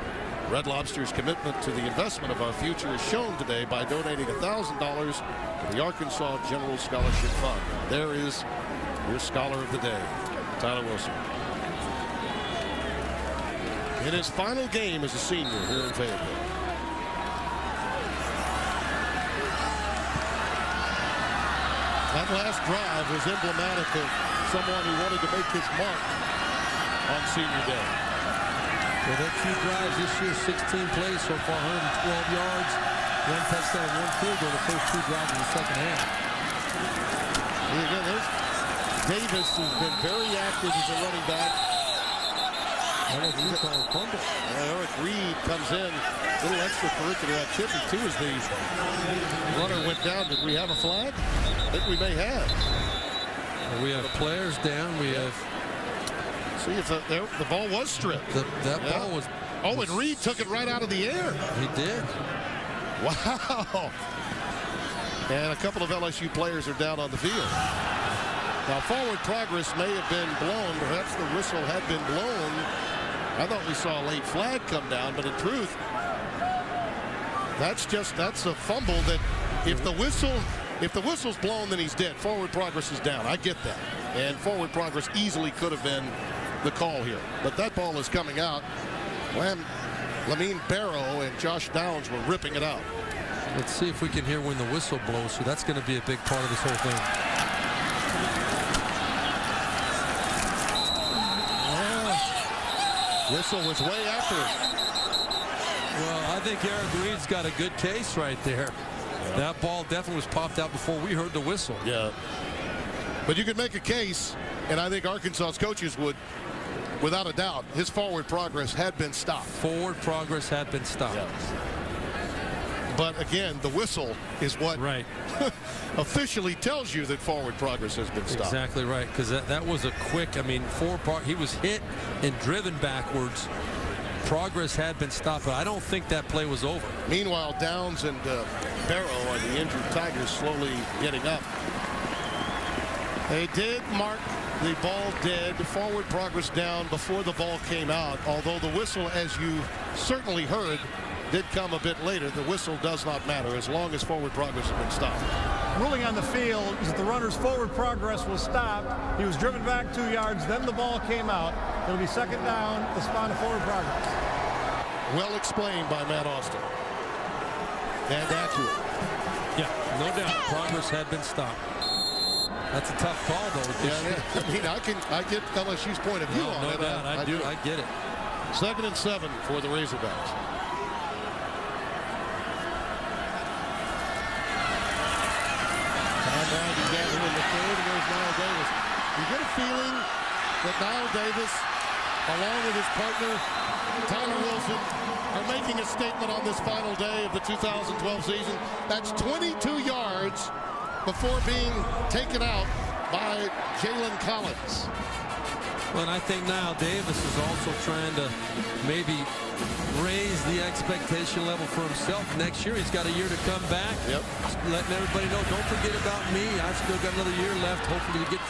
Red Lobster's commitment to the investment of our future is shown today by donating $1,000 to the Arkansas General Scholarship Fund. There is your Scholar of the Day, Tyler Wilson. In his final game as a senior here in Fayetteville. That last drive was emblematic of someone who wanted to make his mark on senior day. Well, their 2 drives this year, 16 plays so far, 112 yards, 1 touchdown, 1 field goal, the first 2 drives in the second half. And again, Davis has been very active as a running back. Eric Reed comes in, a little extracurricular activity too as the runner went down. Did we have a flag? I think we may have. Well, we have players down. We have. See if the ball was stripped. That ball was. Oh, and Reed took it right out of the air. He did. Wow. And a couple of LSU players are down on the field. Now, forward progress may have been blown. Perhaps the whistle had been blown. I thought we saw a late flag come down, but in truth, that's a fumble that if the whistle's blown, then he's dead. Forward progress is down. I get that. And forward progress easily could have been the call here. But that ball is coming out when Lamine Barrow and Josh Downs were ripping it out. Let's see if we can hear when the whistle blows. So that's going to be a big part of this whole thing. Whistle was way after it. Well, I think Eric Reed's got a good case right there. That ball definitely was popped out before we heard the whistle. Yeah. But you could make a case, and I think Arkansas's coaches would, without a doubt, his forward progress had been stopped. Forward progress had been stopped. Yeah. But again, the whistle is what officially tells you that forward progress has been stopped. Exactly right, because that was a quick, he was hit and driven backwards. Progress had been stopped, but I don't think that play was over. Meanwhile, Downs and Barrow are the injured Tigers slowly getting up. They did mark the ball dead. Forward progress down before the ball came out, although the whistle, as you certainly heard, did come a bit later. The whistle does not matter as long as forward progress has been stopped. Ruling on the field is that the runner's forward progress was stopped. He was driven back 2 yards, then the ball came out. It'll be second down, the spot of forward progress. Well explained by Matt Austin. And accurate. Yeah, no doubt. Progress had been stopped. That's a tough call, though. Yeah, I get LSU's point of view on it. No doubt, I do. I get it. 2nd and 7 for the Razorbacks. Brown began here in the third, and there's Niall Davis. You get a feeling that Niall Davis, along with his partner, Tyler Wilson, are making a statement on this final day of the 2012 season. That's 22 yards before being taken out by Jalen Collins. Well, and I think Niall Davis is also trying to maybe raise the expectation level for himself. Next year, he's got a year to come back. Yep. Letting everybody know, don't forget about me. I've still got another year left. Hopefully, we get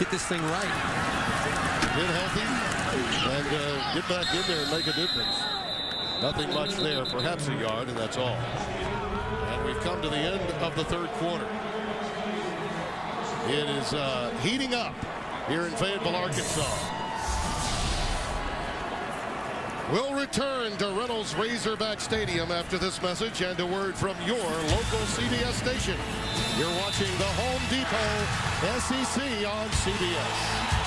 this thing right. Get healthy and get back in there and make a difference. Nothing much there, perhaps a yard, and that's all. And we've come to the end of the third quarter. It is heating up here in Fayetteville, Arkansas. We'll return to Reynolds Razorback Stadium after this message and a word from your local CBS station. You're watching the Home Depot SEC on CBS.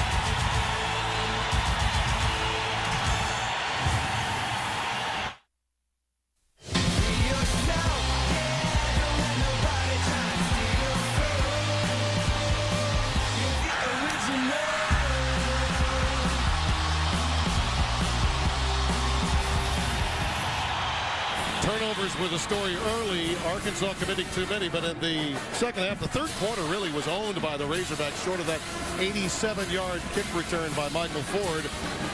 Turnovers were the story early. Arkansas committing too many, but in the second half, the third quarter really was owned by the Razorbacks, short of that 87-yard kick return by Michael Ford.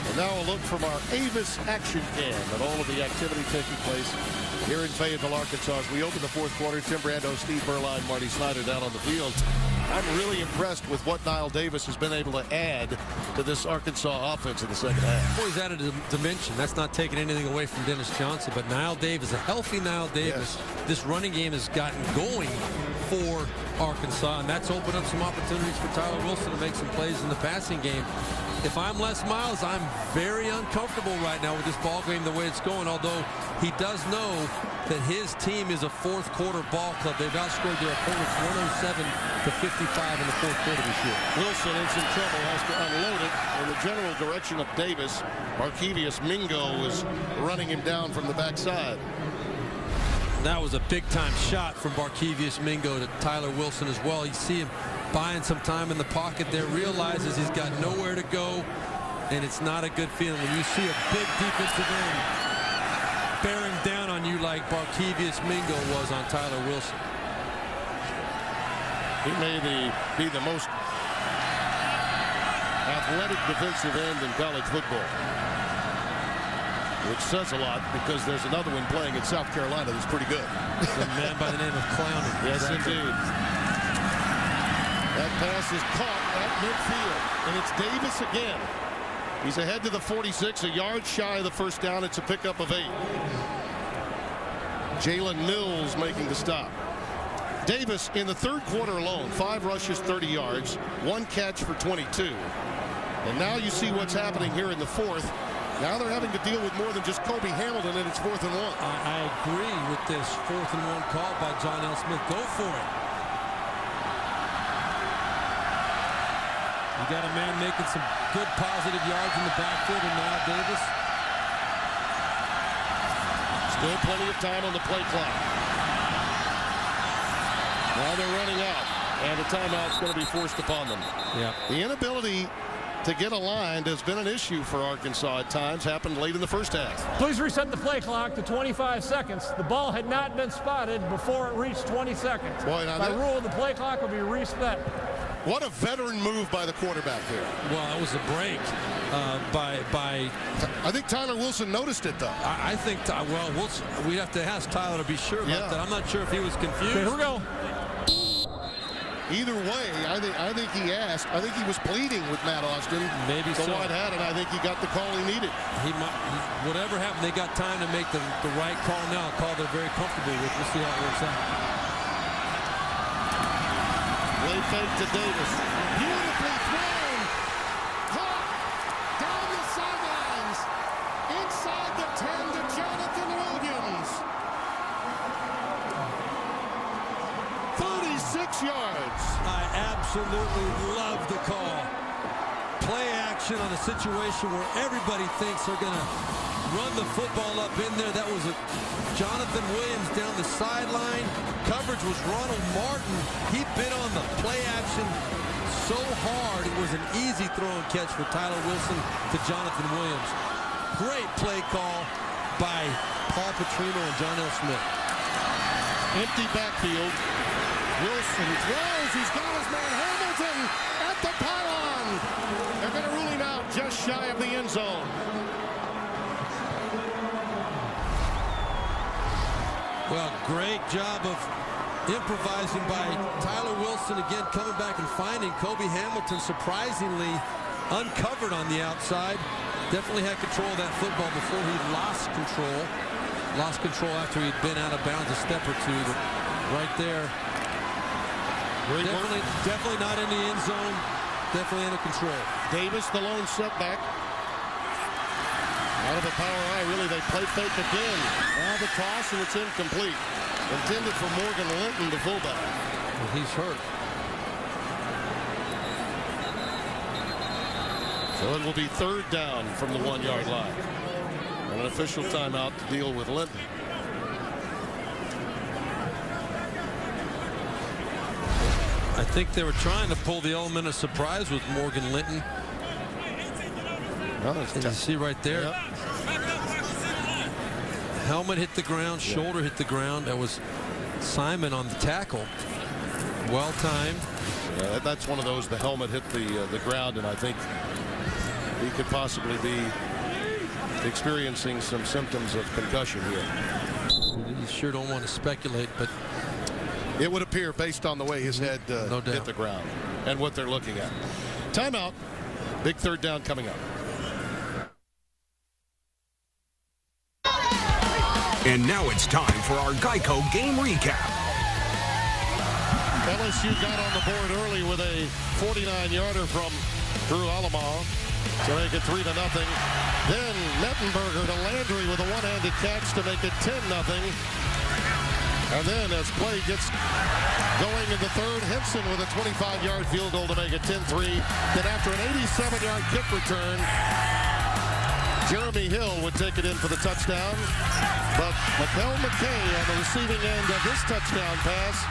And now a look from our Avis action cam at all of the activity taking place here in Fayetteville, Arkansas. As we open the fourth quarter, Tim Brando, Steve Berline, Marty Snyder down on the field. I'm really impressed with what Niall Davis has been able to add to this Arkansas offense in the second half. Boy, he's added a dimension. That's not taking anything away from Dennis Johnson, but Niall Davis, a healthy Niall Davis, this running game has gotten going for Arkansas, and that's opened up some opportunities for Tyler Wilson to make some plays in the passing game. If I'm Les Miles, I'm very uncomfortable right now with this ball game the way it's going, although he does know that his team is a fourth quarter ball club. They've outscored their opponents 107-55 in the fourth quarter this year. Wilson in some trouble, has to unload it in the general direction of Davis. Markevius Mingo is running him down from the backside. That was a big-time shot from Barkevius Mingo to Tyler Wilson as well. You see him buying some time in the pocket there, realizes he's got nowhere to go, and it's not a good feeling when you see a big defensive end bearing down on you like Barkevius Mingo was on Tyler Wilson. He may be the most athletic defensive end in college football, which says a lot because there's another one playing in South Carolina that's pretty good. A man by the name of Clowney. Yes, indeed. That pass is caught at midfield, and it's Davis again. He's ahead to the 46, a yard shy of the first down. It's a pickup of 8. Jalen Mills making the stop. Davis in the third quarter alone, 5 rushes, 30 yards, 1 catch for 22. And now you see what's happening here in the fourth. Now they're having to deal with more than just Kobe Hamilton, and it's 4th and 1. I agree with this 4th and 1 call by John L. Smith. Go for it. You got a man making some good positive yards in the backfield in Niall Davis. Still plenty of time on the play clock. Now they're running out, and a timeout's going to be forced upon them. Yeah. The inability to get aligned has been an issue for Arkansas at times. Happened late in the first half. Please reset the play clock to 25 seconds. The ball had not been spotted before it reached 20 seconds. Boy, by rule, the play clock will be reset. What a veteran move by the quarterback here. Well, that was a break by. I think Tyler Wilson noticed it, though. I think, well, we'd have to ask Tyler to be sure about that. I'm not sure if he was confused. Okay, here we go. Either way, I think he asked. I think he was pleading with Matt Austin. Maybe the so. white hat, and I think he got the call he needed. Whatever happened, they got time to make the right call now. A call they're very comfortable with. We'll see how it works out. Play fake to Davis. Beautifully thrown. Caught down the sidelines. Inside the 10 to Jonathan Williams. 36 yards. I absolutely love the call. Play action on a situation where everybody thinks they're going to run the football up in there. That was Jonathan Williams down the sideline. Coverage was Ronald Martin. He bit on the play action so hard it was an easy throw and catch for Tyler Wilson to Jonathan Williams. Great play call by Paul Petrino and John L. Smith. Empty backfield. Wilson throws. He's got his man Hamilton at the pylon. They're going to rule him out just shy of the end zone. Well, great job of improvising by Tyler Wilson, again coming back and finding Kobe Hamilton surprisingly uncovered on the outside. Definitely had control of that football before he lost control. Lost control after he'd been out of bounds a step or two. But right there, definitely not in the end zone. Definitely under control. Davis, the lone setback. Out of a power eye, really, they play fake again. Now the toss, and it's incomplete. Intended for Morgan Linton, the fullback. Well, he's hurt. So it will be 3rd down from the 1-yard line. And an official timeout to deal with Linton. I think they were trying to pull the element of surprise with Morgan Linton. Oh, and you see right there. Yep. Helmet hit the ground, shoulder hit the ground. That was Simon on the tackle. Well timed. Yeah, that's one of those. The helmet hit the ground, and I think he could possibly be experiencing some symptoms of concussion here. You sure don't want to speculate, but it would appear based on the way his head hit the ground and what they're looking at. Timeout. Big 3rd down coming up. And now it's time for our Geico game recap. LSU got on the board early with a 49-yarder from Drew Alamaw to make it 3-0. Then Mettenberger to Landry with a one-handed catch to make it 10-0. And then as play gets going in the 3rd, Henson with a 25-yard field goal to make it 10-3. Then after an 87-yard kick return, Jeremy Hill would take it in for the touchdown. But Mikel McKay on the receiving end of this touchdown pass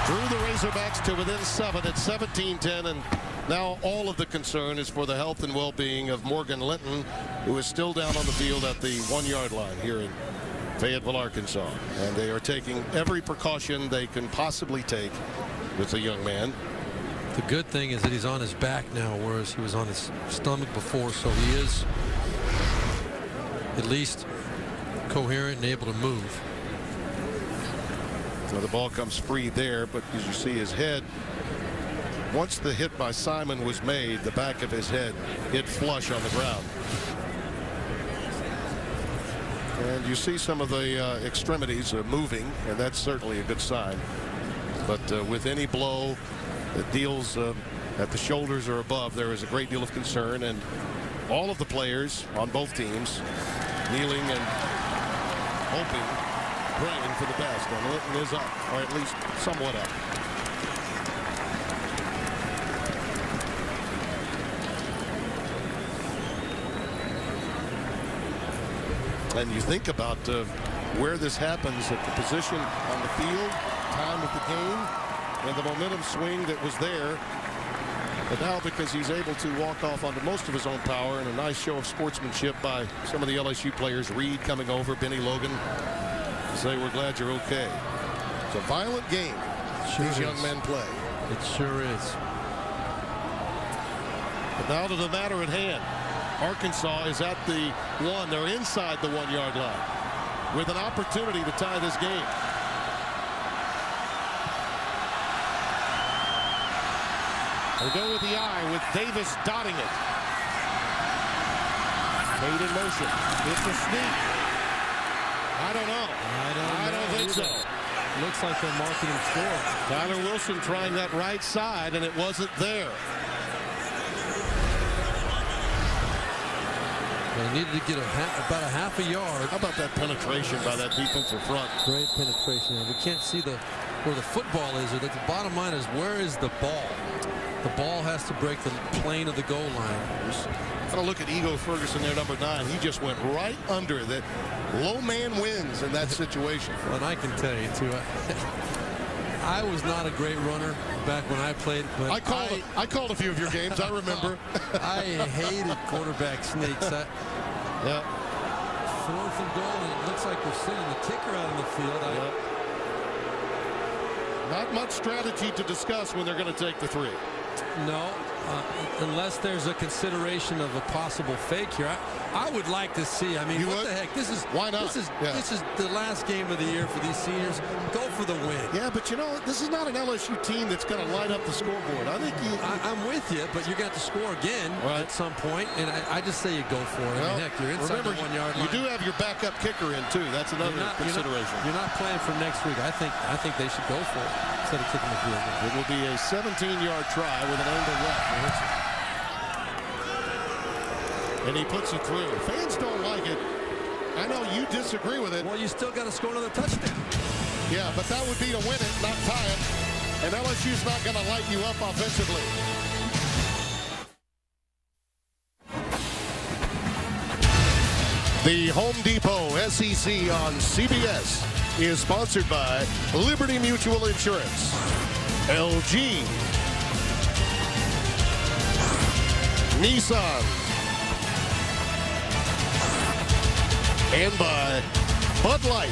drew the Razorbacks to within 7 at 17-10. And now all of the concern is for the health and well-being of Morgan Linton, who is still down on the field at the 1-yard line here in Fayetteville, Arkansas. And they are taking every precaution they can possibly take with the young man. the good thing is that he's on his back now, whereas he was on his stomach before, so he is at least coherent and able to move. Well, the ball comes free there, but as you see his head, once the hit by Simon was made, the back of his head hit flush on the ground. And you see some of the extremities moving, and that's certainly a good sign. But with any blow that deals at the shoulders or above, there is a great deal of concern, and all of the players on both teams kneeling and hoping, praying for the best. And Linton is up, or at least somewhat up. And you think about where this happens at the position on the field, time of the game, and the momentum swing that was there. But now, because he's able to walk off onto most of his own power, and a nice show of sportsmanship by some of the LSU players, Reed coming over, Benny Logan, to say we're glad you're okay. It's a violent game these young men play. It sure is. But now to the matter at hand. Arkansas is at the one. They're inside the 1-yard line with an opportunity to tie this game. They go with the eye with Davis dotting it. Made in motion. It's a sneak. I don't know. I don't think so. Looks like they're marking him score. Tyler Wilson trying that right side, and it wasn't there. They needed to get about a half a yard. How about that penetration by that defensive front? Great penetration. We can't see where the football is. Or the bottom line is, where is the ball? The ball has to break the plane of the goal line. Got to look at Ego Ferguson there, number 9. He just went right under that. Low man wins in that situation. Well, and I can tell you, too, I was not a great runner back when I played. But I called a few of your games, I remember. I hated quarterback sneaks. Yeah. 4th and goal, and it looks like we're sending the kicker out on the field. Not much strategy to discuss when they're going to take the 3. No, unless there's a consideration of a possible fake here. I would like to see. I mean, what the heck? This is why not? This is the last game of the year for these seniors. Go for the win. Yeah, but you know, this is not an LSU team that's going to light up the scoreboard. I think I'm with you, but you're going to have to score again at some point, and I just say you go for it. Well, I mean, heck, you're inside the 1-yard line. You do have your backup kicker in too. That's another consideration. You're not playing for next week. I think they should go for it instead of kicking the field goal. It will be a 17-yard try with an angle left. And he puts it through. Fans don't like it. I know you disagree with it. Well, you still got to score another touchdown. Yeah, but that would be to win it, not tie it. And LSU's not going to light you up offensively. The Home Depot SEC on CBS is sponsored by Liberty Mutual Insurance, LG, Nissan, and by Bud Light.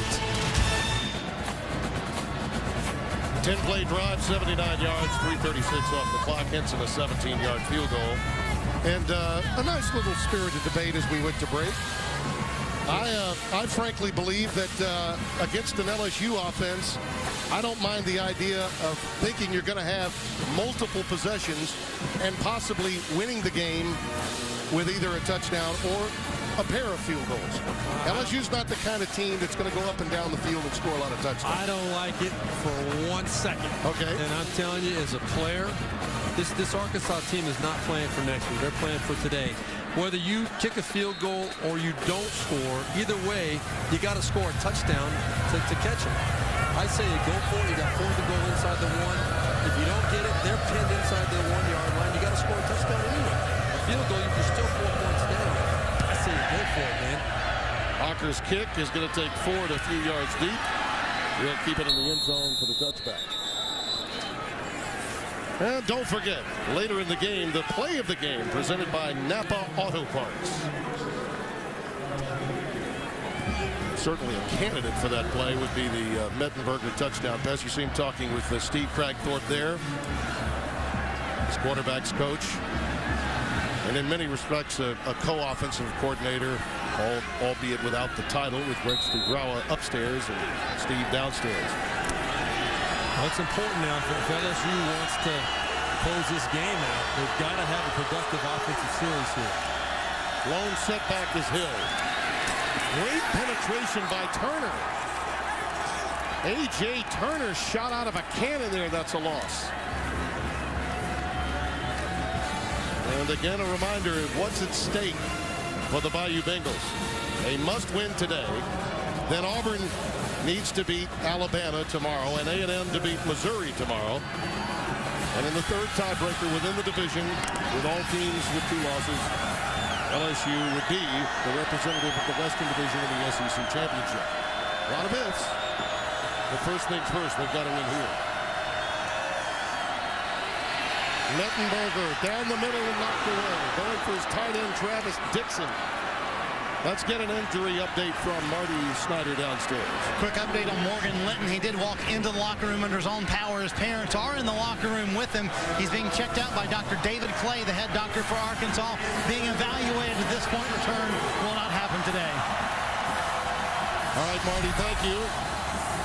10-play drive, 79 yards, 3:36 off the clock. Henson a 17-yard field goal. And a nice little spirited debate as we went to break. I frankly believe that against an LSU offense, I don't mind the idea of thinking you're going to have multiple possessions and possibly winning the game with either a touchdown or a pair of field goals. LSU's not the kind of team that's going to go up and down the field and score a lot of touchdowns. I don't like it for 1 second. Okay. And I'm telling you, as a player, this Arkansas team is not playing for next week. They're playing for today. Whether you kick a field goal or you don't score, either way, you got to score a touchdown to catch them. I say you go for it. You got 4 to go inside the 1. If you don't get it, they're pinned inside the 1-yard line. You got to score a touchdown anyway. A field goal, you're still 4 points down. I say you go for it, man. Hawker's kick is going to take Ford a few yards deep. He'll keep it in the end zone for the touchback. And don't forget, later in the game, the play of the game presented by Napa Auto Parts. Certainly a candidate for that play would be the Mettenberger touchdown pass. You see him talking with Steve Cragthorpe there, his quarterback's coach. And in many respects, a co-offensive coordinator, albeit without the title, with Greg Stubrawa upstairs and Steve downstairs. Well, it's important now if LSU wants to close this game out. They've got to have a productive offensive series here. Lone setback is Hill. Great penetration by Turner. A.J. Turner shot out of a cannon there. That's a loss. And again, a reminder of what's at stake for the Bayou Bengals. They must win today. Then Auburn needs to beat Alabama tomorrow and A&M to beat Missouri tomorrow. And in the third tiebreaker within the division, with all teams with 2 losses, LSU would be the representative of the Western Division in the SEC Championship. A lot of ifs. But first things first, they've got to win here. Mettenberger down the middle and knocked away. Going for his tight end, Travis Dixon. Let's get an injury update from Marty Snyder downstairs. Quick update on Morgan Linton. He did walk into the locker room under his own power. His parents are in the locker room with him. He's being checked out by Dr. David Clay, the head doctor for Arkansas. Being evaluated at this point. Return will not happen today. All right, Marty, thank you.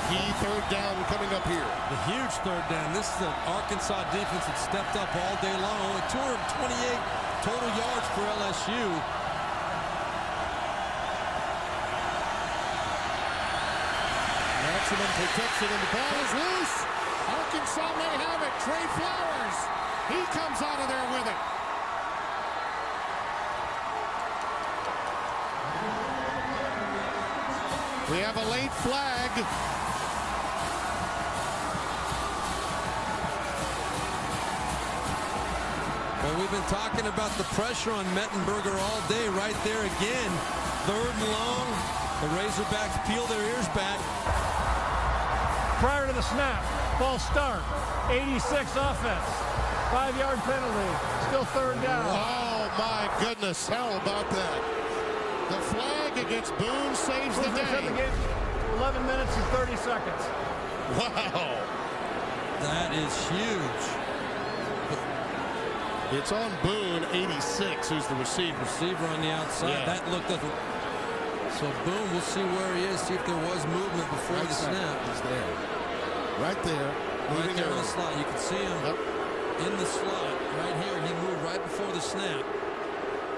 Key third down coming up here. The huge third down. This is an Arkansas defense that stepped up all day long. Only 228 total yards for LSU. Maximum protection, and the ball is loose. Arkansas may have it. Trey Flowers. He comes out of there with it. We have a late flag. Well, we've been talking about the pressure on Mettenberger all day. Right there again. 3rd and long. The Razorbacks peel their ears back. Prior to the snap, false start, 86 offense, 5-yard penalty, still 3rd down. Oh my goodness, how about that? The flag against Boone saves the day. 11 minutes and 30 seconds. Wow. That is huge. It's on Boone, 86, who's the receiver. Receiver on the outside. Yeah. That looked like. So Boone, we'll see where he is, see if there was movement before the snap. He's there. Right there. Right there in the slot. You can see him in the slot. Right here, he moved right before the snap.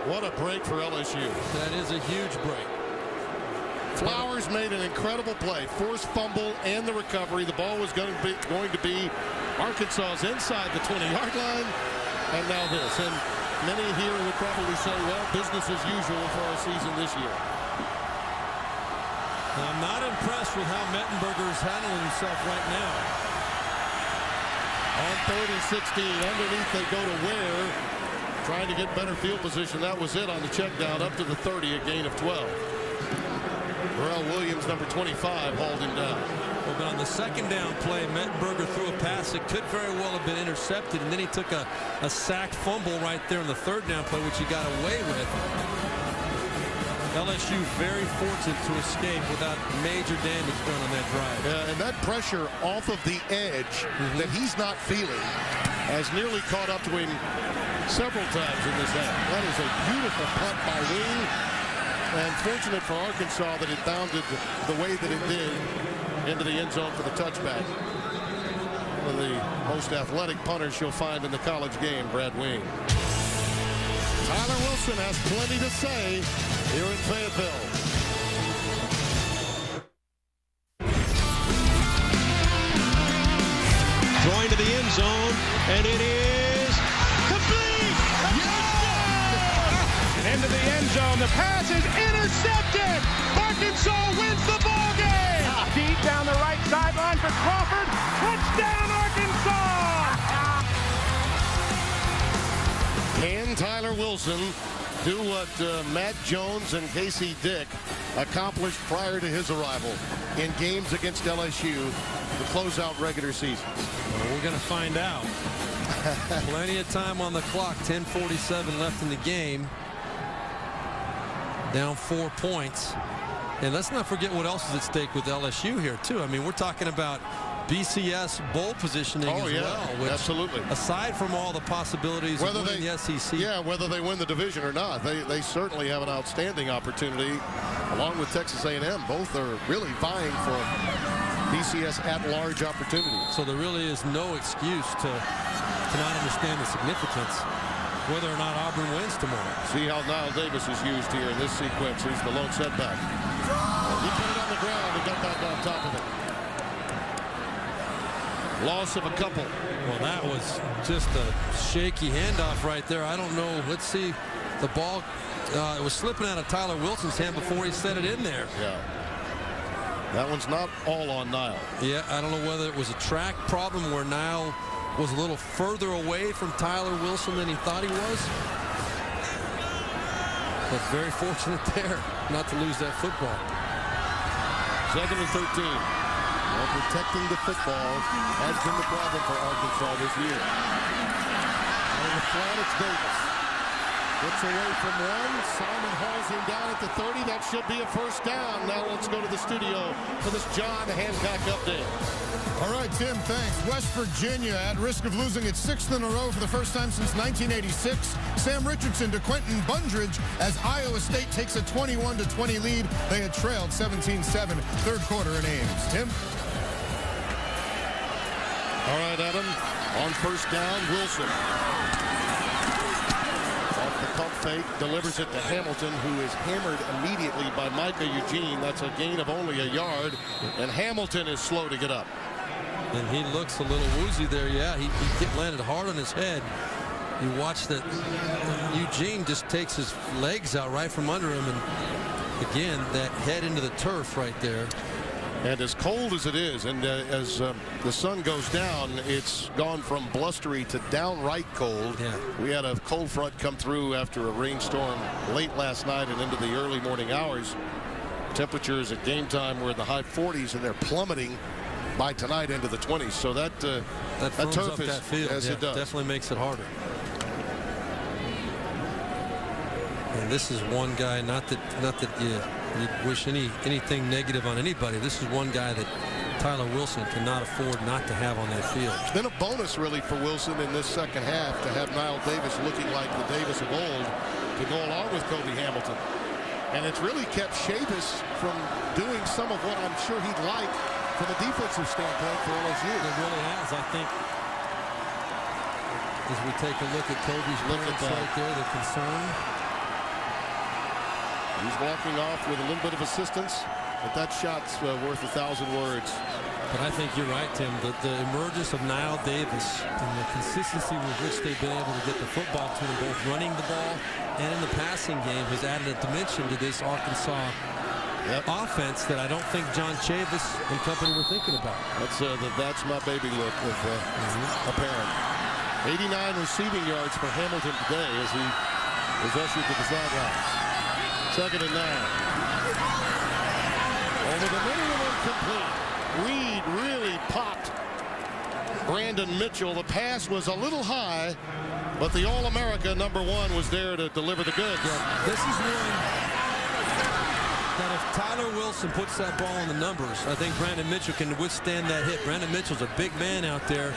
What a break for LSU. That is a huge break. Flowers made an incredible play. Forced fumble and the recovery. The ball was going to be Arkansas's inside the 20-yard line. And now this. And Many here would probably say, well, business as usual for our season this year. I'm not impressed with how Mettenberger is handling himself right now. On 3rd and 16, underneath they go to Ware, trying to get better field position. That was it on the check down up to the 30, a gain of 12. Burrell Williams, number 25, hauled him down. Well, but on the second down play, Mettenberger threw a pass that could very well have been intercepted, and then he took a sacked fumble right there in the third down play, which he got away with. LSU very fortunate to escape without major damage done on that drive. Yeah, and that pressure off of the edge that he's not feeling has nearly caught up to him several times in this half. That is a beautiful punt by Wing, and fortunate for Arkansas that it bounded the way that it did into the end zone for the touchback. One of the most athletic punters you'll find in the college game, Brad Wing. Tyler Wilson has plenty to say here in Fayetteville. Throwing to the end zone, and it is complete! Yeah! Into the end zone, the pass is intercepted! Arkansas wins the ball game! Deep down the right sideline for Crawford. Touchdown, Arkansas! Can Tyler Wilson do what Matt Jones and Casey Dick accomplished prior to his arrival in games against LSU to close out regular season? Well, we're going to find out. Plenty of time on the clock. 10:47 left in the game. Down 4 points. And let's not forget what else is at stake with LSU here, too. I mean, we're talking about BCS bowl positioning as well. Which, absolutely. Aside from all the possibilities of winning the SEC. Yeah, whether they win the division or not, they certainly have an outstanding opportunity, along with Texas A&M. Both are really vying for BCS at-large opportunity. So there really is no excuse to not understand the significance, whether or not Auburn wins tomorrow. See how Niall Davis is used here in this sequence. He's the lone setback. He put it on the ground and got back on top of it. Loss of a couple. Well, that was just a shaky handoff right there. I don't know. Let's see. The ball it was slipping out of Tyler Wilson's hand before he set it in there. Yeah. That one's not all on Niall. Yeah, I don't know whether it was a track problem where Niall was a little further away from Tyler Wilson than he thought he was. But very fortunate there not to lose that football. 2nd and 13. Well, protecting the football has been the problem for Arkansas this year. On the flat, it's Davis. Gets away from one. Simon hauls him down at the 30. That should be a first down. Now let's go to the studio for this John Hancock update. All right, Tim, thanks. West Virginia at risk of losing its 6th in a row for the first time since 1986. Sam Richardson to Quentin Bundridge as Iowa State takes a 21-20 lead. They had trailed 17-7 third quarter in Ames. Tim? All right, Adam. On first down, Wilson. Off the pump fake, delivers it to Hamilton, who is hammered immediately by Micah Eugene. That's a gain of only a yard, and Hamilton is slow to get up. And he looks a little woozy there. Yeah, he landed hard on his head. You watch that Eugene just takes his legs out right from under him, and again, that head into the turf right there. And as cold as it is, and as the sun goes down, it's gone from blustery to downright cold. Yeah. We had a cold front come through after a rainstorm late last night and into the early morning hours. Temperatures at game time were in the high 40s, and they're plummeting by tonight into the 20s. So that turf up is, that field. as it does. Definitely makes it harder. And this is one guy, not that you wish anything negative on anybody. This is one guy that Tyler Wilson cannot afford not to have on that field. It's been a bonus really for Wilson in this second half to have Niall Davis looking like the Davis of old to go along with Kobe Hamilton. And it's really kept Chavis from doing some of what I'm sure he'd like from a defensive standpoint for LSU. It really has. I think as we take a look at Kobe's clearance right there, the concern. He's walking off with a little bit of assistance, but that shot's worth 1,000 words. But I think you're right, Tim. The emergence of Niall Davis and the consistency with which they've been able to get the football to them, both running the ball and in the passing game, has added a dimension to this Arkansas offense that I don't think John Chavis and company were thinking about. That's my baby look with apparent. 89 receiving yards for Hamilton today as he was ushered to the sidelines. 2nd and 9. Over the middle and incomplete. Reed really popped Brandon Mitchell. The pass was a little high, but the All-America #1 was there to deliver the goods. Yeah, this is one that if Tyler Wilson puts that ball in the numbers, I think Brandon Mitchell can withstand that hit. Brandon Mitchell's a big man out there.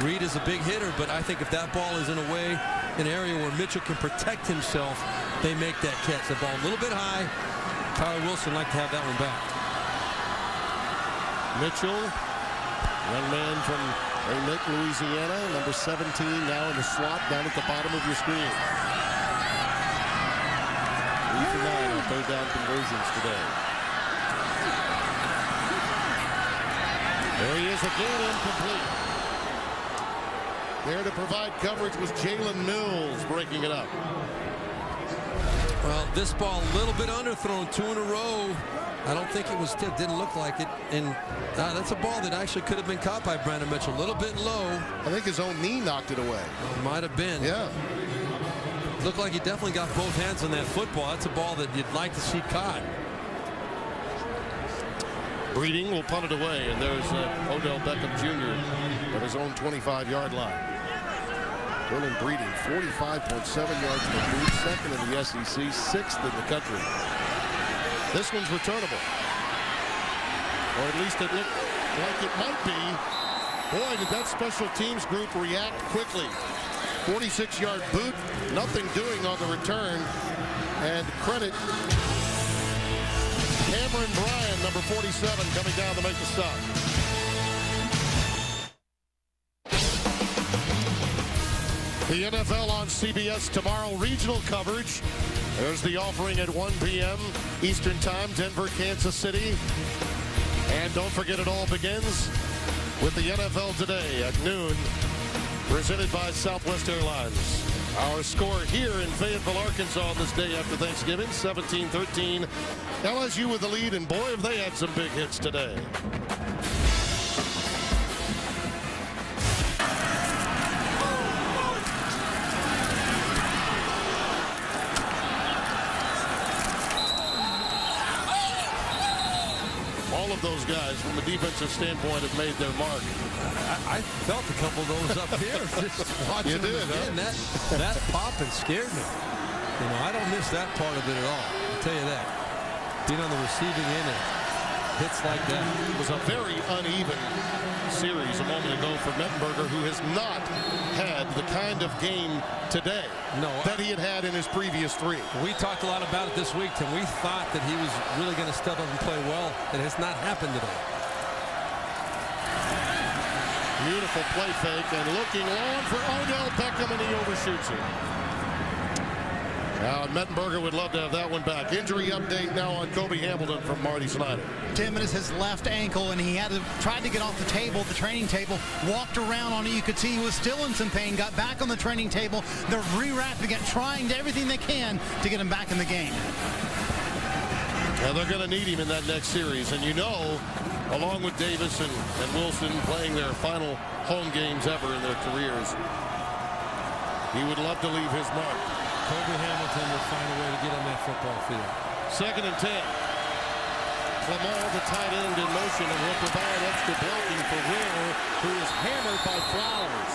Reed is a big hitter, but I think if that ball is in a way, an area where Mitchell can protect himself, they make that catch. The ball a little bit high. Tyler Wilson like to have that one back. Mitchell, young man from Rainick, Louisiana, number 17, now in the slot down at the bottom of your screen. 3 for 9 on 3rd down conversions today. There he is again, incomplete. There to provide coverage was Jalen Mills breaking it up. Well, this ball a little bit underthrown, 2 in a row. I don't think it was tipped. Didn't look like it. And that's a ball that actually could have been caught by Brandon Mitchell. A little bit low. I think his own knee knocked it away. Might have been. Yeah. Looked like he definitely got both hands on that football. That's a ball that you'd like to see caught. Breeding will punt it away, and there's Odell Beckham Jr. at his own 25-yard line. Dylan Breeding, 45.7 yards per boot, 2nd in the SEC, 6th in the country. This one's returnable. Or at least it looked like it might be. Boy, did that special teams group react quickly. 46-yard boot, nothing doing on the return. And credit Cameron Bryan, number 47, coming down to make the stop. The NFL on CBS tomorrow, regional coverage. There's the offering at 1 p.m. Eastern Time, Denver, Kansas City. And don't forget, it all begins with the NFL Today at noon, presented by Southwest Airlines. Our score here in Fayetteville, Arkansas on this day after Thanksgiving, 17-13. LSU with the lead, and boy, have they had some big hits today. All of those guys, from a defensive standpoint, have made their mark. I felt a couple of those up here. Just watching them again. Huh? That popping scared me. You know, I don't miss that part of it at all. I'll tell you that. Being on the receiving end and hits like that. It was a very uneven series a moment ago for Mettenberger, who has not had the kind of game today that he had in his previous 3. We talked a lot about it this week, Tim. We thought that he was really going to step up and play well. It has not happened today. Beautiful play fake and looking long for Odell Beckham, and he overshoots it. Now, Mettenberger would love to have that one back. Injury update now on Kobe Hamilton from Marty Snyder. 10 minutes, his left ankle, and he had to try to get off the table, the training table, walked around on it. You could see he was still in some pain, got back on the training table. They're rewrapping it, trying everything they can to get him back in the game. Now, they're going to need him in that next series, and you know, along with Davis and Wilson playing their final home games ever in their careers, he would love to leave his mark. Kobe Hamilton will find a way to get on that football field. 2nd and 10. Clement, the tight end, in motion, and will provide extra blocking for Ware, who is hammered by Flowers.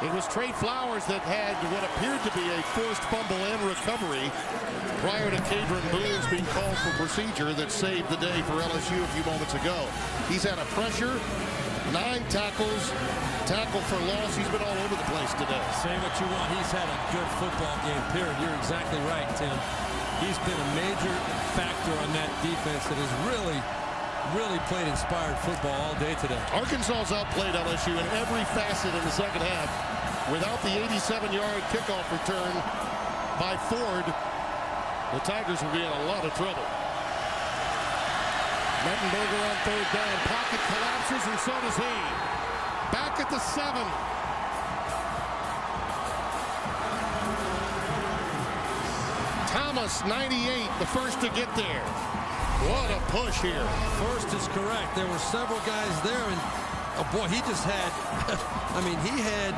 It was Trey Flowers that had what appeared to be a forced fumble and recovery prior to Cadron Boone's being called for procedure that saved the day for LSU a few moments ago. He's had a pressure, 9 tackles, tackle for loss. He's been all over the place today. Say what you want. He's had a good football game, period. You're exactly right, Tim. He's been a major factor on that defense that has really played inspired football all day today. Arkansas's outplayed LSU in every facet in the second half. Without the 87-yard kickoff return by Ford, the Tigers will be in a lot of trouble. Mettenberger on third down. Pocket collapses, and so does he. Back at the 7. Thomas, 98, the first to get there. What a push here. First is correct. There were several guys there, and oh boy, he just had, I mean, he had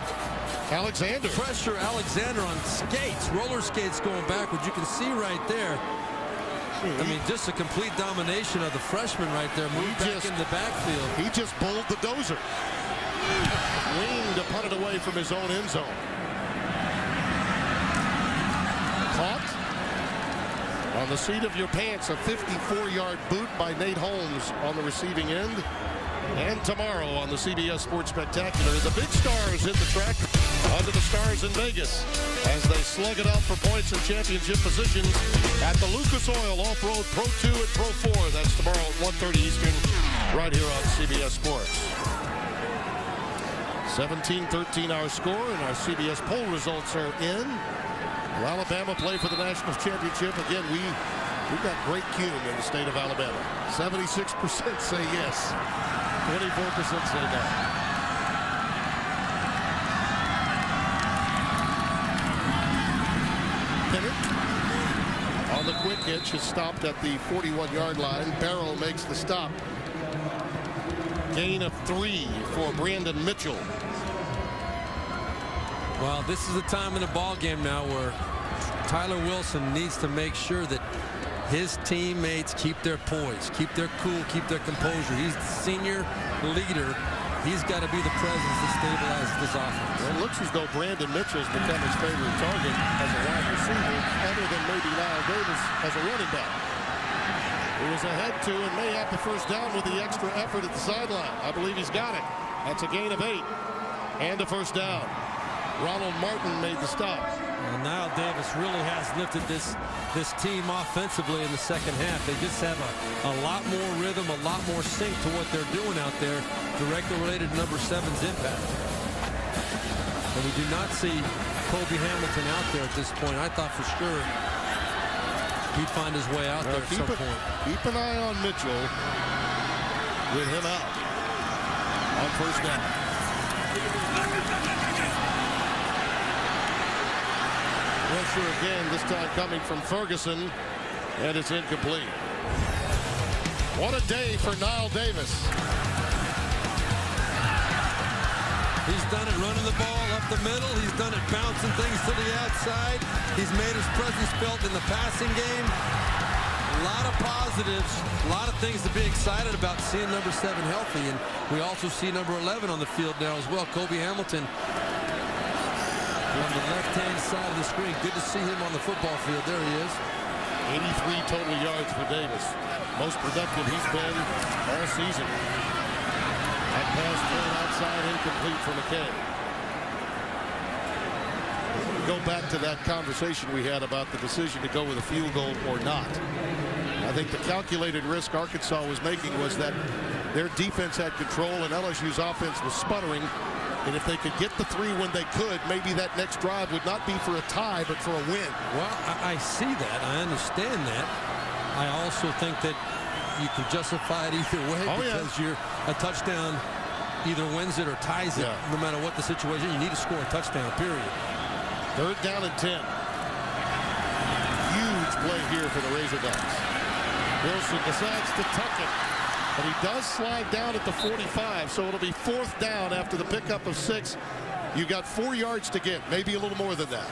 Alexander. Pressure Alexander on skates, roller skates going backwards. You can see right there. I mean, just a complete domination of the freshman right there. Moved back in the backfield. He just bowled the dozer. Wing to punt it away from his own end zone. Caught. On the seat of your pants, a 54-yard boot by Nate Holmes on the receiving end. And tomorrow on the CBS Sports Spectacular, the big stars hit the track under the stars in Vegas as they slug it out for points and championship positions at the Lucas Oil Off-Road Pro 2 and Pro 4. That's tomorrow at 1:30 Eastern, right here on CBS Sports. 17-13 our score, and our CBS poll results are in. Will Alabama play for the national championship? Again, we've got great cume in the state of Alabama. 76% say yes. 24% say no. Pennant on the quick hitch is stopped at the 41-yard line. Barrow makes the stop. Gain of 3 for Brandon Mitchell. Well, this is the time in the ball game now where Tyler Wilson needs to make sure that his teammates keep their poise, keep their cool, keep their composure. He's the senior leader. He's got to be the presence to stabilize this offense. Well, it looks as though Brandon Mitchell's become his favorite target as a wide receiver, other than maybe Lyle Davis as a running back. He was ahead to and may have the first down with the extra effort at the sideline. I believe he's got it. That's a gain of 8 and a first down. Ronald Martin made the stop. Well, Niall Davis really has lifted this team offensively in the second half. They just have a lot more rhythm, a lot more sync to what they're doing out there, directly related to number 7's impact. And we do not see Kobe Hamilton out there at this point. I thought for sure he'd find his way out there at some point. Keep an eye on Mitchell with him out on first down. Pressure again, this time coming from Ferguson, and it's incomplete. What a day for Niall Davis. He's done it running the ball up the middle. He's done it bouncing things to the outside. He's made his presence felt in the passing game. A lot of positives, a lot of things to be excited about seeing number 7 healthy. And we also see number 11 on the field now as well, Kobe Hamilton. On the left-hand side of the screen. Good to see him on the football field. There he is. 83 total yards for Davis. Most productive he's been all season. That pass thrown outside, incomplete for McKay. Go back to that conversation we had about the decision to go with a field goal or not. I think the calculated risk Arkansas was making was that their defense had control and LSU's offense was sputtering. And if they could get the 3 when they could, maybe that next drive would not be for a tie, but for a win. Well, I see that. I understand that. I also think that you can justify it either way because you're a touchdown either wins it or ties it. No matter what the situation, you need to score a touchdown, period. Third down and 10. Huge play here for the Razorbacks. Wilson decides to tuck it. But he does slide down at the 45, so it'll be 4th down after the pickup of 6. You got 4 yards to get, maybe a little more than that.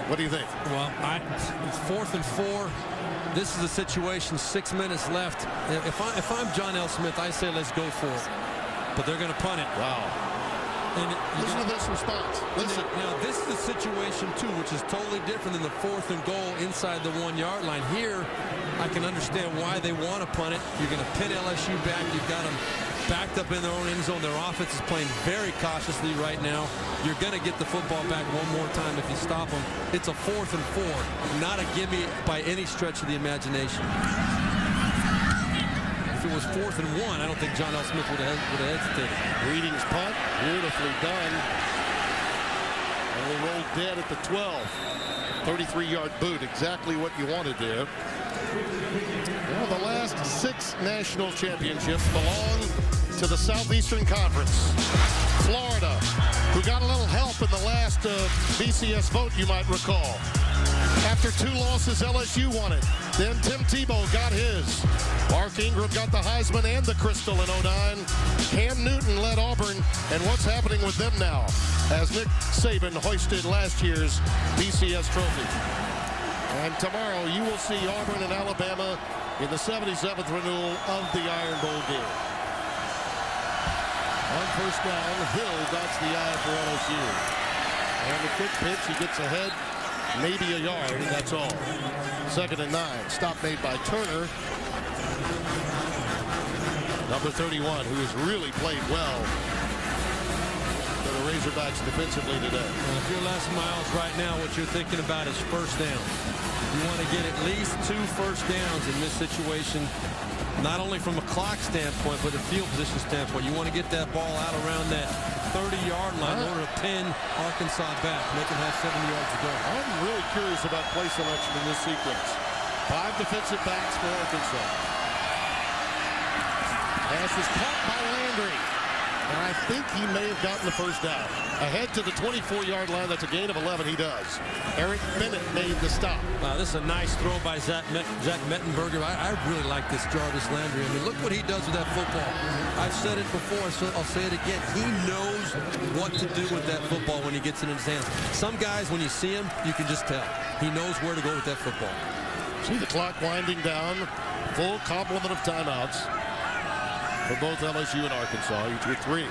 What do you think? Well, it's 4th and 4. This is a situation, 6 minutes left. If I'm John L. Smith, I say let's go for it. But they're going to punt it. Wow. And listen to this response. Listen. Now, this is a situation, too, which is totally different than the 4th and goal inside the 1-yard line. Here, I can understand why they want to punt it. You're going to pin LSU back. You've got them backed up in their own end zone. Their offense is playing very cautiously right now. You're going to get the football back one more time if you stop them. It's a 4th and 4, not a gimme by any stretch of the imagination. If it was 4th and 1, I don't think John L. Smith would have hesitated. Reading's punt, beautifully done. And we'll roll dead at the 12. 33-yard boot, exactly what you wanted there. Well, the last 6 national championships belong to the Southeastern Conference. Florida, who got a little help in the last BCS vote, you might recall. After 2 losses, LSU won it. Then Tim Tebow got his. Mark Ingram got the Heisman and the Crystal in 09. Cam Newton led Auburn. And what's happening with them now? As Nick Saban hoisted last year's BCS trophy. And tomorrow you will see Auburn and Alabama in the 77th renewal of the Iron Bowl game. On first down, Hill dots the I for LSU. And the quick pitch, he gets ahead, maybe a yard, and that's all. 2nd and 9. Stop made by Turner. Number 31, who has really played well for the Razorbacks defensively today. Well, if you're Les Miles right now, what you're thinking about is first down. You want to get at least 2 first downs in this situation, not only from a clock standpoint, but a field position standpoint. You want to get that ball out around that 30-yard line in order to pin Arkansas back, make them have 7 yards to go. I'm really curious about play selection in this sequence. 5 defensive backs for Arkansas. Pass is caught by Landry. And I think he may have gotten the first down. Ahead to the 24-yard line. That's a gain of 11. He does. Eric Bennett made the stop. This is a nice throw by Zach Mettenberger. I really like this Jarvis Landry. I mean, look what he does with that football. I've said it before, so I'll say it again. He knows what to do with that football when he gets it in his hands. Some guys, when you see him, you can just tell. He knows where to go with that football. See the clock winding down. Full complement of timeouts for both LSU and Arkansas, each with 3.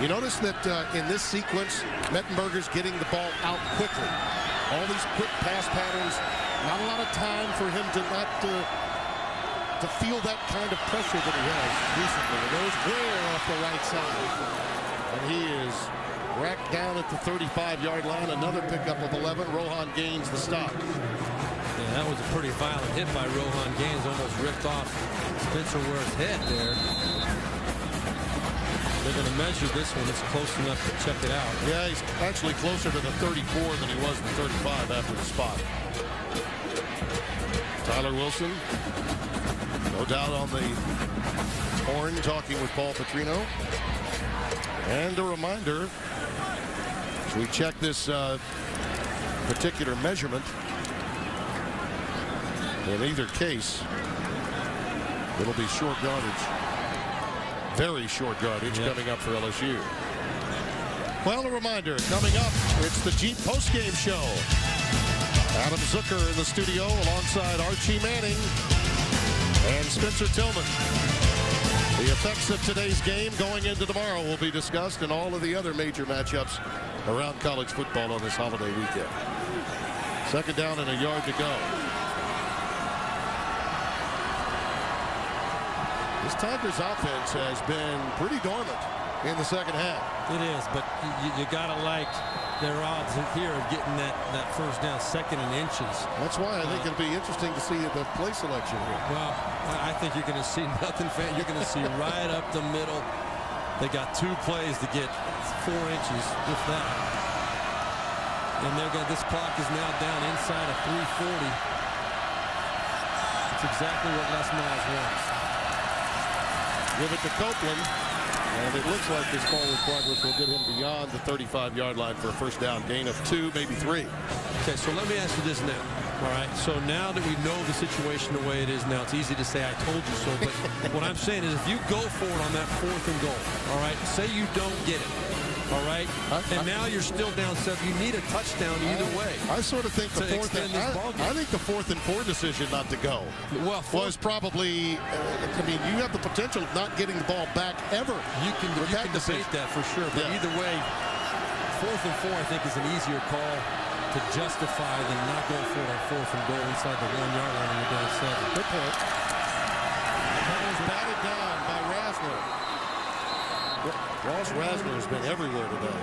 You notice that in this sequence, Mettenberger's getting the ball out quickly. All these quick pass patterns, not a lot of time for him to not to feel that kind of pressure that he has recently. It goes way off the right side. And he is racked down at the 35-yard line. Another pickup of 11. Rohan gains the stop. Yeah, that was a pretty violent hit by Rohan Gaines. Almost ripped off Spencer Ware's head there. They're going to measure this one. It's close enough to check it out. Yeah, he's actually closer to the 34 than he was the 35 after the spot. Tyler Wilson, no doubt on the horn, talking with Paul Petrino. And a reminder, as we check this particular measurement, in either case, it'll be short yardage. Very short yardage coming up for LSU. Well, a reminder, coming up, it's the Jeep postgame show. Adam Zucker in the studio alongside Archie Manning and Spencer Tillman. The effects of today's game going into tomorrow will be discussed, and all of the other major matchups around college football on this holiday weekend. 2nd down and a yard to go. This Tigers offense has been pretty dormant in the 2nd half. It is, but you got to like their odds here of getting that first down, 2nd and inches. That's why I think it'll be interesting to see the play selection here. Well, I think you're going to see nothing. You're going to see right up the middle. They got 2 plays to get 4 inches, if that. And this clock is now down inside of 3:40. It's exactly what Les Miles wants. Give it to Copeland, and it looks like this forward progress will get him beyond the 35-yard line for a first down, gain of 2, maybe 3. Okay, so let me ask you this now. All right, so now that we know the situation the way it is now, it's easy to say I told you so, but what I'm saying is if you go for it on that 4th and goal, all right, say you don't get it, all right, and now you're still down 7. You need a touchdown either way. I sort of think the 4th and I think the 4th and 4 decision not to go was probably. I mean, you have the potential of not getting the ball back ever. You can debate that for sure, but either way, 4th and 4 I think is an easier call to justify than not going for it on 4th and goal inside the 1-yard line when you're down 7. Good point. That was batted down by Rasner. Ross Rasner has been everywhere today.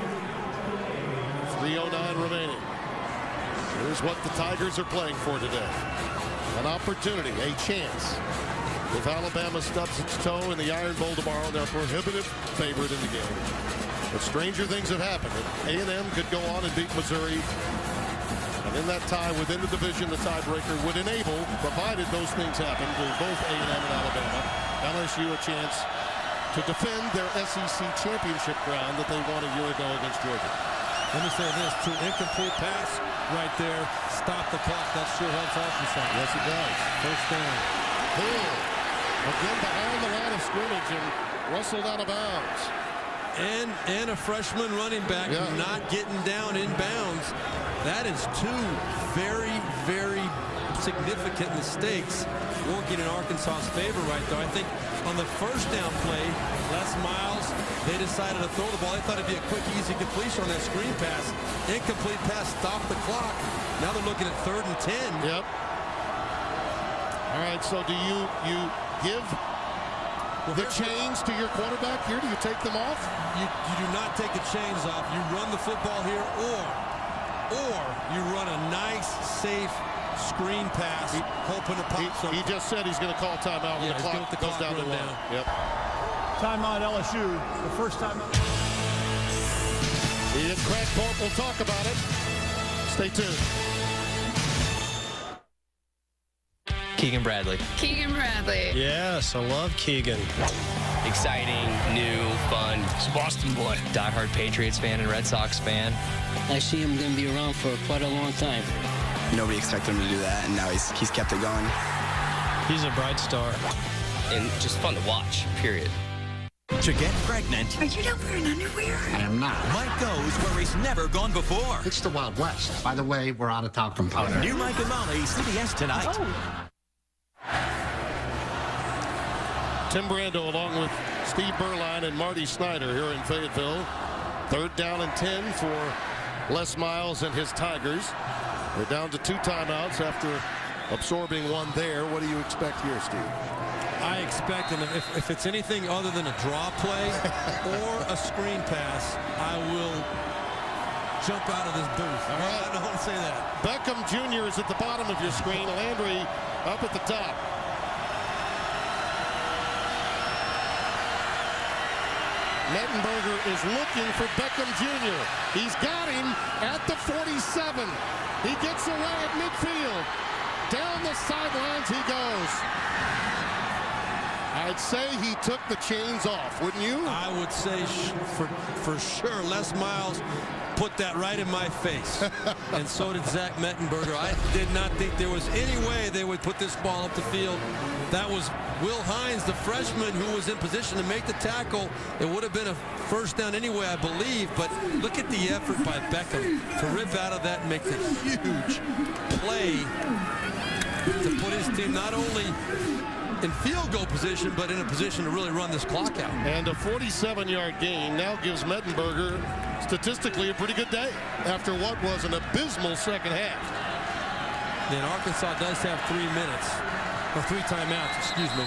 3:09 remaining. Here's what the Tigers are playing for today. An opportunity, a chance. If Alabama stubs its toe in the Iron Bowl tomorrow, they're a prohibitive favorite in the game. But stranger things have happened. A&M could go on and beat Missouri. And in that tie within the division, the tiebreaker would enable, provided those things happen, to both A&M and Alabama, LSU a chance to defend their SEC championship ground that they won a year ago against Georgia. Let me say this, too. Incomplete pass right there. Stop the clock. That sure helps Arkansas. Yes, it does. First down. Hill, again behind the line of scrimmage and wrestled out of bounds. And a freshman running back not getting down in bounds. That is two very, very significant mistakes working in Arkansas's favor right there. I think on the first down play, Les Miles, they decided to throw the ball. They thought it'd be a quick, easy completion on that screen pass. Incomplete pass, stop the clock. Now they're looking at 3rd and 10. Yep. All right, so do you give the chains to your quarterback here? Do you take them off? You do not take the chains off. You run the football here, or you run a nice, safe screen pass, hoping to pop something. He just said he's going to call timeout when the clock goes down to 1. Yep. Timeout LSU, the first timeout. Ian Crackport will talk about it. Stay tuned. Keegan Bradley. Keegan Bradley. Yes, I love Keegan. Exciting, new, fun. He's a Boston boy. Diehard Patriots fan and Red Sox fan. I see him going to be around for quite a long time. Nobody expected him to do that, and now he's kept it going. He's a bright star. And just fun to watch, period. To get pregnant. Are you not wearing underwear? I am not. Mike goes where he's never gone before. It's the Wild West. By the way, we're out of talcum powder. New Mike and Molly, CBS tonight. Oh. Tim Brando along with Steve Berline and Marty Snyder here in Fayetteville. 3rd down and 10 for Les Miles and his Tigers. They're down to 2 timeouts after absorbing one there. What do you expect here, Steve? I expect, and if it's anything other than a draw play or a screen pass, I will jump out of this booth. All right, I don't want to say that. Beckham Jr. is at the bottom of your screen. Landry up at the top. Mettenberger is looking for Beckham Jr. He's got him at the 47. He gets away at midfield. Down the sidelines he goes. I'd say he took the chains off, wouldn't you? I would say for sure Les Miles put that right in my face. And so did Zach Mettenberger. I did not think there was any way they would put this ball up the field. That was Will Hines, the freshman, who was in position to make the tackle. It would have been a first down anyway, I believe. But look at the effort by Beckham to rip out of that and make the huge play to put his team not only in field goal position, but in a position to really run this clock out. And a 47-yard gain now gives Mettenberger statistically a pretty good day after what was an abysmal second half. And Arkansas does have 3 minutes, or 3 timeouts, excuse me.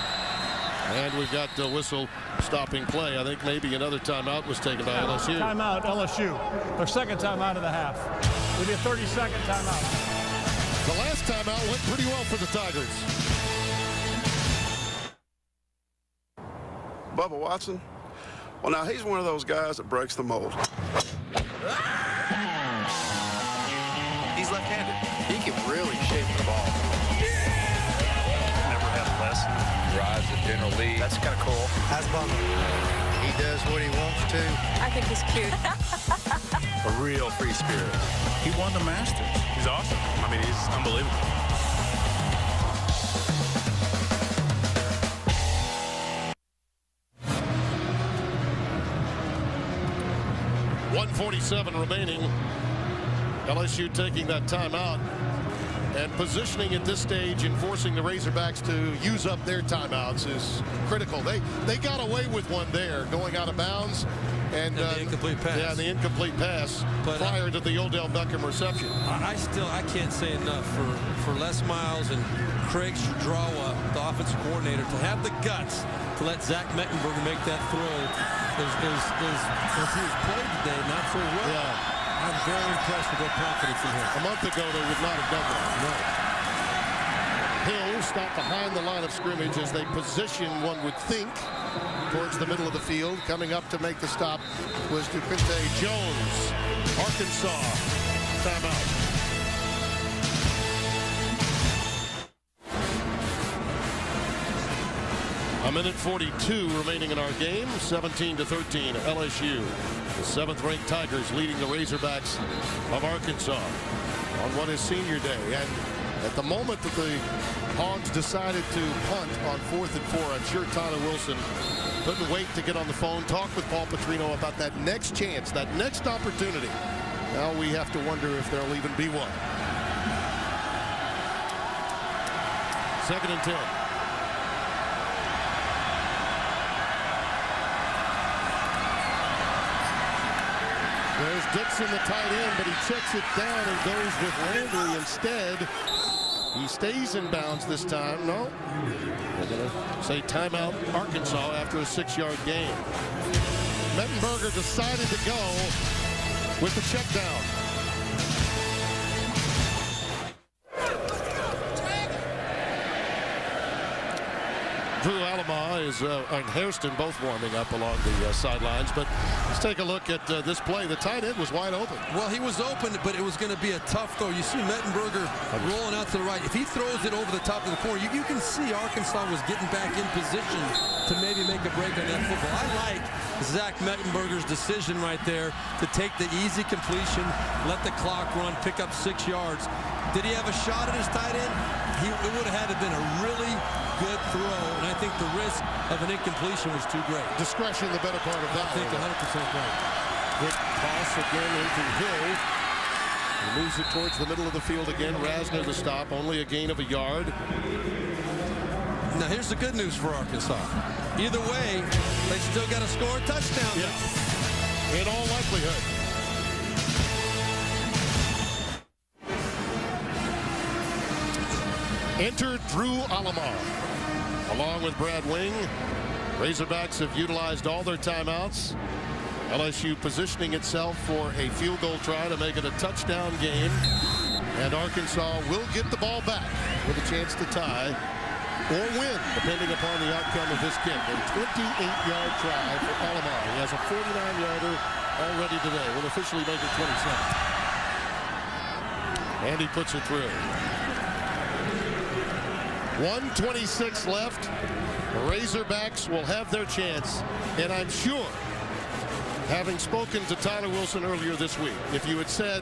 And we've got the whistle stopping play. I think maybe another timeout was taken by LSU. Timeout, LSU. Their second timeout of the half. It'll be a 30-second timeout. The last timeout went pretty well for the Tigers. Bubba Watson? Well, now, he's one of those guys that breaks the mold. He's left-handed. He can really shape the ball. Never had a lesson. Drives the general lead. That's kind of cool. How's Bubba? He does what he wants to. I think he's cute. A real free spirit. He won the Masters. He's awesome. I mean, he's unbelievable. .147 remaining. LSU taking that timeout and positioning at this stage and forcing the Razorbacks to use up their timeouts is critical. They got away with one there, going out of bounds. And the incomplete pass. Yeah, the incomplete pass prior to the Odell Beckham reception. I can't say enough for Les Miles and Craig Strawa, the offensive coordinator, to have the guts to let Zach Mettenberger make that throw. As he was played today, not so well. Yeah. I'm very impressed with their confidence in him. A month ago, they would not have done that. No. Hill stopped behind the line of scrimmage as they position, one would think, towards the middle of the field. Coming up to make the stop was DeQuinte Jones. Arkansas timeout. A minute 42 remaining in our game. 17-13 LSU. The 7th-ranked Tigers leading the Razorbacks of Arkansas on what is senior day. And at the moment that the Hogs decided to punt on 4th and 4, I'm sure Tyler Wilson couldn't wait to get on the phone, talk with Paul Petrino about that next chance, that next opportunity. Now we have to wonder if there'll even be one. 2nd and 10. There's Dixon, the tight end, but he checks it down and goes with Landry instead. He stays in bounds this time. No. They're going to say timeout Arkansas after a 6-yard gain. Mettenberger decided to go with the check down. Drew Alama and Hairston both warming up along the sidelines. But let's take a look at this play. The tight end was wide open. Well, he was open, but it was going to be a tough throw. You see Mettenberger rolling out to the right. If he throws it over the top of the corner, you can see Arkansas was getting back in position to maybe make a break on that football. I like Zach Mettenberger's decision right there to take the easy completion, let the clock run, pick up 6 yards. Did he have a shot at his tight end? It would have had to have been a really good throw, and I think the risk of an incompletion was too great. Discretion, the better part of that. I think 100% right. Good toss again into Hill. He moves it towards the middle of the field again. Rasner the stop, only a gain of a yard. Now here's the good news for Arkansas. Either way, they still got to score a touchdown. Yeah. In all likelihood. Enter Drew Alama along with Brad Wing. Razorbacks have utilized all their timeouts. LSU positioning itself for a field goal try to make it a touchdown game. And Arkansas will get the ball back with a chance to tie or win, depending upon the outcome of this kick. A 28-yard try for Alama. He has a 49-yarder already today. Will officially make it 27. And he puts it through. 1:26 left. The Razorbacks will have their chance. And I'm sure, having spoken to Tyler Wilson earlier this week, if you had said,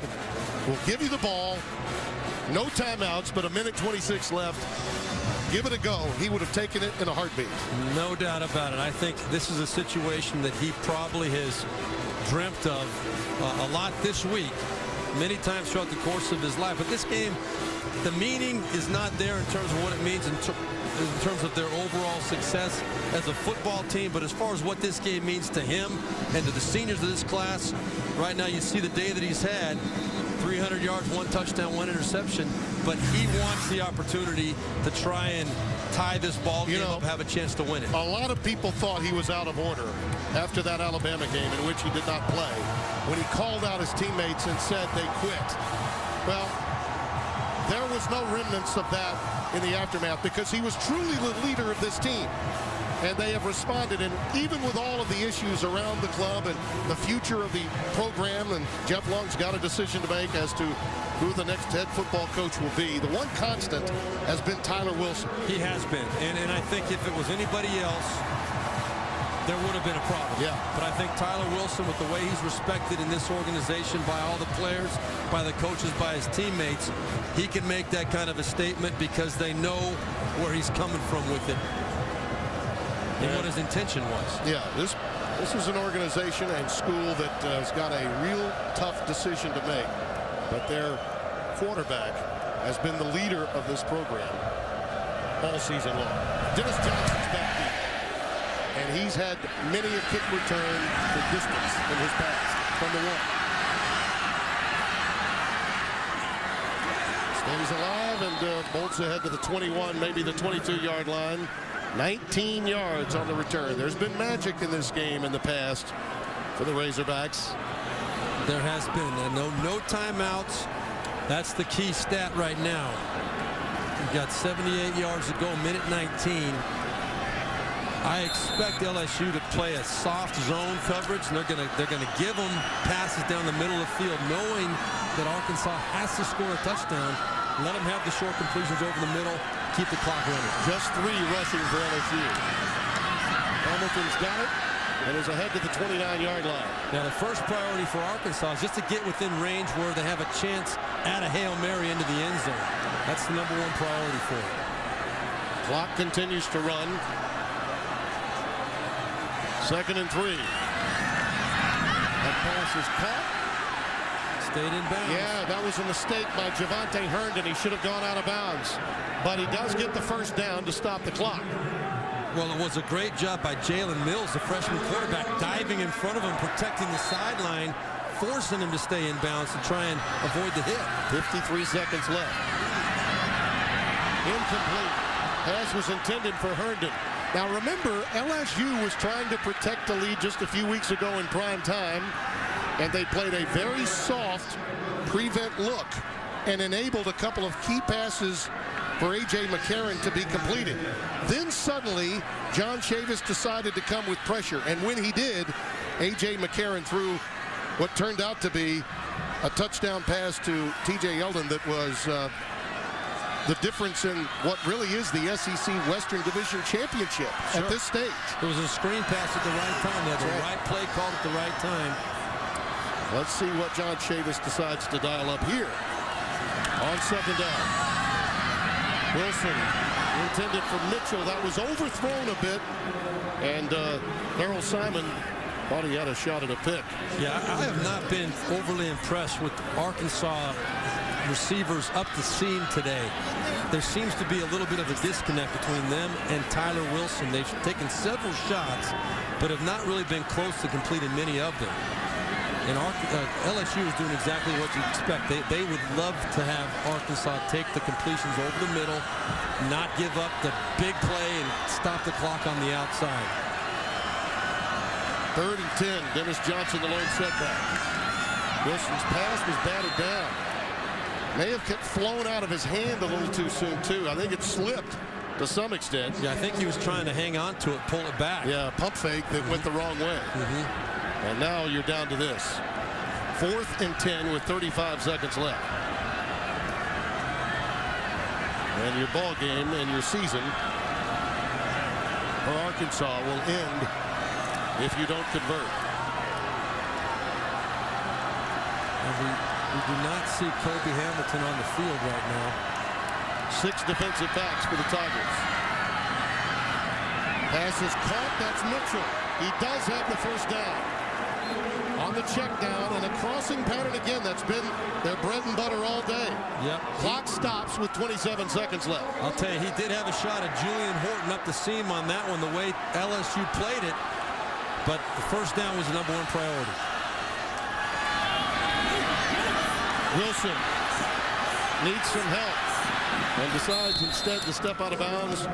we'll give you the ball, no timeouts, but a minute 26 left, give it a go, he would have taken it in a heartbeat. No doubt about it. I think this is a situation that he probably has dreamt of a lot this week, many times throughout the course of his life. But this game, the meaning is not there in terms of what it means in terms of their overall success as a football team. But as far as what this game means to him and to the seniors of this class, right now you see the day that he's had. 300 yards, 1 touchdown, 1 interception. But he wants the opportunity to try and tie this ball game up, have a chance to win it. A lot of people thought he was out of order after that Alabama game in which he did not play, when he called out his teammates and said they quit. Well, there was no remnants of that in the aftermath, because he was truly the leader of this team. And they have responded, and even with all of the issues around the club and the future of the program, and Jeff Long's got a decision to make as to who the next head football coach will be, the one constant has been Tyler Wilson. He has been, and I think if it was anybody else, there would have been a problem. Yeah. But I think Tyler Wilson, with the way he's respected in this organization by all the players, by the coaches, by his teammates, he can make that kind of a statement because they know where he's coming from with it and what his intention was. Yeah, this is an organization and school that has got a real tough decision to make. But their quarterback has been the leader of this program all season long. Dennis Johnson's back deep. And he's had many a kick return for distance in his past from the 1. Stays alive and bolts ahead to the 21, maybe the 22-yard line. 19 yards on the return. There's been magic in this game in the past for the Razorbacks. There has been no timeouts. That's the key stat right now. We've got 78 yards to go, minute 19. I expect LSU to play a soft zone coverage, and they're gonna give them passes down the middle of the field, knowing that Arkansas has to score a touchdown. Let them have the short completions over the middle. Keep the clock running. Just 3 rushing for LSU. Hamilton's got it and is ahead to the 29-yard line. Now, the first priority for Arkansas is just to get within range where they have a chance at a Hail Mary into the end zone. That's the #1 priority for them. Clock continues to run. 2nd and 3. That pass is caught. Stayed in bounds. Yeah, that was a mistake by Javonte Herndon. He should have gone out of bounds. But he does get the first down to stop the clock. Well, it was a great job by Jalen Mills, the freshman quarterback, diving in front of him, protecting the sideline, forcing him to stay in bounds to try and avoid the hit. 53 seconds left. Incomplete. Pass was intended for Herndon. Now remember, LSU was trying to protect the lead just a few weeks ago in prime time, and they played a very soft prevent look and enabled a couple of key passes for A.J. McCarron to be completed. Then suddenly, John Chavis decided to come with pressure, and when he did, A.J. McCarron threw what turned out to be a touchdown pass to T.J. Yeldon that was the difference in what really is the SEC Western Division Championship at this stage. It was a screen pass at the right time. They had the right play called at the right time. Let's see what John Chavis decides to dial up here on 2nd down. Wilson intended for Mitchell. That was overthrown a bit, and Harold Simon thought he had a shot at a pick. Yeah, I have not been overly impressed with Arkansas receivers up the seam today. There seems to be a little bit of a disconnect between them and Tyler Wilson. They've taken several shots, but have not really been close to completing many of them. And LSU is doing exactly what you expect. They would love to have Arkansas take the completions over the middle, not give up the big play, and stop the clock on the outside. 3rd and 10. Dennis Johnson, the lone setback. Wilson's pass was batted down. May have kept flown out of his hand a little too soon, too. I think it slipped to some extent. Yeah, I think he was trying to hang on to it, pull it back. Yeah, pump fake that went the wrong way. And now you're down to this. 4th and 10 with 35 seconds left. And your ball game and your season for Arkansas will end if you don't convert. And we do not see Kobe Hamilton on the field right now. 6 defensive backs for the Tigers. Pass is caught. That's Mitchell. He does have the first down. On the check down and a crossing pattern again. That's been their bread and butter all day. Yep. Clock stops with 27 seconds left. I'll tell you, he did have a shot at Julian Horton up the seam on that one, the way LSU played it. But the first down was the #1 priority. Wilson needs some help and decides instead to step out of bounds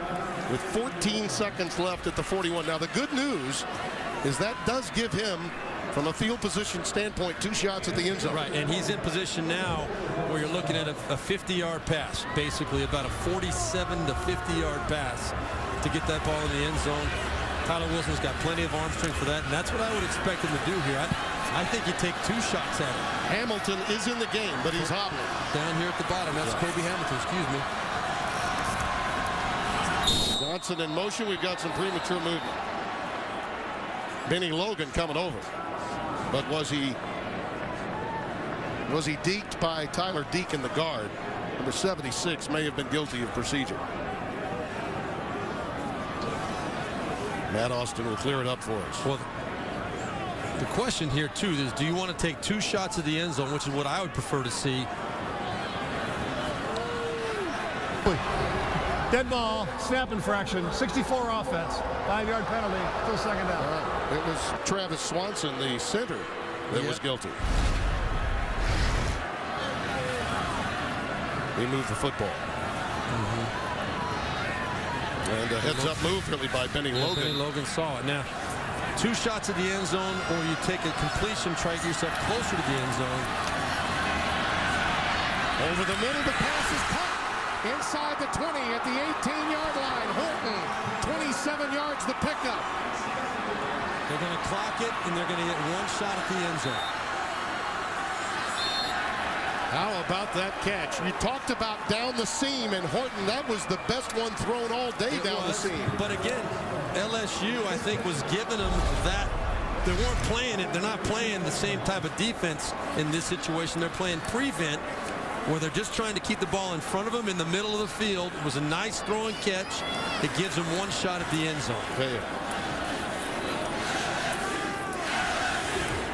with 14 seconds left at the 41. Now, the good news is that does give him, from a field position standpoint, 2 shots at the end zone. Right, and he's in position now where you're looking at a 50-yard pass, basically about a 47 to 50-yard pass to get that ball in the end zone. Tyler Wilson's got plenty of arm strength for that, and that's what I would expect him to do here. I think you take 2 shots at it. Hamilton is in the game, but he's hobbling. Down here at the bottom, that's Kobe Hamilton, excuse me. Johnson in motion. We've got some premature movement. Benny Logan coming over. But was he deked by Tyler Deacon, the guard? Number 76 may have been guilty of procedure. Matt Austin will clear it up for us. Well, the question here, too, is do you want to take 2 shots at the end zone, which is what I would prefer to see. Dead ball, snap infraction, 64 offense, 5-yard penalty, still 2nd down. It was Travis Swanson, the center, that was guilty. He moved the football. And a heads-up move really by Benny Logan. Benny Logan saw it. Now, 2 shots at the end zone, or you take a completion, try to get yourself closer to the end zone. Over the middle, the pass is caught. Inside the 20 at the 18-yard line. Horton, 27 yards the pickup. They're going to clock it, and they're going to get 1 shot at the end zone. How about that catch? You talked about down the seam, and Horton, that was the best one thrown all day down the seam. But again, LSU, I think, was giving them that. They weren't playing it. They're not playing the same type of defense in this situation. They're playing prevent, where they're just trying to keep the ball in front of them in the middle of the field. It was a nice throwing catch. It gives them one shot at the end zone. Okay.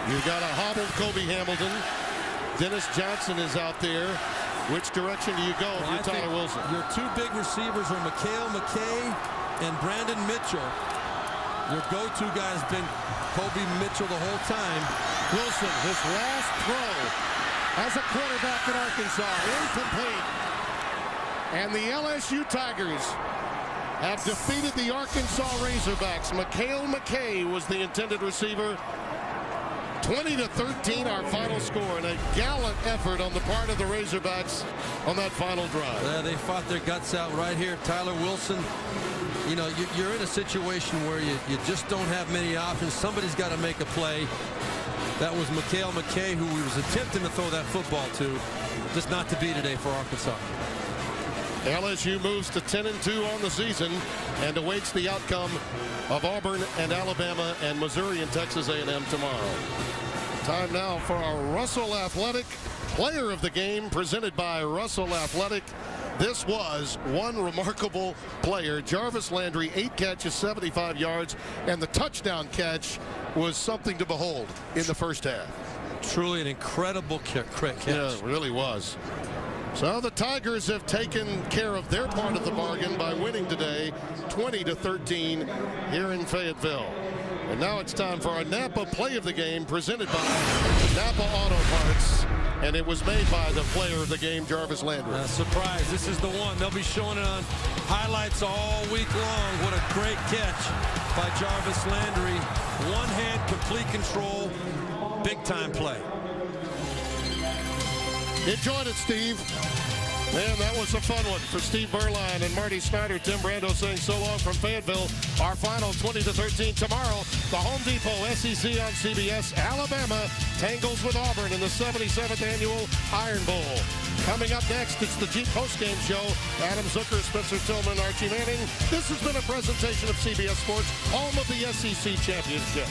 You've got a hobbled Kobe Hamilton. Dennis Johnson is out there. Which direction do you go if you're Tyler Wilson? Your two big receivers are Mikhail McKay and Brandon Mitchell. Your go-to guy has been Kobe Mitchell the whole time. Wilson, his last throw as a quarterback at Arkansas, incomplete. And the LSU Tigers have defeated the Arkansas Razorbacks. Mikhail McKay was the intended receiver. 20-13 our final score, and a gallant effort on the part of the Razorbacks on that final drive. Yeah, they fought their guts out right here. Tyler Wilson, you know, you're in a situation where you just don't have many options. Somebody's got to make a play. That was Mikhail McKay, who was attempting to throw that football to. Just not to be today for Arkansas. LSU moves to 10-2 on the season and awaits the outcome of Auburn and Alabama and Missouri and Texas A&M tomorrow. Time now for our Russell Athletic Player of the Game, presented by Russell Athletic. This was one remarkable player. Jarvis Landry, 8 catches, 75 yards, and the touchdown catch was something to behold in the first half. Truly an incredible catch. Yeah, it really was. So the Tigers have taken care of their part of the bargain by winning today 20-13 here in Fayetteville. And now it's time for our Napa Play of the Game, presented by Napa Auto Parts. And it was made by the Player of the Game, Jarvis Landry. Surprise, this is the one. They'll be showing it on highlights all week long. What a great catch by Jarvis Landry. One hand, complete control, big time play. Enjoyed it, Steve. Man, that was a fun one for Steve Berline and Marty Snyder. Tim Brando saying so long from Fayetteville. Our final 20-13 tomorrow. The Home Depot SEC on CBS. Alabama tangles with Auburn in the 77th annual Iron Bowl. Coming up next, it's the Jeep postgame show. Adam Zucker, Spencer Tillman, Archie Manning. This has been a presentation of CBS Sports, home of the SEC Championship.